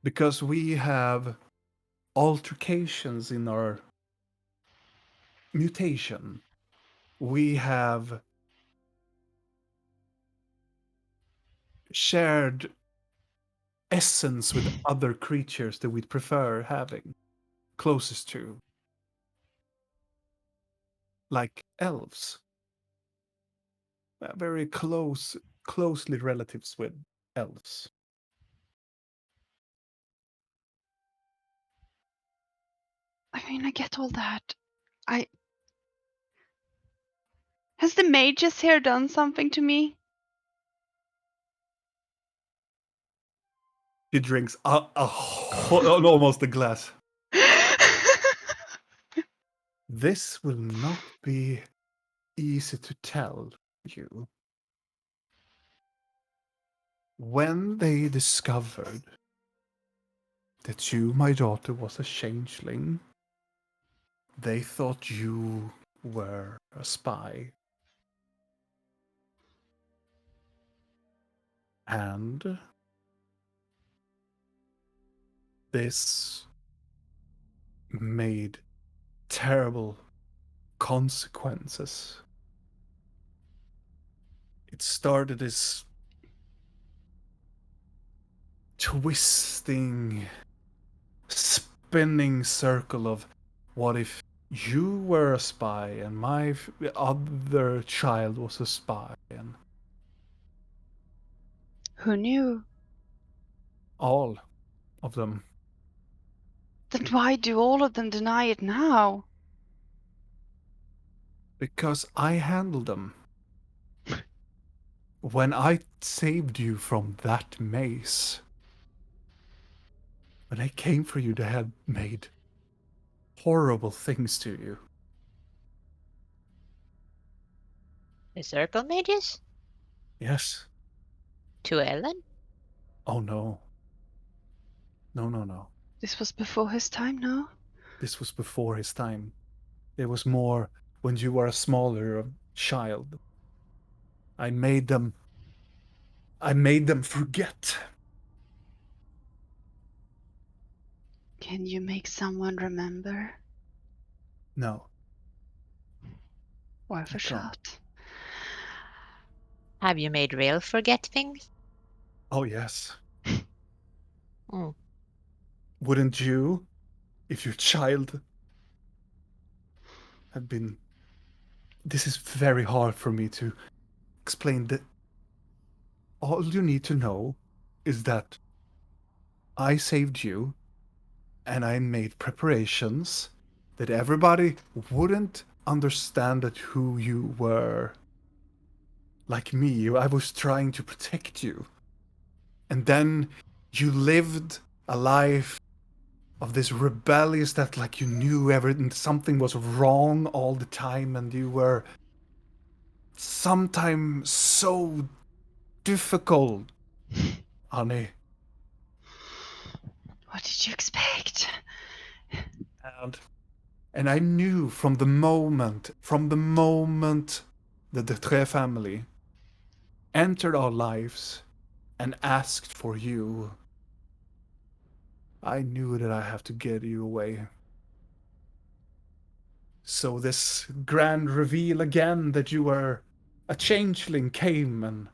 Because we have altercations in our mutation. We have shared essence with other creatures that we'd prefer having closest to. Like elves. Very closely relatives with elves. I mean, I get all that. Has the mages here done something to me? She drinks almost a glass. This will not be easy to tell you. When they discovered that you, my daughter, was a changeling, they thought you were a spy. And this made terrible consequences. It started this twisting, spinning circle of what if you were a spy and my other child was a spy, and Who knew? all of them. Then why do all of them deny it now? Because I handled them. When I saved you from that maze, when I came for you, they had made horrible things to you. The circle mages? Yes. To Ellen? Oh no. No. This was before his time, no? This was before his time. There was more when you were a smaller child. I made them forget. Can you make someone remember? No, Worth I a can't. shot. Have you made Rail forget things? Oh yes. Mm. Wouldn't you, if your child had been... This is very hard for me to explain. That all you need to know is that I saved you and I made preparations that everybody wouldn't understand that who you were. Like me, I was trying to protect you. And then you lived a life of this rebellious that like you knew everything, something was wrong all the time, and you were sometimes so difficult, honey. What did you expect? And and I knew from the moment that the Tre family entered our lives and asked for you, I knew that I have to get you away. So this grand reveal again that you were a changeling came, and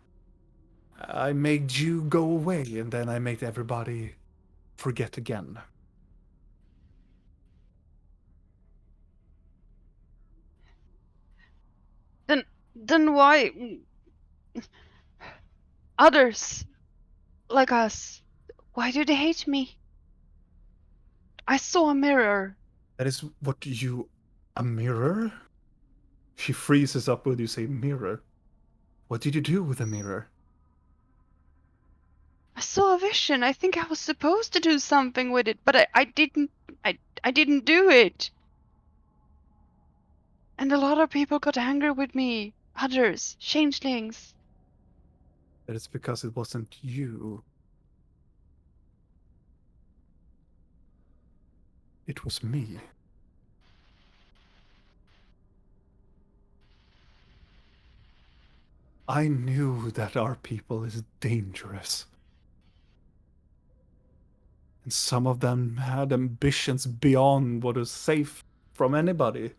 I made you go away, and then I made everybody forget again. Then why others like us? Why do they hate me? I saw a mirror. That is what you... A mirror? She freezes up when you say mirror. What did you do with the mirror? I saw a vision. I think I was supposed to do something with it, but I didn't. I didn't do it. And a lot of people got angry with me. Others, changelings. That is because it wasn't you. It was me. I knew that our people is dangerous. And some of them had ambitions beyond what is safe from anybody.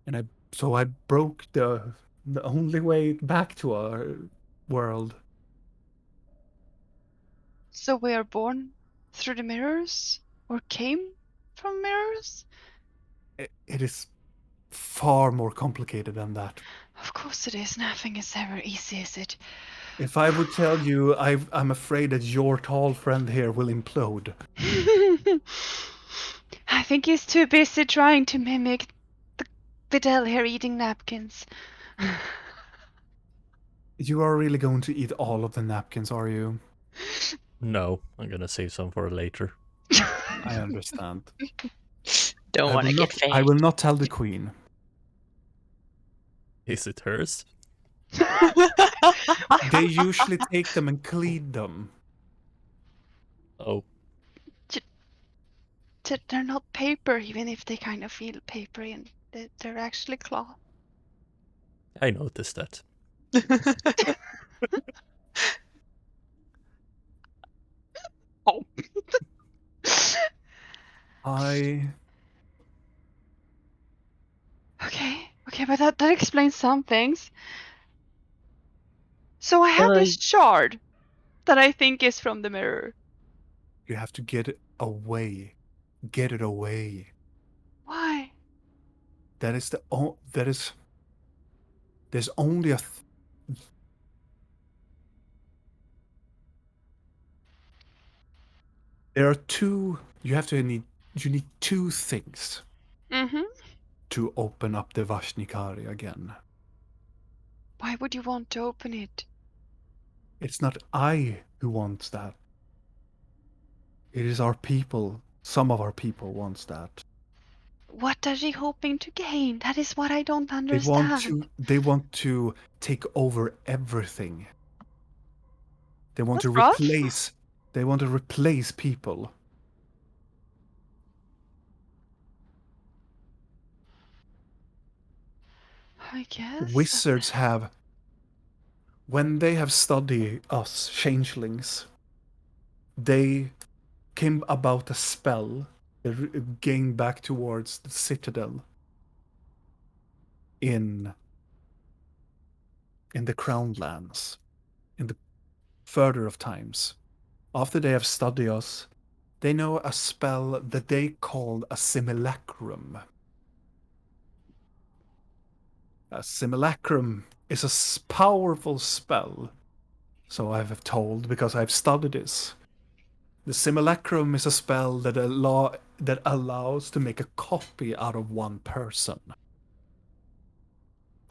And so I broke the only way back to our world. So we are born through the mirrors? Or came from mirrors? It is far more complicated than that. Of course it is. Nothing is ever easy, is it? If I would tell you, I'm afraid that your tall friend here will implode. I think he's too busy trying to mimic the Videl here eating napkins. You are really going to eat all of the napkins, are you? No, I'm gonna save some for later. I understand. Don't want to get fat. I will not tell the queen. Is it hers? They usually take them and clean them. Oh, They're not paper, even if they kind of feel papery, and they're actually cloth. I noticed that. Oh. Okay, but that explains some things. So I have this shard that I think is from the mirror. You have to get it away. Get it away. Why? That is there's only there are two. You need two things Mm-hmm. to open up the Vashnikari again. Why would you want to open it? It's not I who wants that. It is our people. Some of our people wants that. What are they hoping to gain? That is what I don't understand. They want to take over everything. They want That's to rough. replace people. I guess. Wizards have, when they have studied us changelings, they came about a spell that gained back towards the citadel in the Crown Lands, in the further of times. After they have studied us, they know a spell that they call a simulacrum. A simulacrum is a powerful spell, so I have told because I've studied this. The simulacrum is a spell that allows to make a copy out of one person.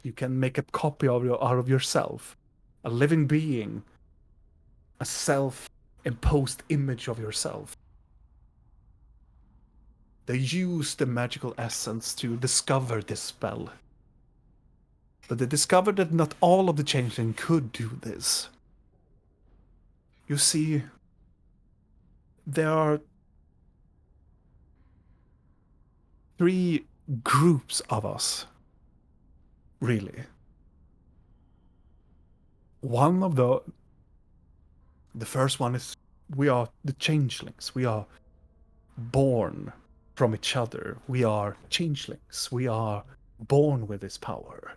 You can make a copy out of yourself, a living being, a self-imposed image of yourself. They use the magical essence to discover this spell. But they discovered that not all of the changeling could do this. You see, there are three groups of us, really. One of the first one is we are the changelings. We are born from each other. We are changelings. We are born with this power.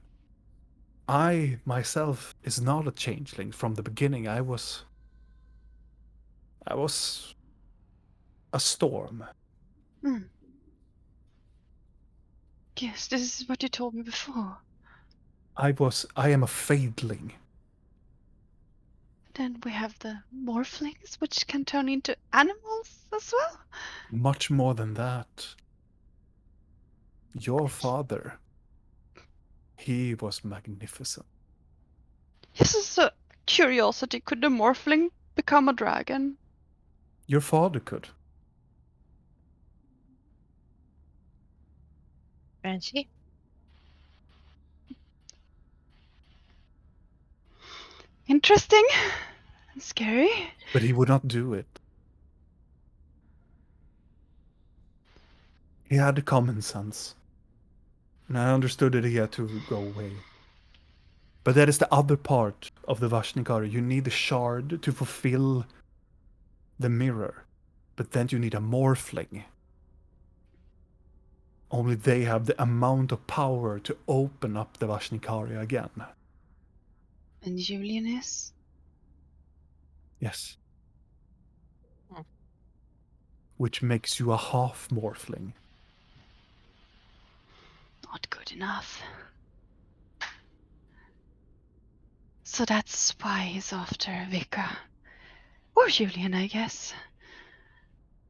I myself is not a changeling from the beginning. I was a storm. Yes, this is what you told me before. I am a fadeling. Then we have the morphlings, which can turn into animals as well. Much more than that. Your father, he was magnificent. This is a curiosity. Could the morphling become a dragon? Your father could. Fancy. Interesting. And scary. But he would not do it. He had the common sense. And I understood that he had to go away. But that is the other part of the Vashnikari. You need the shard to fulfill the mirror. But then you need a morphling. Only they have the amount of power to open up the Vashnikari again. And Julian is? Yes. Hmm. Which makes you a half morphling. Not good enough. So that's why he's after Vika. Or Julian, I guess.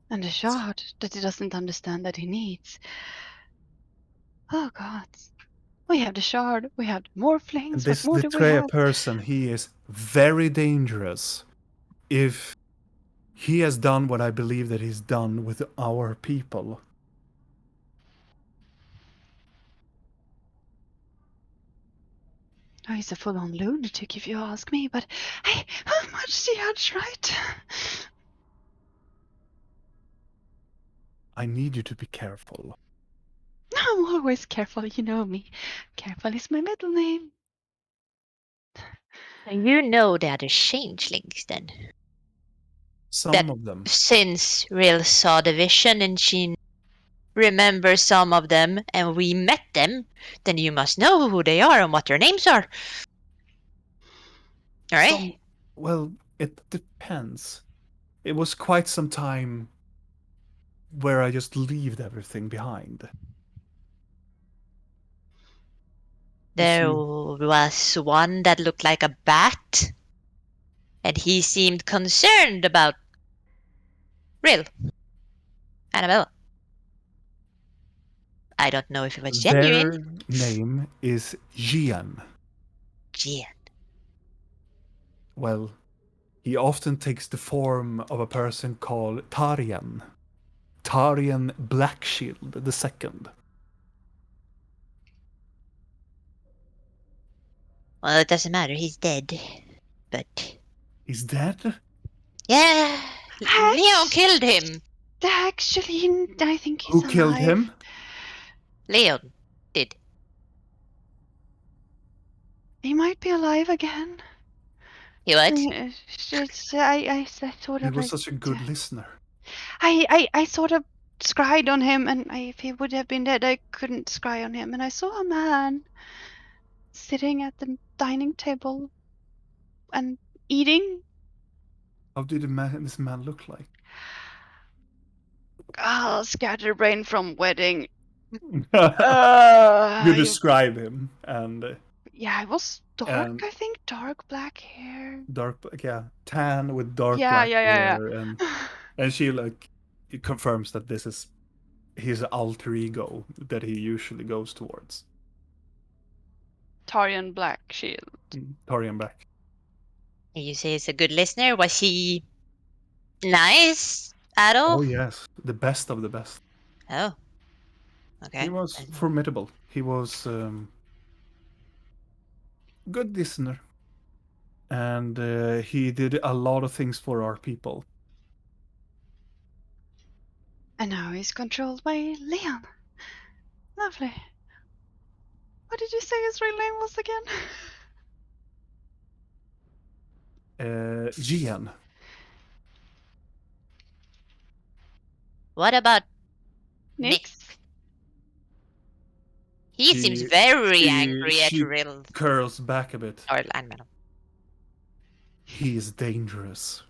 And the shard that he doesn't understand that he needs. Oh god. We have the shard, we have the morphlings, And what this more do we have? person, he is very dangerous if he has done what I believe that he's done with our people. Oh, he's a full-on lunatic if you ask me, but hey, how much the odds, right? I need you to be careful. I'm always careful, you know me. Careful is my middle name. You know the other changelings then. Some That of them. since Real saw the vision and she remembers some of them and we met them, then you must know who they are and what their names are. Alright? Well, it depends. It was quite some time where I just left everything behind. There was one that looked like a bat, and he seemed concerned about Real. Annabelle. I don't know if it was genuine. Their name is Jian. Gian. Well, he often takes the form of a person called Tarian. Tarian Blackshield the Second. Well, it doesn't matter. He's dead. But He's dead? yeah, Leon killed him. Actually, I think he's Who alive. killed him? Leon did. He might be alive again. He what? I sort He of was like... such a good listener. I sort of scryed on him, and if he would have been dead, I couldn't scry on him. And I saw a man sitting at the dining table and eating. How did this man look like? Scatterbrain from wedding. You Uh, describe him, and yeah, it was dark. And- I think dark black hair. tan with dark Yeah, black yeah. hair, and she it confirms that this is his alter ego that he usually goes towards. Tarian Black Shield. Torian Black. You say he's a good listener. Was he nice at all? Oh yes, the best of the best. Oh. Okay. He was formidable. He was good listener, and he did a lot of things for our people. And now he's controlled by Leon. Lovely. What did you say his real name was again? Gian. What about Nix? He seems very angry at she Real. curls back a bit. Or Landman. He is dangerous.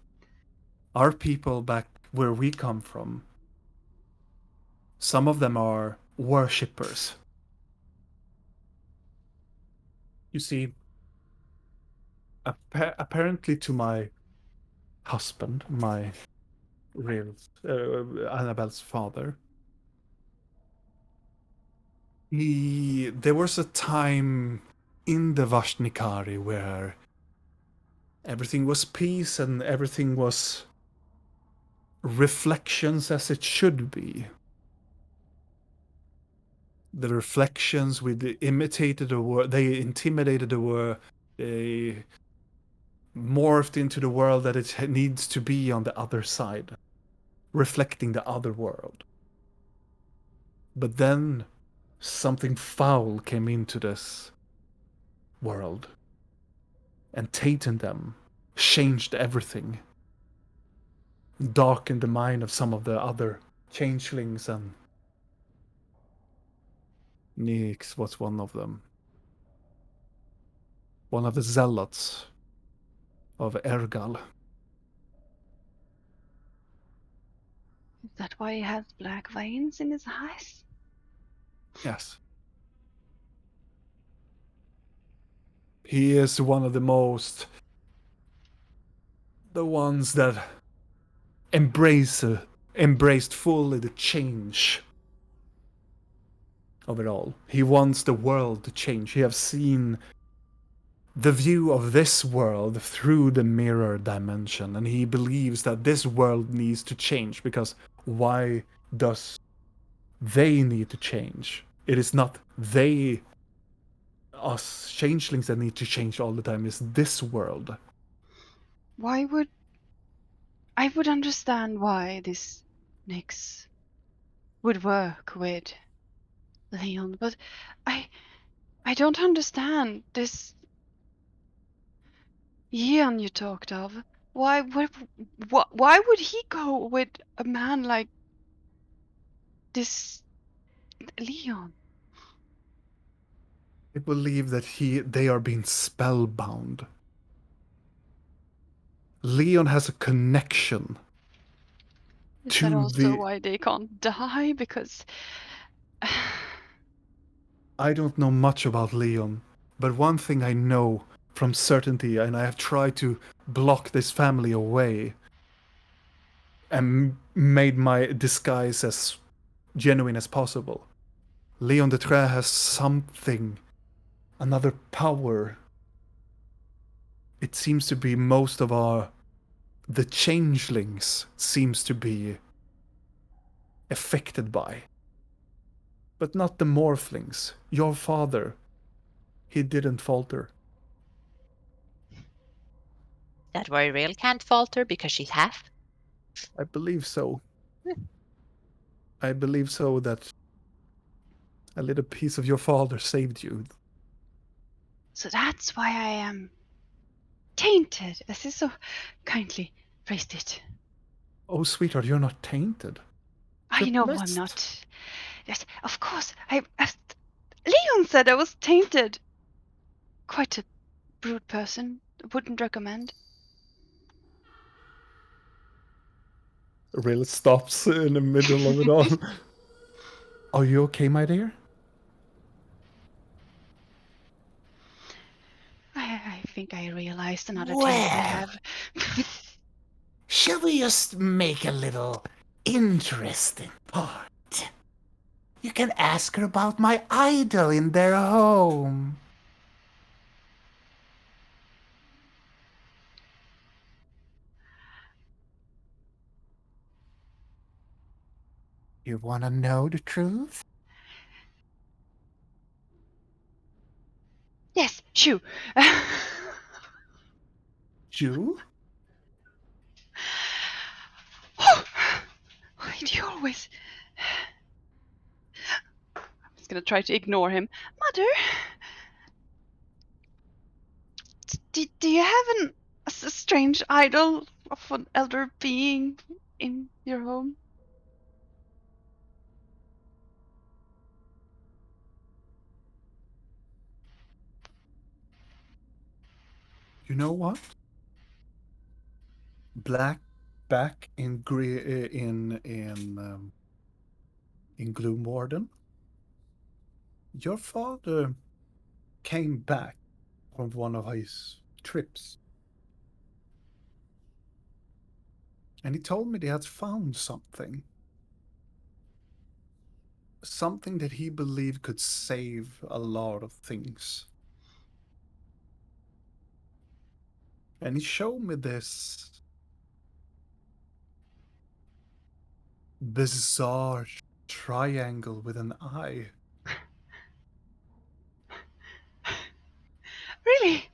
Our people back where we come from, some of them are worshippers. You see, apparently to my husband, my real Annabelle's father, there was a time in the Vashnikari where everything was peace and everything was reflections as it should be. The reflections imitated the world, they intimidated the world, they morphed into the world that it needs to be on the other side, reflecting the other world. But then something foul came into this world and tainted them, changed everything, darkened the mind of some of the other changelings, and Nyx was one of them. One of the zealots of Ergal. Is that why he has black veins in his eyes? Yes. He is one of the ones that embraced fully the change of it all. He wants the world to change. He has seen the view of this world through the mirror dimension, and he believes that this world needs to change, because why does they need to change? It is not they, us changelings, that need to change all the time. It's this world. I would understand why this Nyx would work with Leon, but I don't understand this Ian you talked of. Why would he go with a man like this Leon? I believe that they are being spellbound. Leon has a connection Is that to also why they can't die? Because I don't know much about Leon, but one thing I know from certainty, and I have tried to block this family away and made my disguise as genuine as possible. Leon de Tre has something, another power. It seems to be most of the changelings seems to be affected by. But not the morphlings. Your father, he didn't falter. That why Rail can't falter because she's half? I believe so. I believe so, that a little piece of your father saved you. so that's why I am tainted, as he so kindly phrased it. Oh, sweetheart, you're not tainted. I You're know I'm blessed. not. Yes, of course. Leon said I was tainted. Quite a rude person. Wouldn't recommend. Rill stops in the middle of it all. Are you okay, my dear? I think I realized another taint Well. I have. Shall we just make a little interesting part? You can ask her about my idol in their home. You want to know the truth? Yes, shoo. You? Why do you always... I'm just gonna try to ignore him. Mother, do you have a strange idol of an elder being in your home? You know what? Back in Gloomwarden, your father came back from one of his trips, and he told me they had found something that he believed could save a lot of things. And he showed me this bizarre triangle with an eye. Really?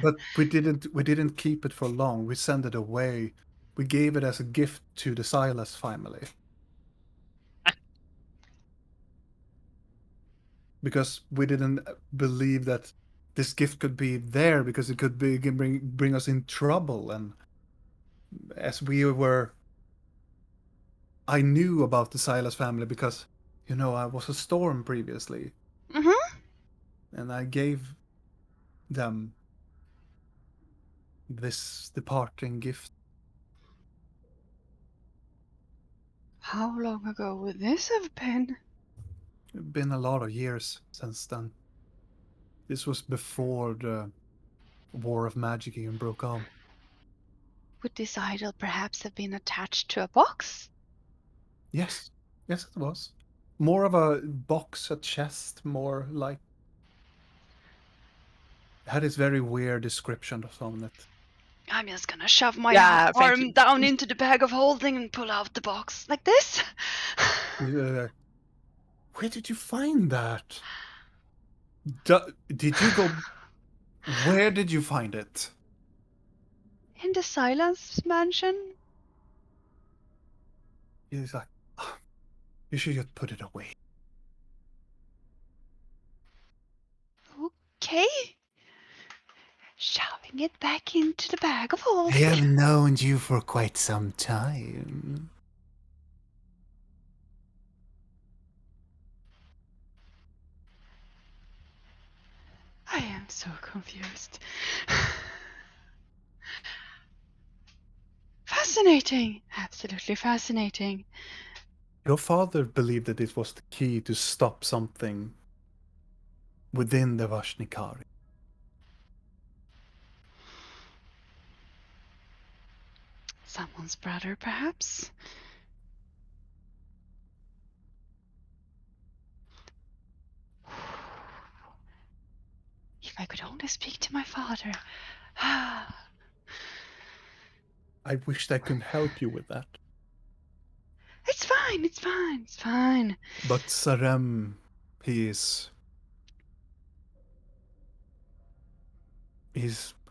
But we didn't keep it for long. We sent it away. We gave it as a gift to the Silas family. because we didn't believe that this gift could be there because it could bring us in trouble. And as we were, I knew about the Silas family because, I was a storm previously, Mm-hmm. and I gave them this departing gift. How long ago would this have been? It's been a lot of years since then. This was before the War of Magic even broke out. Would this idol perhaps have been attached to a box? Yes, yes, it was. More of a box, a chest, more like. Had this very weird description on it. I'm just gonna shove my Yeah, thank arm you. down into the bag of holding and pull out the box like this. Where did you find that? Did you go? Where did you find it? In the Silence Mansion? He's like, "Ah, you should just put it away." Okay. Shoving it back into the bag of I holding. have known you for quite some time. I am so confused. Fascinating. Absolutely fascinating. Your father believed that this was the key to stop something within the Vashnikari. Someone's brother, perhaps? If I could only speak to my father. I wished I could help you with that. It's fine, it's fine, it's fine. But Sarem, he's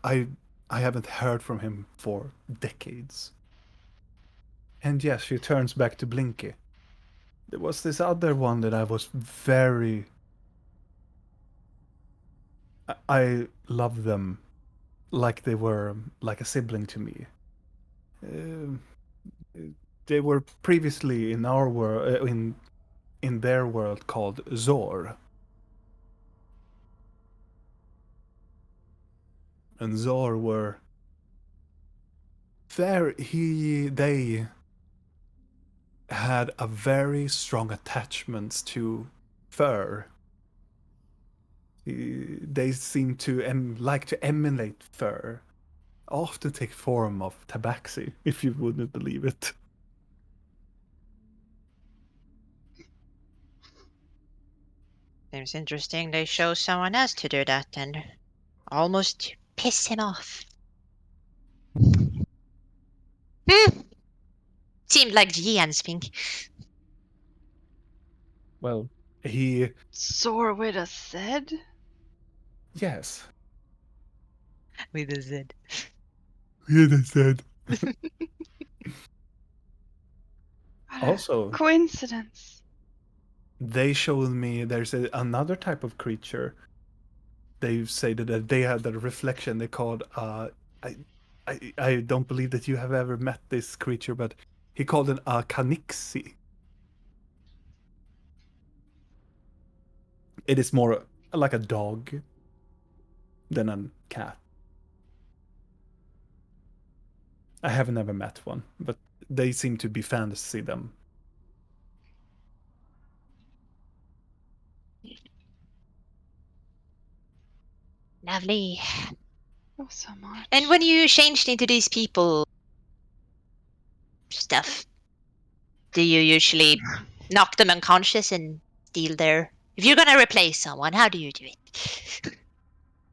I haven't heard from him for decades. And yes, she turns back to Blinky. There was this other one that I was very. I love them like they were like a sibling to me. Um they were previously in our world, in their world called Zor. And Zor were they had a very strong attachment to fur. They seem to like to emulate fur, often take form of tabaxi, if you wouldn't believe it. Seems interesting they chose someone else to do that and almost piss him off. Seemed like Gian's thing. Well, he Soar with a Z? yes, With a Z. he said. What a Also, coincidence. they showed me there's another type of creature. They say that they had a reflection. They called. I don't believe that you have ever met this creature, but he called it a Kanixi. It is more like a dog than a cat. I have never met one, but they seem to be fantasy them. Lovely. Oh, so much. And when you changed into these people stuff, do you usually knock them unconscious and steal their... If you're gonna replace someone, how do you do it?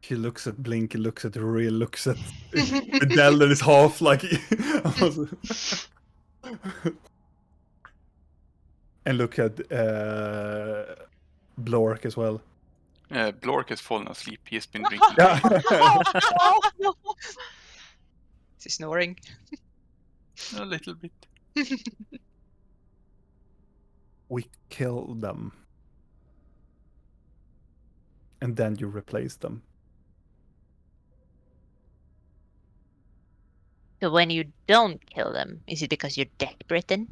He looks at Blink, he looks at Real, looks at Videl that is half like. And look at Blork as well. Blork has fallen asleep. He has been drinking. Is he snoring? A little bit. We kill them. and then you replace them. So when you don't kill them, is it because you're desperate then?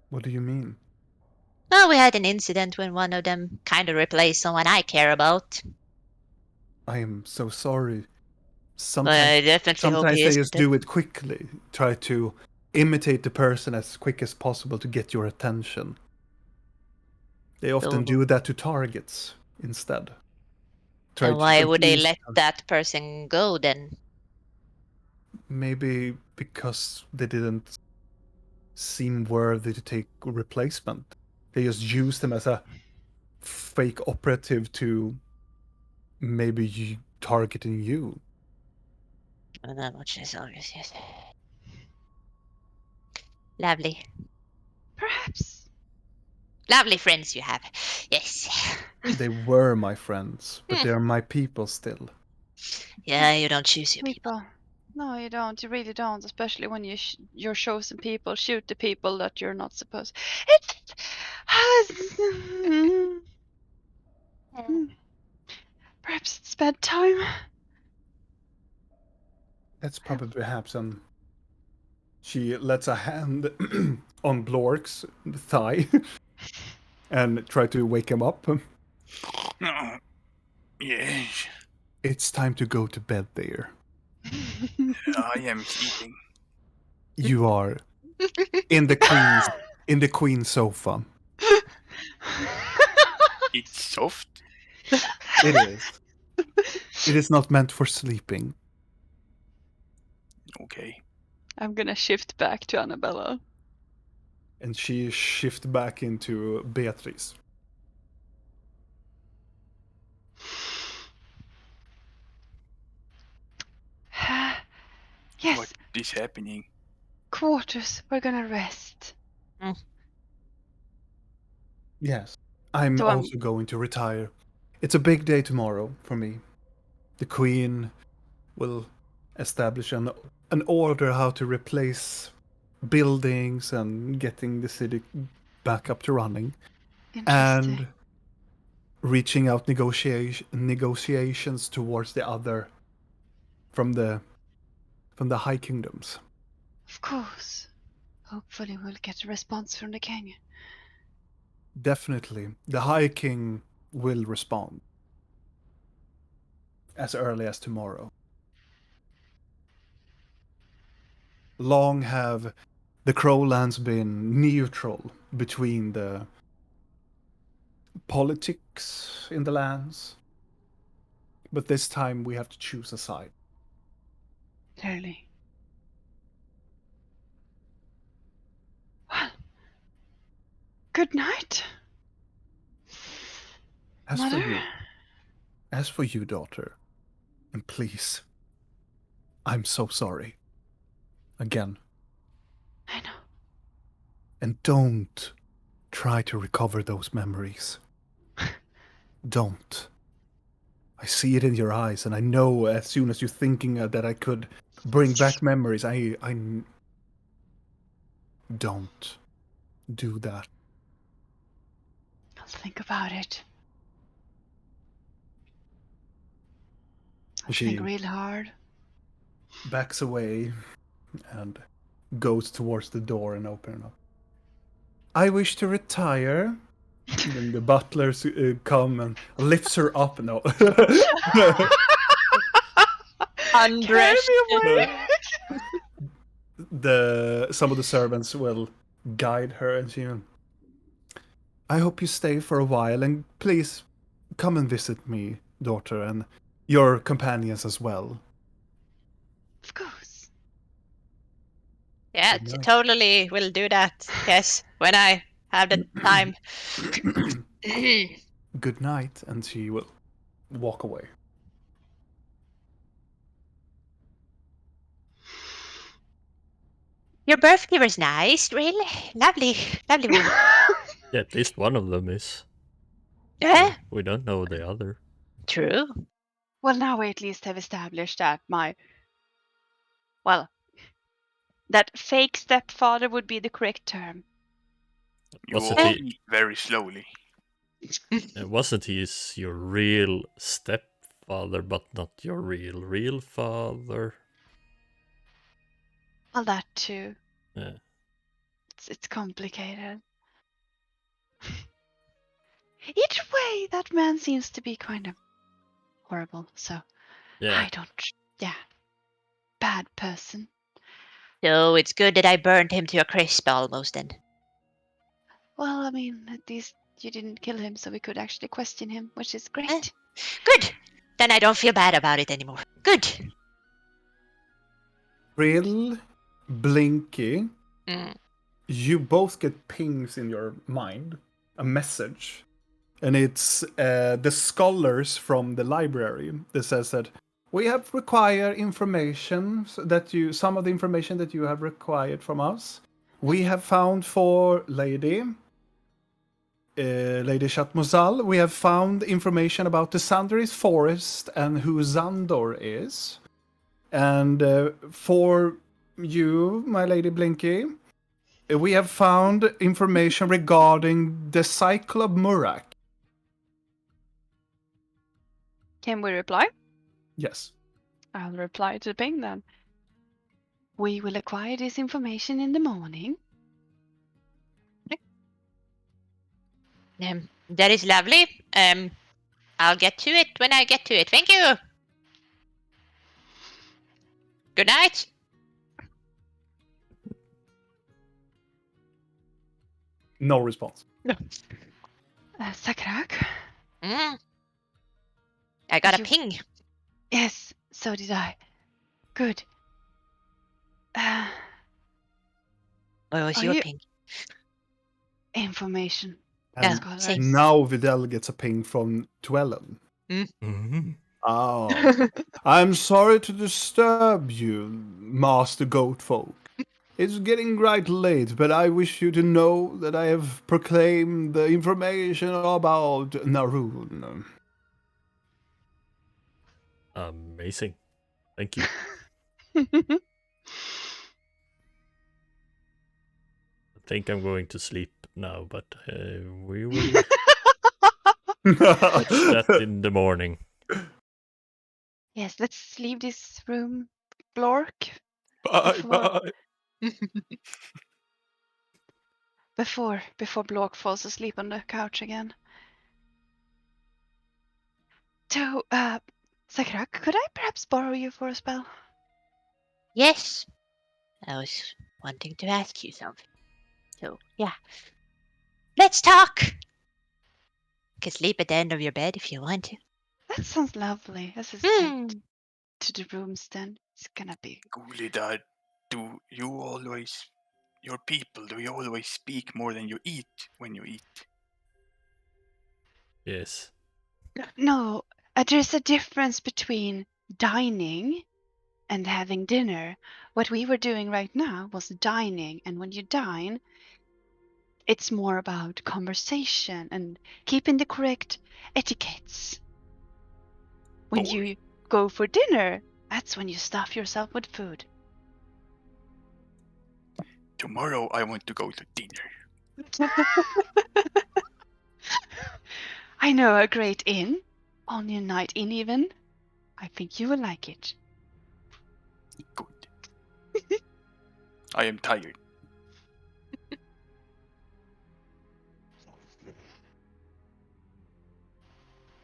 What do you mean? Oh, we had an incident when one of them kind of replaced someone I care about. I am so sorry. But I definitely hope Sometimes he they isn't just do it quickly. Try to imitate the person as quick as possible to get your attention. They often do that to targets instead. And why would they let that person go then? Maybe because they didn't seem worthy to take a replacement. They just used them as a fake operative to maybe targeting you. And that much is obvious, yes. Lovely. Perhaps. Lovely friends you have. Yes. They were my friends, but they are my people still. Yeah, you don't choose your people. No, you don't. You really don't. Especially when your chosen people shoot the people that you're not supposed. Perhaps it's bedtime. That's probably perhaps she lets a hand on Blork's thigh and try to wake him up. Yes, It's time to go to bed there. I am sleeping. You are in the queen's sofa. It's soft. It is. It is not meant for sleeping. Okay. I'm gonna shift back to Annabella. And she shifts back into Beatrice. Yes. What is happening? Quarters. We're gonna rest. Yes. I'm So also going to retire. It's a big day tomorrow for me. The queen will establish an order how to replace buildings and getting the city back up to running. Interesting. And reaching out negotiations towards the other from the High Kingdoms. Of course. Hopefully we'll get a response from the king. Definitely. The High King will respond. As early as tomorrow. Long have the Crowlands been neutral between the politics in the lands. But this time we have to choose a side. Clearly. Well, good night. Mother? As for you, daughter, and please, I'm so sorry. Again. I know. And don't try to recover those memories. Don't. I see it in your eyes, and I know as soon as you're thinking that I could bring back memories, I don't do that. I'll think about it. I'll think real hard. Backs away and goes towards the door and opens it up. I wish to retire. Then the butlers come and lifts her up. No. Undressed. Some of the servants will guide her, and she. I hope you stay for a while, and please come and visit me, daughter, and your companions as well. Of course. Yeah, totally will do that. Yes, when I have the time. Good night, and she will walk away. Your birth giver's nice, really. Lovely, lovely woman. Yeah, at least one of them is. Yeah, We don't know the other. true. Well, now we at least have established that that fake stepfather would be the correct term. You Was all it eat very slowly. Wasn't he your real stepfather, but not your real father? Well, that too. Yeah. It's complicated. Either way, that man seems to be kind of horrible. So Yeah. I don't. Yeah, bad person. So it's good that I burned him to a crisp almost then. Well, I mean, at least you didn't kill him, so we could actually question him, which is great. Good. Then I don't feel bad about it anymore. Good. Brill, Blinky, Mm. you both get pings in your mind, a message. And it's the scholars from the library that says that we have required information some of the information that you have required from us. We have found for Lady Chatmozal, we have found information about the Sandaris forest and who Zandor is. And for you, my Lady Blinky, we have found information regarding the Cyclops Murak. Can we reply? Yes. I'll reply to the ping then. We will acquire this information in the morning. That is lovely. I'll get to it when I get to it. Thank you. Good night. No response. Sakrak? I got a You- ping. Yes, so did I. Good. What was Are your you- ping? Information. And Scholars. same. now Vidal gets a ping from Twellen. Mhm. Oh, I'm sorry to disturb you, Master Goatfolk. It's getting quite late, but I wish you to know that I have proclaimed the information about Narun. Amazing. Thank you. I think I'm going to sleep now, but we will catch that in the morning. Yes, let's leave this room, Blork, Bye Before- bye. before Blork falls asleep on the couch again. So, Sakrak, could I perhaps borrow you for a spell? Yes. I was wanting to ask you something. So, yeah. Let's talk! You can sleep at the end of your bed if you want to. That sounds lovely. Let's just Hmm. head to the rooms then. It's gonna be. Gulidar, do you always, your people, do you always speak more than you eat when you eat? Yes. No, there's a difference between dining and having dinner. What we were doing right now was dining, and when you dine, it's more about conversation and keeping the correct etiquettes. When you go for dinner, that's when you stuff yourself with food. Tomorrow I want to go to dinner. I know a great inn, Onion Night Inn even. I think you will like it. Good. I am tired.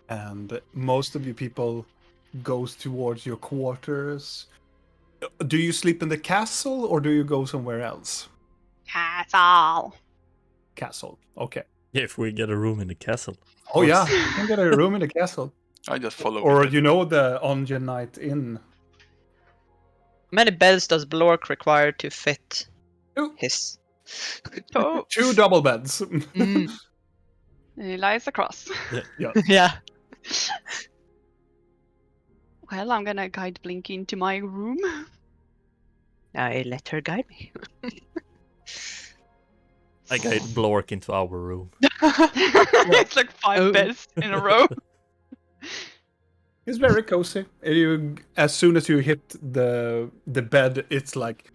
And most of you people goes towards your quarters. Do you sleep in the castle or do you go somewhere else? Castle. Castle. Okay. Yeah, if we get a room in the castle. Oh yeah, you can get a room in the castle. I just follow. Or with it. you know the Onion Night Inn. How many beds does Blork require to fit Two. his? Oh, 2 double beds. Mm. he lies across. Yeah. Yeah. Well, I'm gonna guide Blinky into my room. I let her guide me. I guide Blork into our room. It's like 5 Oh. beds in a row. It's very cozy. As soon as you hit the bed, it's like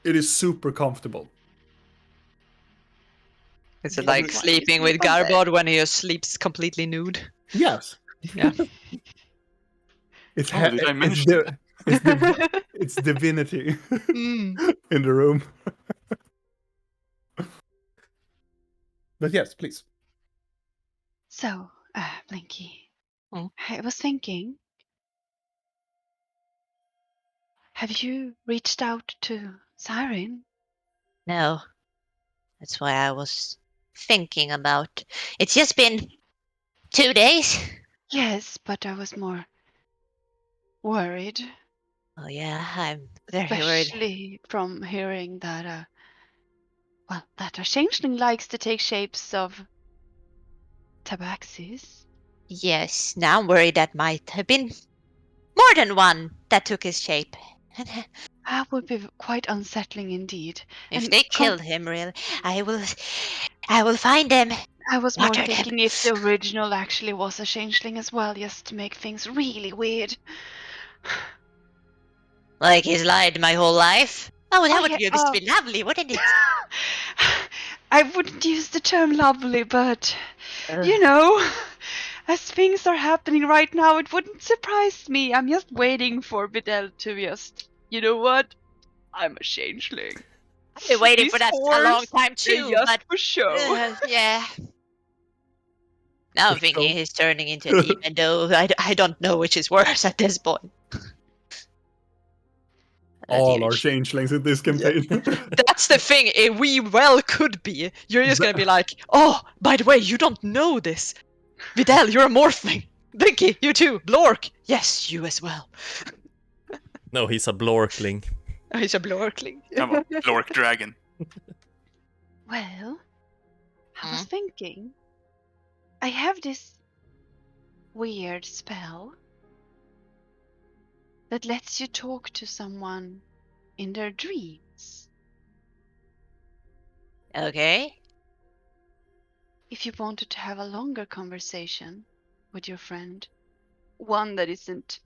it is super comfortable. Is it like Why sleeping you with sleep on bed? Garbod when he just sleeps completely nude? Yes. Yeah. It's Oh, did I mention that? it's divinity Mm. in the room. But yes, please. So, Blinky, Hmm? I was thinking, have you reached out to Siren? No, that's why I was thinking about. It's just been 2 days. Yes, but I was more worried, Oh yeah, I'm very worried. especially from hearing that, that a changeling likes to take shapes of tabaxis. Yes, now I'm worried that might have been more than one that took his shape. That would be quite unsettling indeed. If And they killed him, really, I will find them. I was more Martyr them. thinking if the original actually was a changeling as well, just to make things really weird. Like he's lied my whole life. Oh, that Oh, would yeah, just be lovely, wouldn't it? I wouldn't use the term lovely, but Ugh. you know, as things are happening right now, it wouldn't surprise me. I'm just waiting for Videl to just, you know what? I'm a changeling. I've been waiting These for that a long forms, time they're too, just but for show. yeah. Now I'm For thinking sure. he's turning into a demon, though I don't know which is worse at this point. All are changelings in this campaign. That's the thing. We well could be. You're just gonna be like, oh, by the way, you don't know this. Vidal, you're a morphling. Blinky, you too. Blork, yes, you as well. No, he's a blorkling. He's a blorkling. I'm a Lork dragon. Well, I was Hmm? thinking, I have this weird spell that lets you talk to someone in their dreams. Okay. If you wanted to have a longer conversation with your friend, one that isn't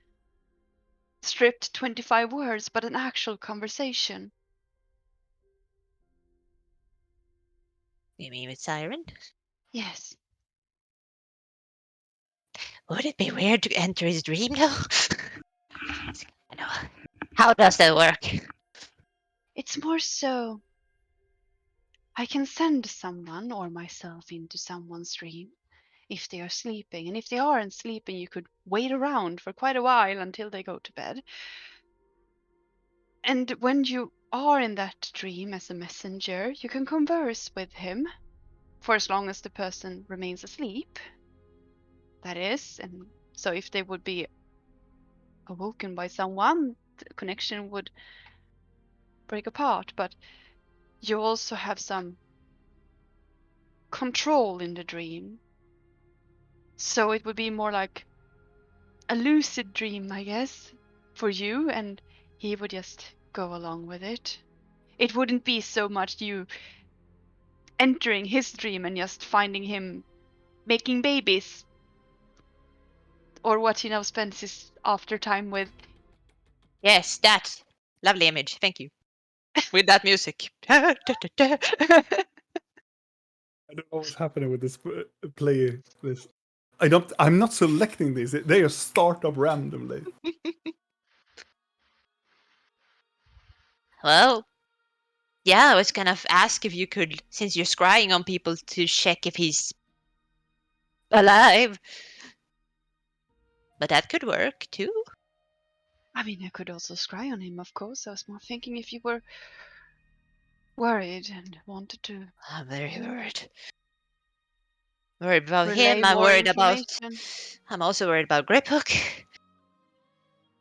stripped 25 words, but an actual conversation. You mean with Siren? Yes. Would it be weird to enter his dream, though? I know. How does that work? It's more so I can send someone or myself into someone's dream if they are sleeping. And if they aren't sleeping, you could wait around for quite a while until they go to bed. And when you are in that dream as a messenger, you can converse with him for as long as the person remains asleep. That is, and so if they would be awoken by someone, the connection would break apart. But you also have some control in the dream. So it would be more like a lucid dream, I guess, for you, and he would just go along with it. It wouldn't be so much you entering his dream and just finding him making babies or what he now spends his after time with. Yes, that. Lovely image. Thank you. With that music. I don't know what's happening with this play list. I'm not selecting these. They are start up randomly. Well, yeah, I was gonna ask if you could, since you're scrying on people, to check if he's alive. But that could work too. I mean, I could also scry on him, of course. I was more thinking if you were worried and wanted to I'm very worried. Worried about relay him. I'm more worried about. information. I'm also worried about Griphook.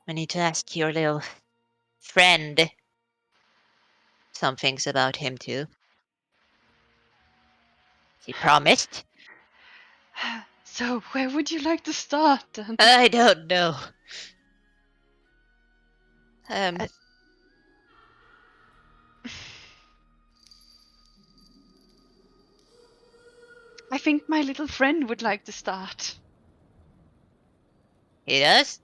I need to ask your little friend some things about him too. He promised. So, where would you like to start? Then? I don't know. Uh, I think my little friend would like to start. He does?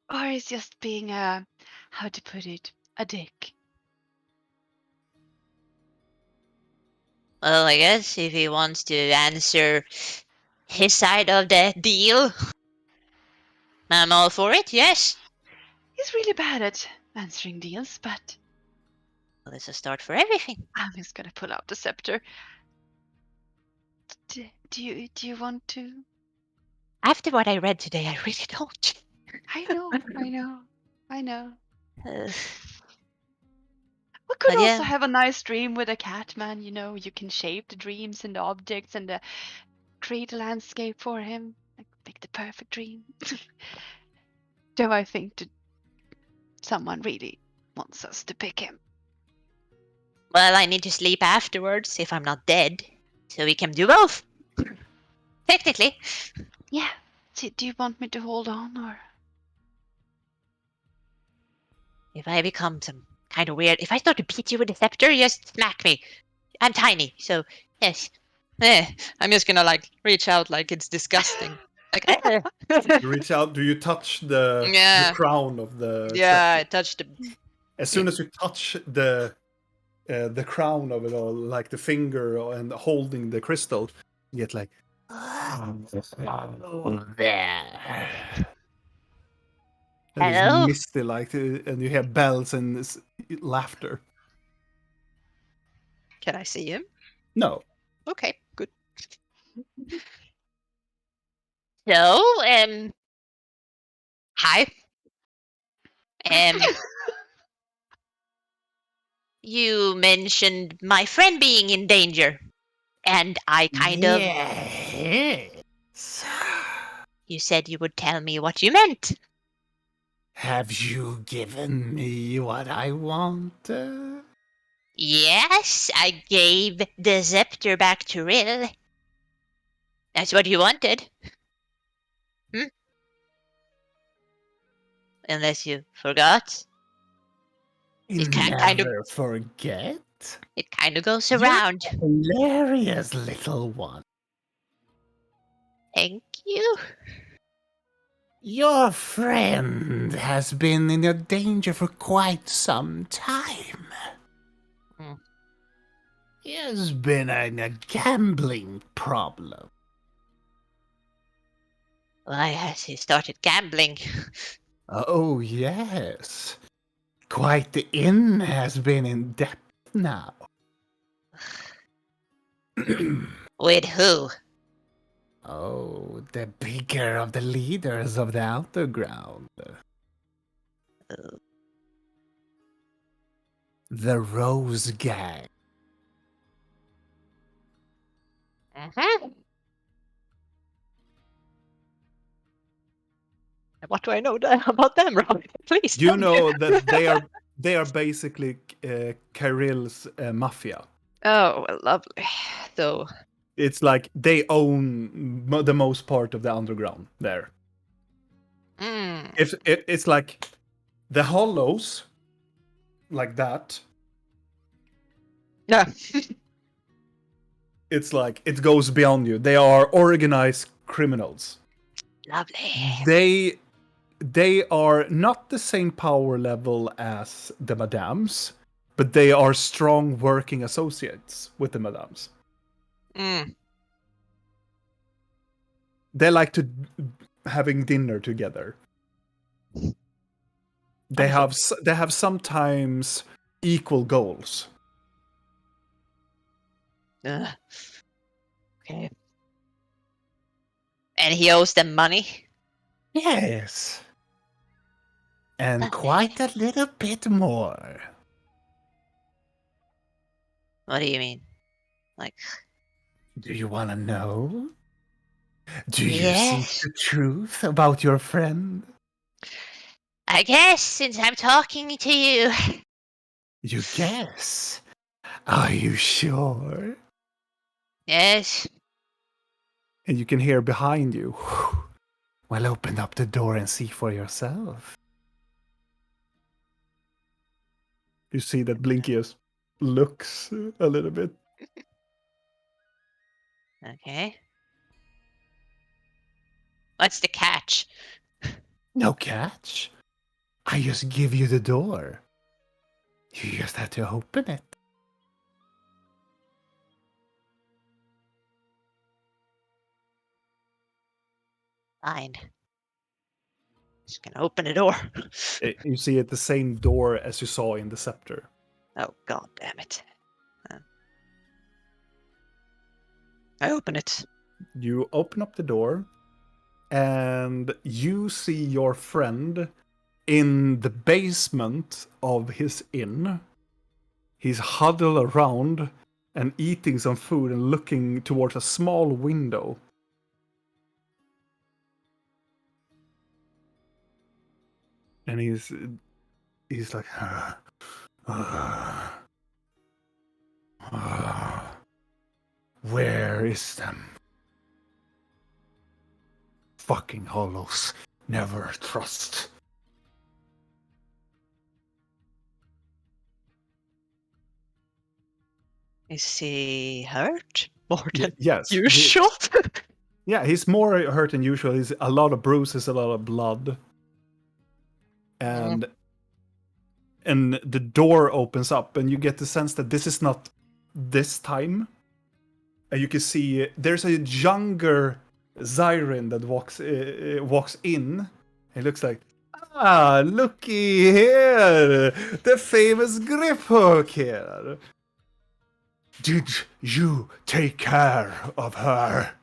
Or is just being how to put it, a dick. Well, I guess if he wants to answer his side of the deal, I'm all for it, yes. He's really bad at answering deals, but Well, it's a start for everything. I'm just gonna pull out the scepter. Do you want to? After what I read today, I really don't. I know. Uh, We could But also yeah. have a nice dream with a cat, man. You can shape the dreams and the objects and create a landscape for him. Like make the perfect dream. Do I think that someone really wants us to pick him? Well, I need to sleep afterwards if I'm not dead, so we can do both. Technically. Yeah. Do you want me to hold on or? If I become some kind of weird, if I start to beat you with a scepter, just smack me. I'm tiny, so yes. I'm just gonna like reach out like it's disgusting. Like, You reach out. Do you touch the Yeah. crown of the? yeah, I scepter? touched the. As soon as you touch the crown of it all, like the finger and holding the crystal, you get like. There. And it's Hello? misty, like, and you hear bells and laughter. Can I see him? No, Okay, good. So, hi. You mentioned my friend being in danger, and I kind of. Yes. You said you would tell me what you meant. Have you given me what I want? Yes, I gave the scepter back to Rill. That's what you wanted. Unless you forgot. It kind of Never forget. it kind of goes You're around. hilarious, little one. Thank you. Your friend has been in a danger for quite some time. Hmm. He has been in a gambling problem. Why has he started gambling? Oh, yes. Quite the inn has been in debt now. With who? Oh, the bigger of the leaders of the underground. The Rose Gang. Mm-hmm. What do I know about them, Rob? Please. you tell me. know that they are basically Kirill's mafia. Oh, well, lovely. So, It's like they own the most part of the underground there. It's like the hollows, like that. yeah. It's like it goes beyond you. They are organized criminals. Lovely. They are not the same power level as the Madams, but they are strong working associates with the Madams. They like to having dinner together. They have sometimes equal goals. Okay. And he owes them money? Yes. And quite a little bit more. What do you mean? Like, Do you want to know? Do you yes. seek the truth about your friend? I guess since I'm talking to you. You guess? Are you sure? Yes. And you can hear behind you. Well, open up the door and see for yourself. You see that Blinkius looks a little bit. Okay. What's the catch? No catch. I just give you the door. You just have to open it. Fine. Just gonna open the door. You see it the same door as you saw in the scepter. Oh, god damn it. I open it. You open up the door, and you see your friend in the basement of his inn. He's huddled around and eating some food and looking towards a small window. And he's like, where is them? Fucking hollows. Never trust. Is he hurt? More than Yes. usual? Yeah, he's more hurt than usual. He's a lot of bruises, a lot of blood. And the door opens up, and you get the sense that this is not this time. And you can see there's a younger Zyrin that walks in. It looks like, looky here, the famous grip hook here. Did you take care of her?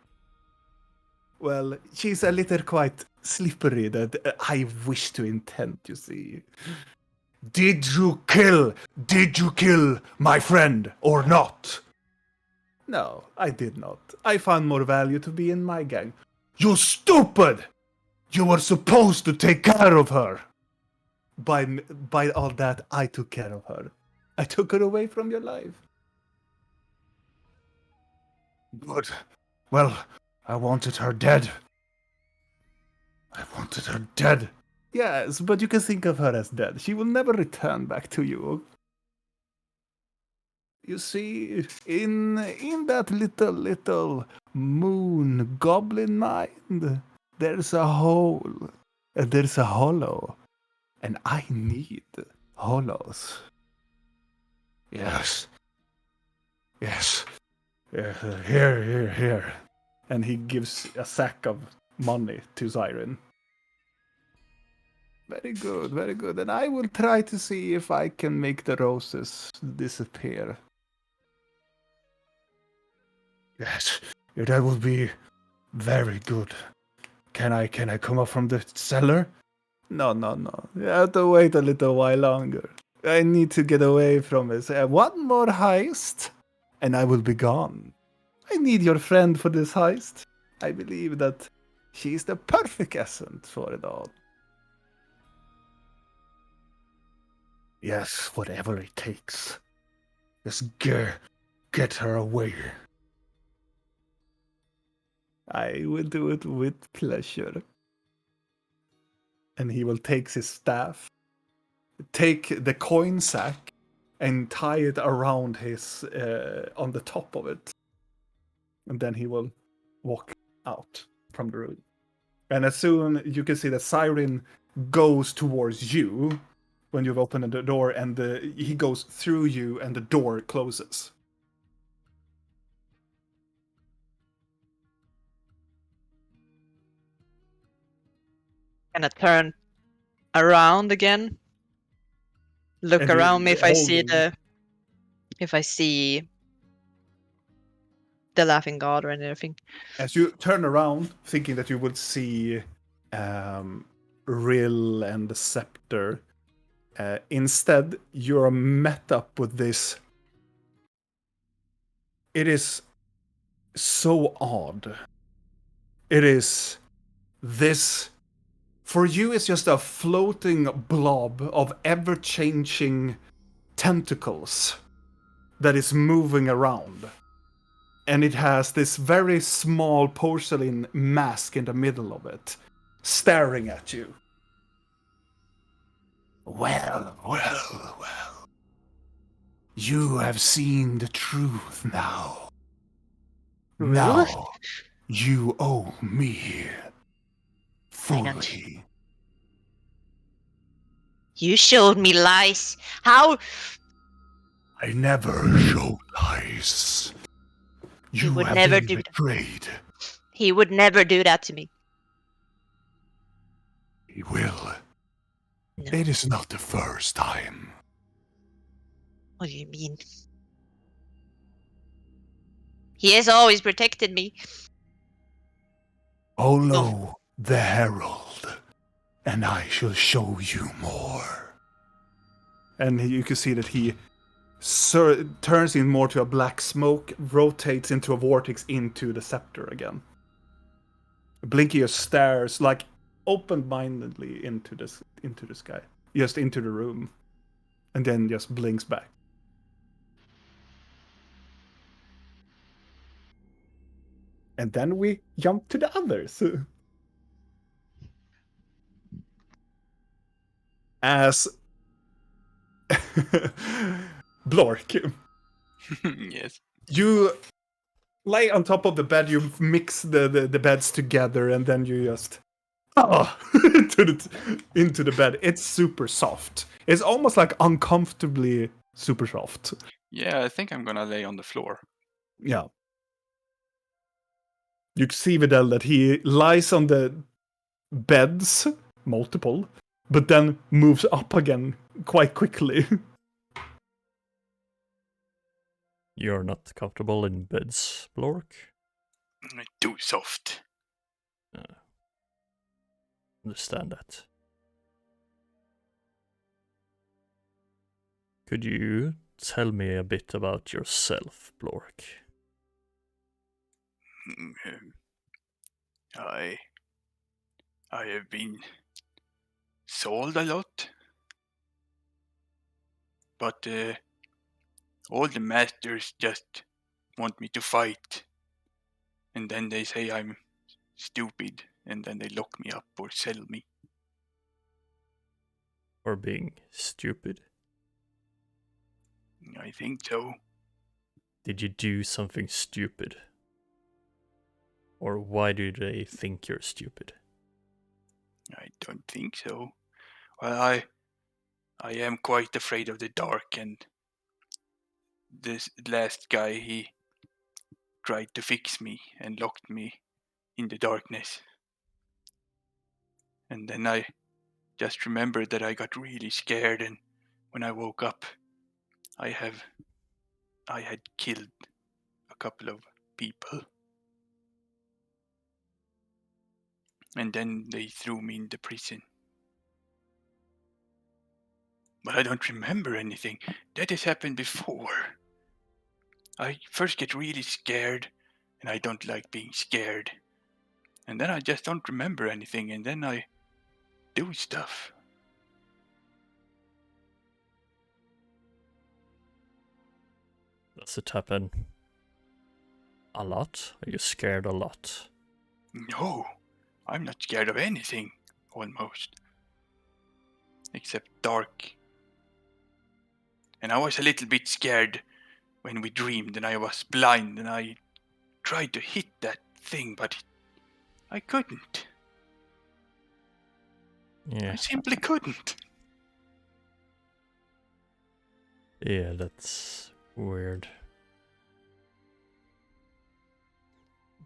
Well, she's a little quite slippery that I wish to intend, you see. Did you kill my friend or not? No, I did not. I found more value to be in my gang. You stupid! You were supposed to take care of her. By all that, I took care of her. I took her away from your life. Good. Well, I wanted her dead. Yes, but you can think of her as dead. She will never return back to you. You see, in that little moon goblin mind, there's a hole. There's a hollow. And I need hollows. Yes. Here. And he gives a sack of money to Zyrin. Very good. And I will try to see if I can make the roses disappear. Yes, that will be very good. Can I come up from the cellar? No. You have to wait a little while longer. I need to get away from it. One more heist, and I will be gone. I need your friend for this heist. I believe that she is the perfect essence for it all. Yes, whatever it takes. Just get her away. I will do it with pleasure. And he will take his staff, take the coin sack, and tie it around his on the top of it. And then he will walk out from the room. And as soon you can see that Zyrin goes towards you when you've opened the door, and he goes through you, and the door closes. Gonna turn around again. Look And around me if I see the laughing god or anything. As you turn around, thinking that you would see Rill and the scepter, instead you're met up with this. It is so odd. It is this. For you, it's just a floating blob of ever-changing tentacles that is moving around. And it has this very small porcelain mask in the middle of it, staring at you. Well. You have seen the truth now. Ruth? Now, you owe me. Fully. You showed me lies. How? I never showed lies. You would have never been do betrayed. He would never do that to me. Will, No. it is not the first time. What do you mean? He has always protected me. Follow the herald, and I shall show you more. And you can see that he turns in more to a black smoke, rotates into a vortex into the scepter again. Blinky just stares like open-mindedly into the sky, just into the room, and then just blinks back. And then we jump to the others. As Blork, Yes. you lay on top of the bed, you mix the beds together, and then you just into the bed. It's super soft. It's almost like uncomfortably super soft. Yeah, I think I'm gonna lay on the floor. Yeah. You see Vidal that he lies on the beds, multiple, but then moves up again quite quickly. You're not comfortable in beds, Blork? Too soft. Understand that. Could you tell me a bit about yourself, Blork? I have been sold a lot, but all the masters just want me to fight, and then they say I'm stupid, and then they lock me up or sell me. Or being stupid? I think so. Did you do something stupid? Or why do they think you're stupid? I don't think so. Well, I am quite afraid of the dark, and this last guy, he tried to fix me and locked me in the darkness. And then I just remembered that I got really scared, and when I woke up, I had killed a couple of people. And then they threw me into prison. But I don't remember anything. That has happened before. I first get really scared, and I don't like being scared. And then I just don't remember anything, and then I do stuff. Does it happen a lot? Are you scared a lot? No, I'm not scared of anything, almost. Except dark. And I was a little bit scared when we dreamed and I was blind and I tried to hit that thing, but I couldn't. Yeah. I simply couldn't. Yeah, that's weird.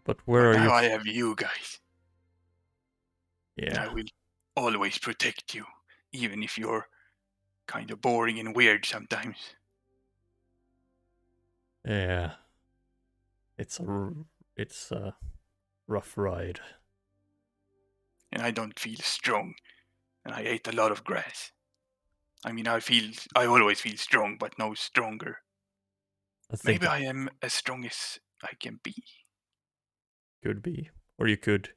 But where are Now you? I have you guys. Yeah. I will always protect you, even if you're kind of boring and weird sometimes. Yeah. It's a rough ride. And I don't feel strong. And I ate a lot of grass. I mean, I always feel strong, but no stronger. I think Maybe I am as strong as I can be. could be. Or you could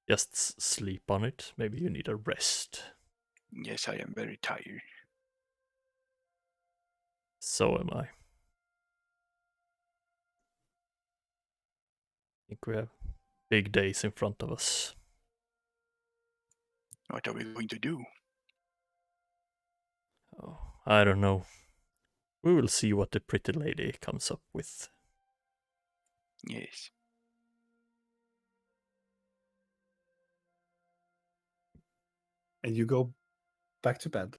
just sleep on it. Maybe you need a rest. Yes, I am very tired. So am I. Think we have big days in front of us. What are we going to do? Oh, I don't know. We will see what the pretty lady comes up with. Yes. And you go back to bed.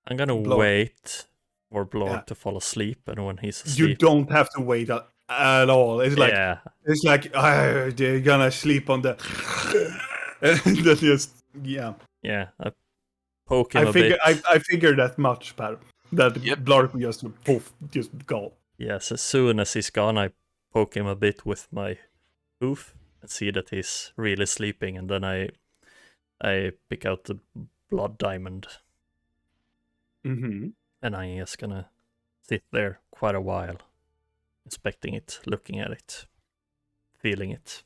I'm gonna Blork. wait for Blork Yeah. to fall asleep, and when he's asleep, You don't have to wait at all. It's like yeah, they're gonna sleep on the and then just Yeah. Yeah, I poke him I a bit. figured that much, Per. That Yep. Blark would just poof, just go. Yes, as soon as he's gone, I poke him a bit with my hoof and see that he's really sleeping, and then I pick out the blood diamond, Mm-hmm. and I'm just gonna sit there quite a while, inspecting it, looking at it, feeling it.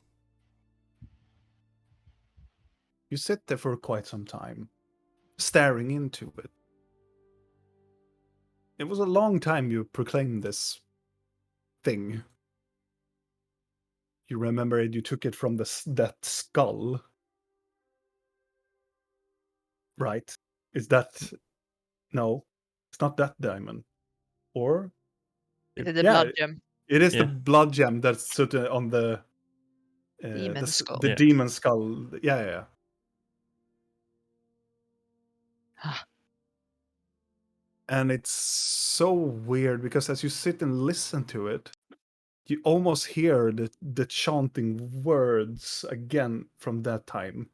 You sit there for quite some time, staring into it. It was a long time you proclaimed this thing. You remember it, you took it from that skull. Right? Is that... No, it's not that diamond. Or... Is it the yeah, blood gem? it is the Yeah. blood gem that's sort of on the... Demon skull. The Yeah. demon skull. Yeah. Ah. And it's so weird because as you sit and listen to it, you almost hear the chanting words again from that time.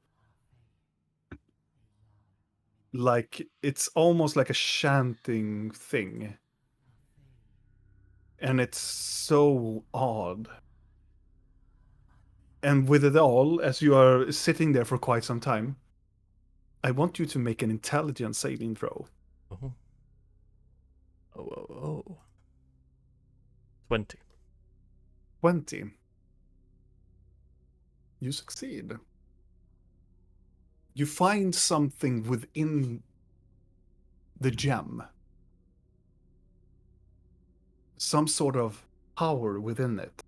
Like, it's almost like a chanting thing. And it's so odd. And with it all, as you are sitting there for quite some time, I want you to make an intelligence saving throw. Oh. Oh. 20. 20. You succeed. You find something within the gem. Some sort of power within it.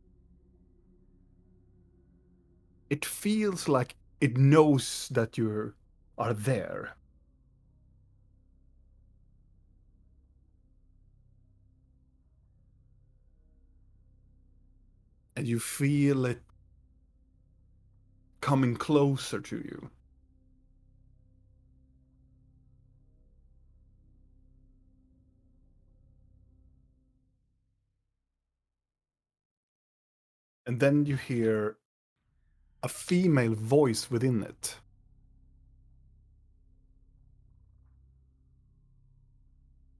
It feels like it knows that you are there. And you feel it coming closer to you. And then you hear a female voice within it.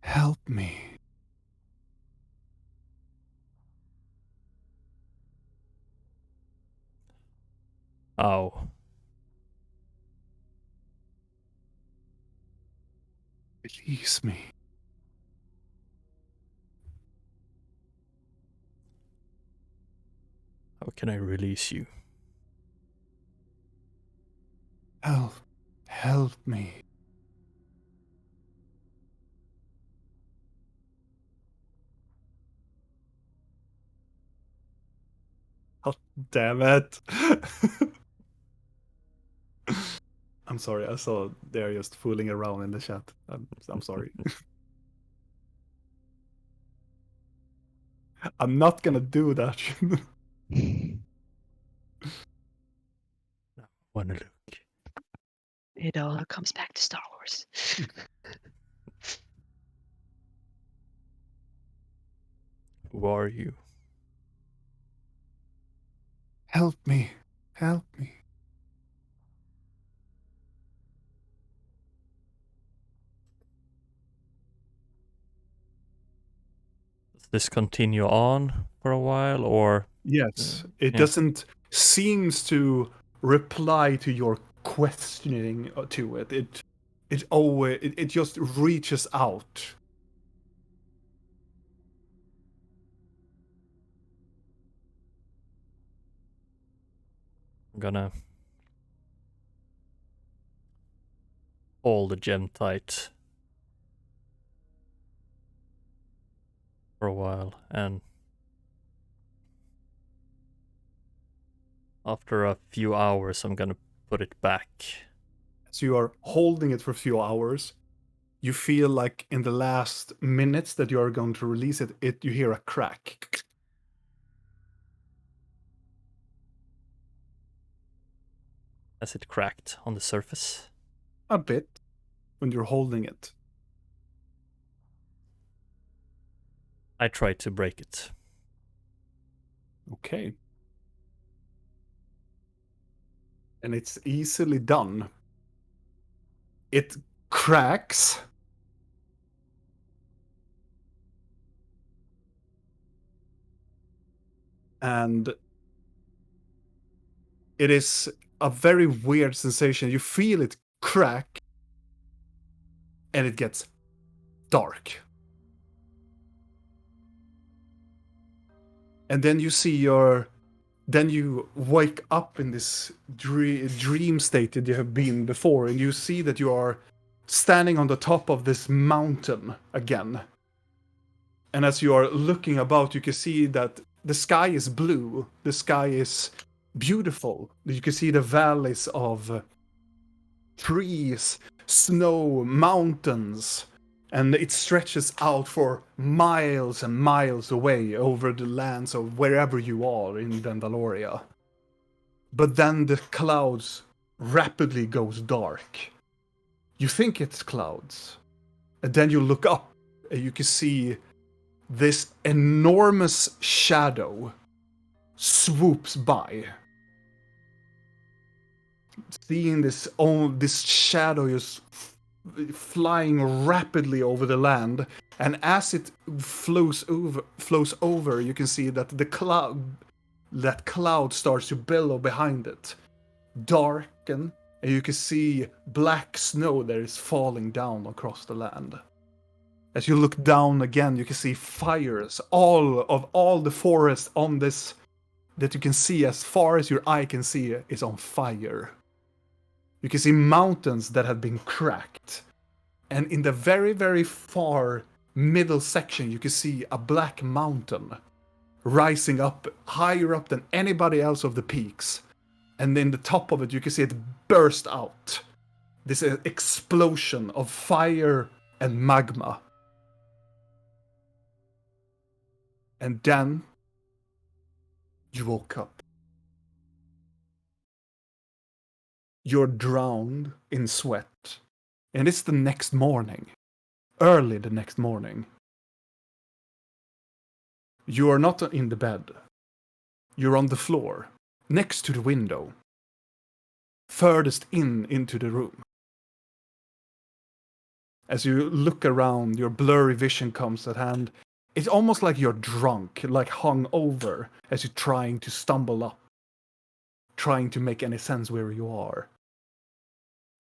Help me. Ow. Release me. How can I release you? Help me. Oh, damn it. I'm sorry, I saw they're just fooling around in the chat. I'm sorry. I'm not gonna do that. Wanna look. It all comes back to Star Wars. Who are you? Help me. Help me. Does this continue on for a while, or Yes, it yeah. doesn't seems to reply to your questioning to it. It just reaches out. I'm gonna hold the gem tight for a while, and after a few hours, I'm gonna put it back. So you are holding it for a few hours. You feel like in the last minutes that you are going to release it, you hear a crack. Has it cracked on the surface? A bit when you're holding it. I try to break it. Okay. And it's easily done. It cracks. And it is a very weird sensation. You feel it crack, and it gets dark. And then you see then you wake up in this dream state that you have been before, and you see that you are standing on the top of this mountain again. And as you are looking about, you can see that the sky is blue. The sky is beautiful. You can see the valleys of trees, snow, mountains, and it stretches out for miles and miles away over the lands of wherever you are in Dendaloria. But then the clouds rapidly goes dark. You think it's clouds, and then you look up and you can see this enormous shadow swoops by. Seeing this shadow is flying rapidly over the land, and as it flows over, you can see that that cloud starts to billow behind it, darken, and you can see black snow that is falling down across the land. As you look down again, you can see fires. All the forest on this that you can see as far as your eye can see is on fire. You can see mountains that have been cracked. And in the very, very far middle section, you can see a black mountain rising up, higher up than anybody else of the peaks. And in the top of it, you can see it burst out. This explosion of fire and magma. And then you woke up. You're drowned in sweat. And it's the next morning. Early the next morning. You are not in the bed. You're on the floor, next to the window. Furthest into the room. As you look around, your blurry vision comes at hand. It's almost like you're drunk, like hung over, as you're trying to stumble up. Trying to make any sense where you are.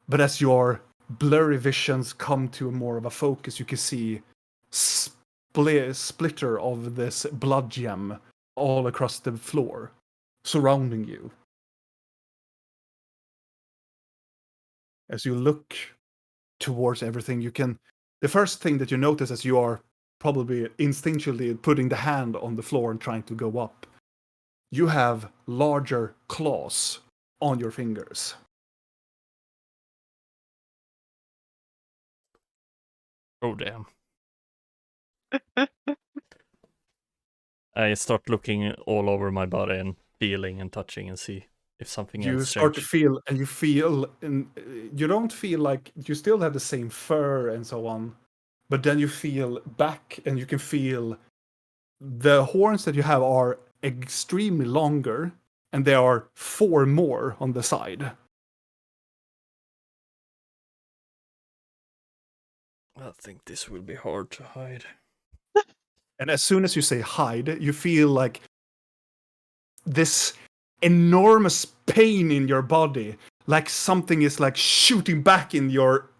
But as your blurry visions come to more of a focus, you can see splitter of this blood gem all across the floor, surrounding you. As you look towards everything, the first thing that you notice as you are probably instinctually putting the hand on the floor and trying to go up, you have larger claws on your fingers. Oh, damn. I start looking all over my body and feeling and touching and see if something else You start to changed. feel, and you don't feel like you still have the same fur and so on, but then you feel back and you can feel the horns that you have are extremely longer, and there are 4 more on the side. I think this will be hard to hide. And as soon as you say hide, you feel like this enormous pain in your body, like something is like shooting back in your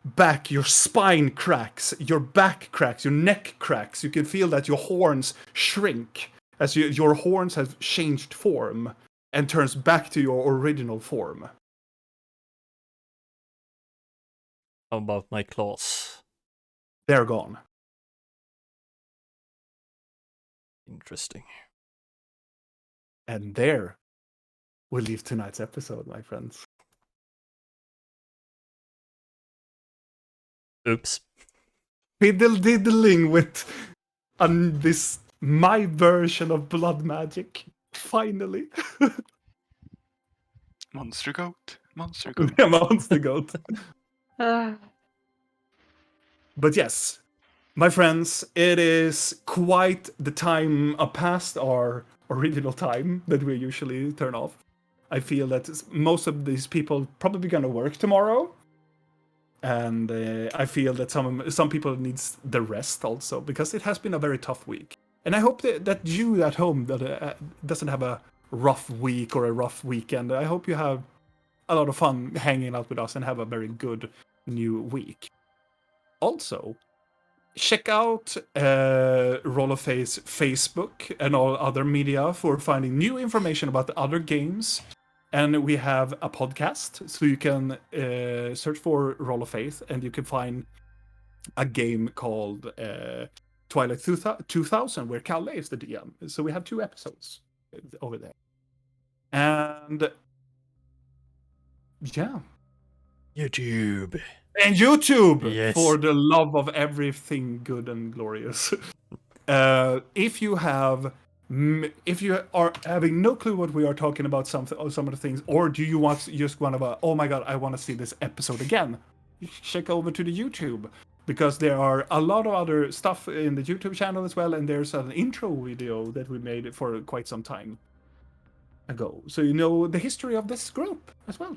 back. Your spine cracks, your back cracks, your neck cracks. You can feel that your horns shrink as your horns have changed form and turns back to your original form. How about my claws? They're gone. Interesting. And there we'll leave tonight's episode, my friends. Oops. Fiddle-diddling with this my version of blood magic. Finally. Monster goat. Monster goat. Yeah, monster goat. Uh, But yes, my friends, it is quite the time past our original time that we usually turn off. I feel that most of these people probably gonna work tomorrow. and I feel that some people needs the rest also, because it has been a very tough week. And I hope that you at home that doesn't have a rough week or a rough weekend, I hope you have a lot of fun hanging out with us and have a very good new week. Also, check out Roll of Face Facebook and all other media for finding new information about the other games. And we have a podcast, so you can search for Roll of Faith, and you can find a game called Twilight 2000, where Kalle is the DM. So we have 2 episodes over there. And yeah. YouTube. And YouTube, Yes. for the love of everything good and glorious. If you are having no clue what we are talking about, some of the things, or do you just want to, oh my god, I want to see this episode again, check over to the YouTube, because there are a lot of other stuff in the YouTube channel as well, and there's an intro video that we made for quite some time ago, so you know the history of this group as well.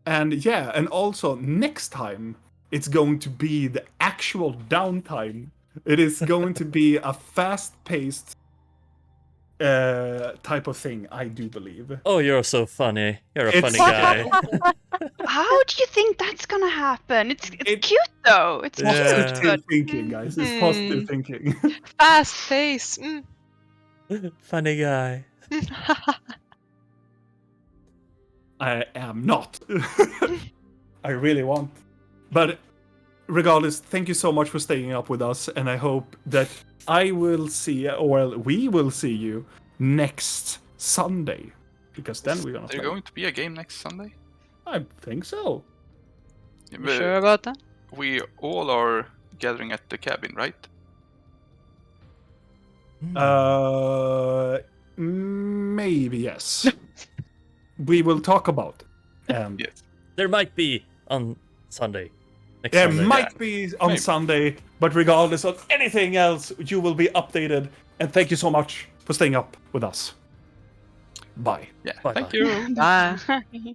And yeah, and also next time it's going to be the actual downtime. It is going to be a fast-paced type of thing, I do believe. Oh, you're so funny. You're a It's- funny guy. How do you think that's gonna happen? It's cute though. It's Yeah. cute. Positive thinking, guys. It's positive thinking. Fast face. Funny guy. I am not. I really want. But regardless, thank you so much for staying up with us, and I hope that we will see you next Sunday, because then we're gonna Is there play. going to be a game next Sunday? I think so. Yeah, You sure about that? We all are gathering at the cabin, right? Maybe yes. We will talk about it. Yes. There might be on Sunday. Next There Sunday. might be on Maybe. Sunday, but regardless of anything else, you will be updated. And thank you so much for staying up with us. Bye. Yeah. Bye-bye. Thank you. Bye. Bye.